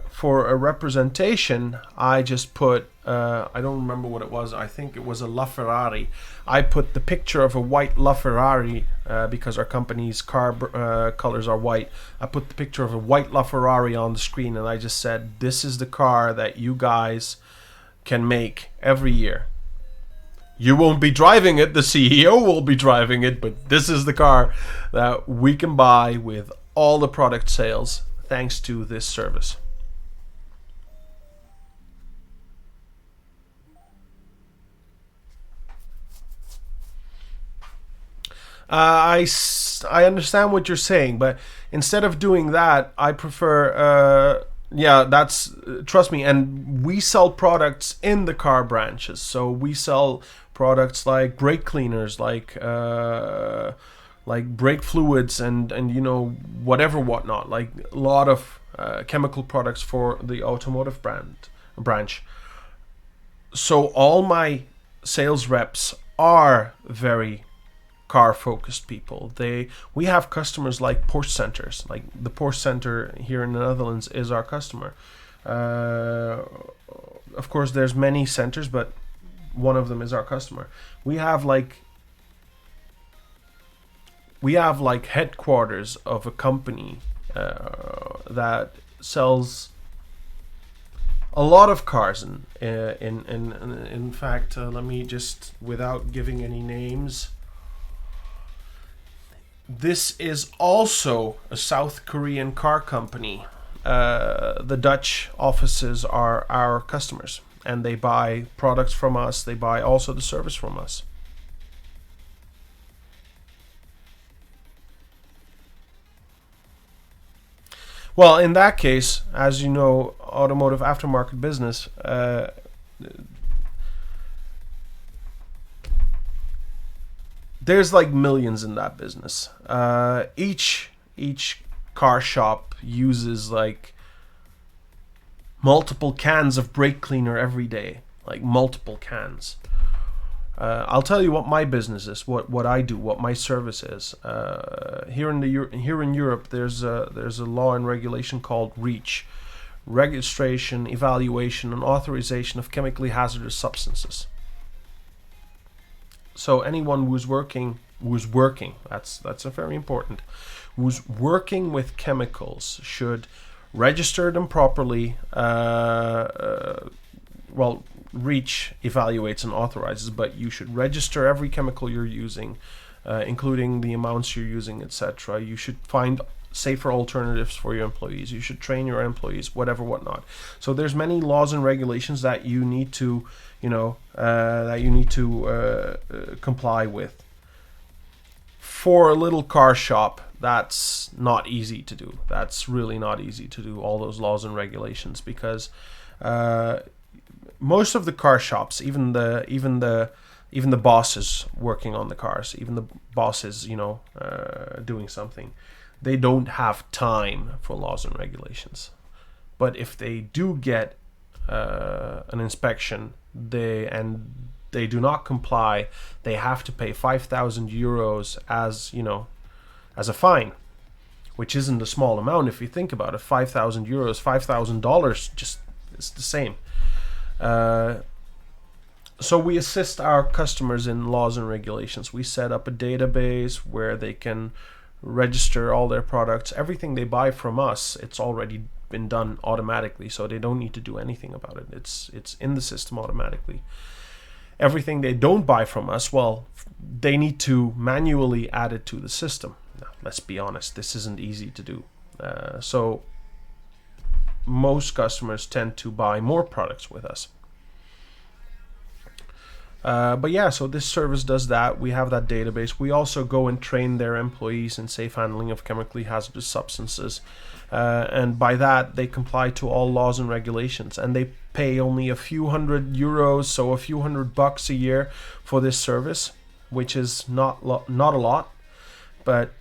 for a representation, I just put, I don't remember what it was, I think it was a LaFerrari. I put the picture of a white LaFerrari, because our company's car colors are white. I put the picture of a white LaFerrari on the screen, and I just said, this is the car that you guys can make every year. You won't be driving it, the CEO will be driving it, but this is the car that we can buy with all the product sales thanks to this service. I understand what you're saying, but instead of doing that, I prefer trust me, and we sell products in the car branches. So we sell products like brake cleaners, like brake fluids, and whatnot, like a lot of chemical products for the automotive branch. So all my sales reps are very car focused people. We have customers like Porsche centers, like the Porsche center here in the Netherlands is our customer. Of course there's many centers, but one of them is our customer. We have headquarters of a company that sells a lot of cars. In fact, let me just, without giving any names, this is also a South Korean car company. The Dutch offices are our customers, and they buy products from us. They buy also the service from us. Well, in that case, as you know, automotive aftermarket business, there's like millions in that business. Each car shop uses like multiple cans of brake cleaner every day, like multiple cans. I'll tell you what my business is, what I do, what my service is. Here in Europe, there's a law and regulation called REACH, Registration, Evaluation, and Authorization of Chemically Hazardous Substances. So anyone who's working working, that's a very important, who's working with chemicals should register them properly. Well, REACH evaluates and authorizes, but you should register every chemical you're using, including the amounts you're using, etc. You should find safer alternatives for your employees. You should train your employees, whatnot. So there's many laws and regulations that you need to, comply with. For a little car shop, that's not easy to do. That's really not easy to do, all those laws and regulations, because most of the car shops, even the bosses working on the cars, even the bosses, doing something, they don't have time for laws and regulations. But if they do get an inspection, they do not comply, they have to pay 5,000 euros as a fine, which isn't a small amount if you think about it. 5,000 euros, $5,000, just it's the same. So we assist our customers in laws and regulations. We set up a database where they can register all their products. Everything they buy from us, it's already been done automatically, so they don't need to do anything about it. It's in the system automatically. Everything they don't buy from us, well, they need to manually add it to the system. Now, let's be honest, this isn't easy to do. So most customers tend to buy more products with us. But yeah, so this service does that. We have that database. We also go and train their employees in safe handling of chemically hazardous substances. And by that, they comply to all laws and regulations. And they pay only a few hundred euros, so a few $100 a year for this service, which is not a lot. But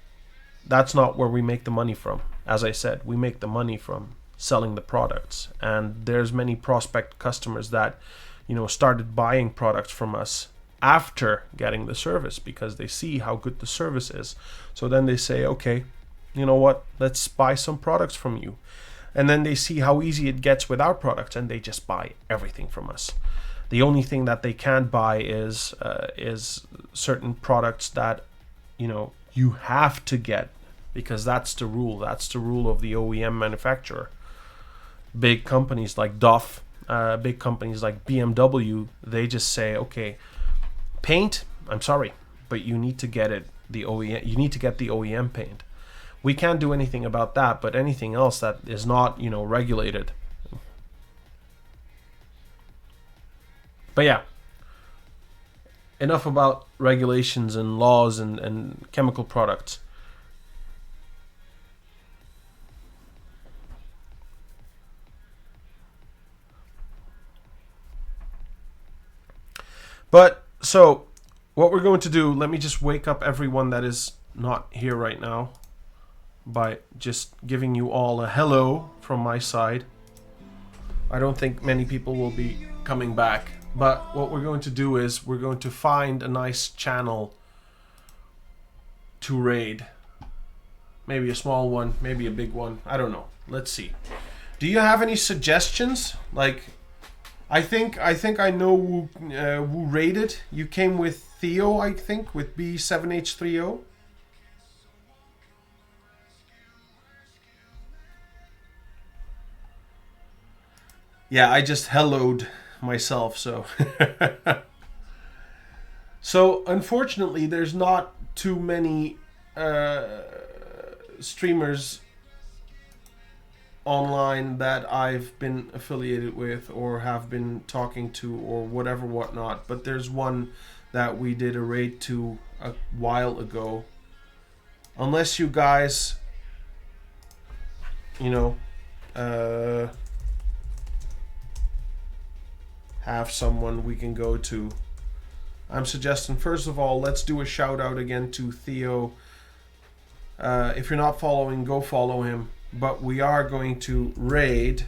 that's not where we make the money from. As I said, we make the money from selling the products. And there's many prospect customers that started buying products from us after getting the service because they see how good the service is. So then they say, okay, you know what, let's buy some products from you. And then they see how easy it gets with our products and they just buy everything from us. The only thing that they can't buy is certain products that, you have to get, because that's the rule. That's the rule of the OEM manufacturer. Big companies like Duff, big companies like BMW, they just say, okay, paint, I'm sorry, but you need to get it the OEM. You need to get the OEM paint. We can't do anything about that, but anything else that is not, regulated. But yeah, enough about regulations and laws and chemical products. But so what we're going to do, let me just wake up everyone that is not here right now by just giving you all a hello from my side. I don't think many people will be coming back, but what we're going to do is we're going to find a nice channel to raid. Maybe a small one, maybe a big one. I don't know. Let's see. Do you have any suggestions? Like, I think I know who raided. You came with Theo, I think, with B7H30. Yeah, I just helloed myself, so. So, unfortunately, there's not too many streamers online that I've been affiliated with or have been talking to or whatnot, but there's one that we did a raid to a while ago. Unless you guys, have someone we can go to, I'm suggesting, first of all, let's do a shout out again to Theo. If you're not following, go follow him. But we are going to raid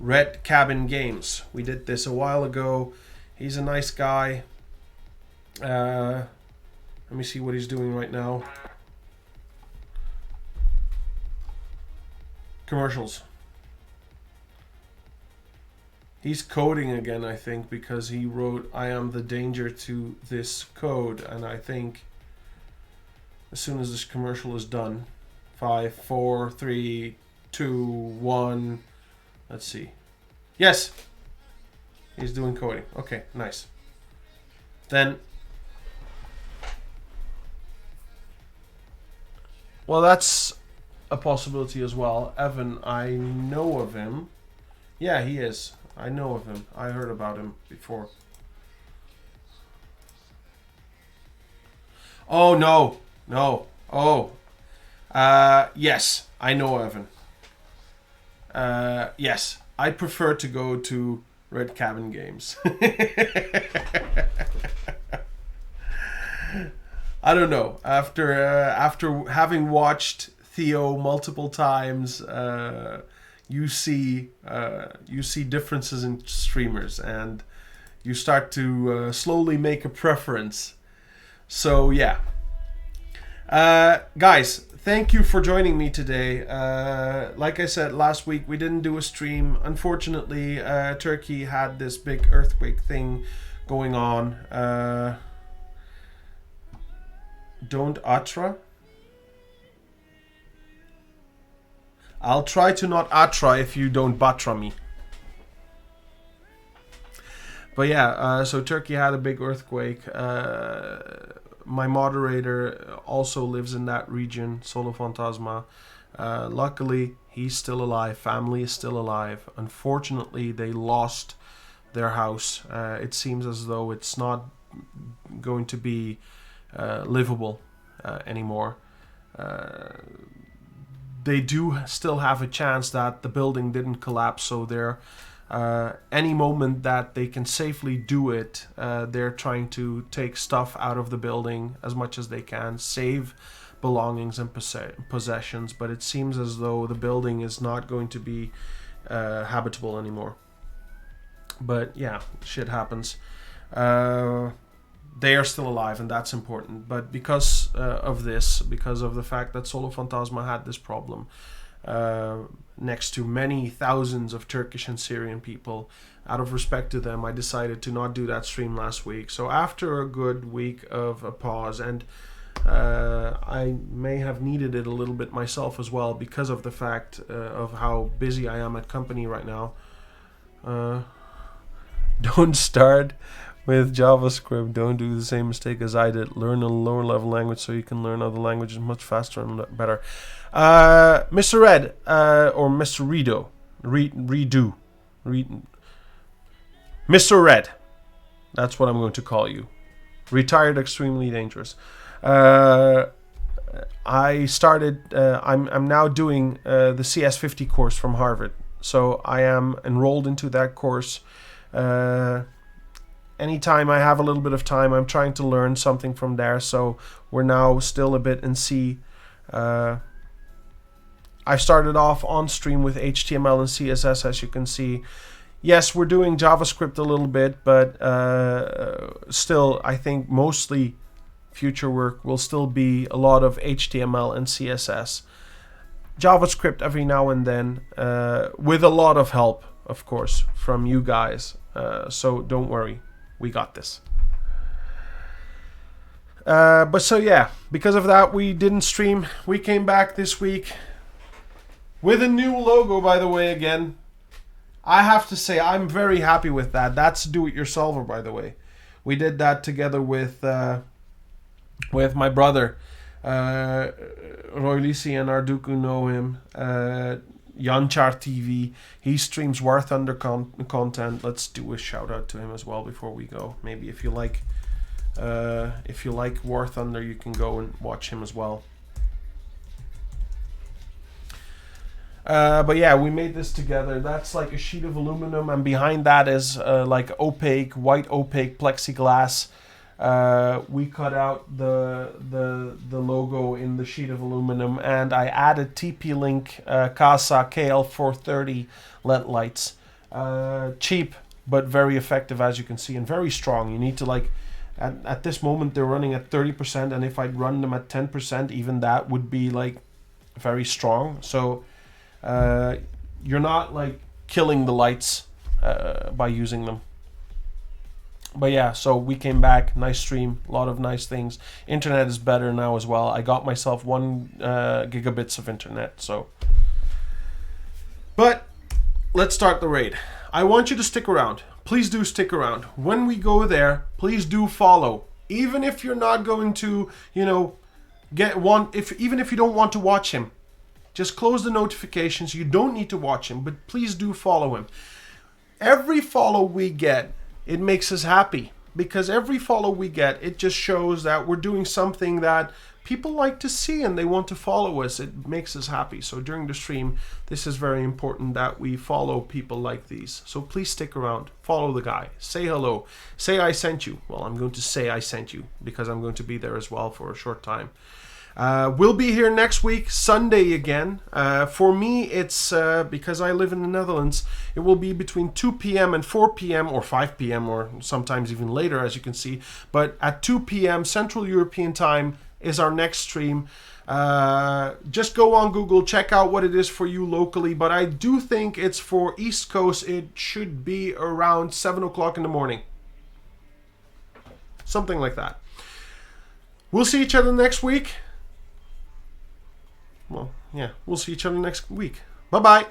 Red Cabin Games. We did this a while ago. He's a nice guy. Let me see what he's doing right now. Commercials. He's coding again, I think, because he wrote, I am the danger to this code. And I think as soon as this commercial is done. 5, 4, 3, 2, 1. Let's see. Yes! He's doing coding. Okay, nice. Then... Well, that's a possibility as well. Evan, I know of him. Yeah, he is. I know of him. I heard about him before. Oh, no. No. Oh. Yes, I know Evan. Yes, I prefer to go to Red Cabin Games. I don't know. After having watched Theo multiple times, you see differences in streamers, and you start to slowly make a preference. So yeah, guys, thank you for joining me today. Like I said last week, we didn't do a stream. Unfortunately, Turkey had this big earthquake thing going on. Don't atra. I'll try to not atra if you don't batra me. But yeah, so Turkey had a big earthquake. My moderator also lives in that region, Solo Fantasma. Luckily, he's still alive. Family is still alive. Unfortunately, they lost their house. It seems as though it's not going to be livable anymore. They do still have a chance that the building didn't collapse, so they're any moment that they can safely do it, they're trying to take stuff out of the building as much as they can, save belongings and possessions, but it seems as though the building is not going to be habitable anymore. But yeah, shit happens. They are still alive, and that's important. But because of this, because of the fact that Solo Fantasma had this problem, next to many thousands of Turkish and Syrian people, out of respect to them, I decided to not do that stream last week. So after a good week of a pause, and I may have needed it a little bit myself as well, because of the fact of how busy I am at company right now. Don't start with JavaScript. Don't do the same mistake as I did. Learn a lower level language so you can learn other languages much faster and better. Mr. Red, or Mr. Redo. Mr. Red. That's what I'm going to call you. Retired Extremely Dangerous. I started, I'm now doing the CS50 course from Harvard. So I am enrolled into that course. Anytime I have a little bit of time, I'm trying to learn something from there. So we're now still a bit in C. I started off on stream with HTML and CSS, as you can see. Yes, we're doing JavaScript a little bit, but still, I think mostly future work will still be a lot of HTML and CSS. JavaScript every now and then, with a lot of help, of course, from you guys. So don't worry. We got this. But so yeah, because of that, we didn't stream. We came back this week with a new logo, by the way, again. I have to say, I'm very happy with that. That's do-it-yourselfer, by the way. We did that together with my brother. Roy Lisi and Arduku know him. Yanchar TV. He streams War Thunder content. Let's do a shout out to him as well before we go. Maybe if you like War Thunder, you can go and watch him as well. But yeah, we made this together. That's like a sheet of aluminum, and behind that is like white opaque plexiglass. We cut out the logo in the sheet of aluminum, and I added TP-Link Casa KL430 LED lights. Cheap, but very effective, as you can see, and very strong. You need to at this moment they're running at 30%, and if I'd run them at 10%, even that would be like very strong. So you're not like killing the lights by using them. But yeah, so we came back, nice stream, a lot of nice things. Internet is better now as well. I got myself 1 gigabits of internet, so. But let's start the raid. I want you to stick around. Please do stick around. When we go there, please do follow. Even if you're not going to, even if you don't want to watch him, just close the notifications. You don't need to watch him, but please do follow him. Every follow we get, it makes us happy, because every follow we get, it just shows that we're doing something that people like to see and they want to follow us. It makes us happy. So during the stream, this is very important that we follow people like these. So please stick around, follow the guy, say hello, say I sent you. Well, I'm going to say I sent you because I'm going to be there as well for a short time. We'll be here next week, Sunday again. For me, it's because I live in the Netherlands, it will be between 2 p.m. and 4 p.m. or 5 p.m. or sometimes even later, as you can see. But at 2 p.m. Central European time is our next stream. Just go on Google, check out what it is for you locally. But I do think it's for East Coast. It should be around 7 o'clock in the morning. Something like that. We'll see each other next week. Well, yeah, we'll see each other next week. Bye-bye.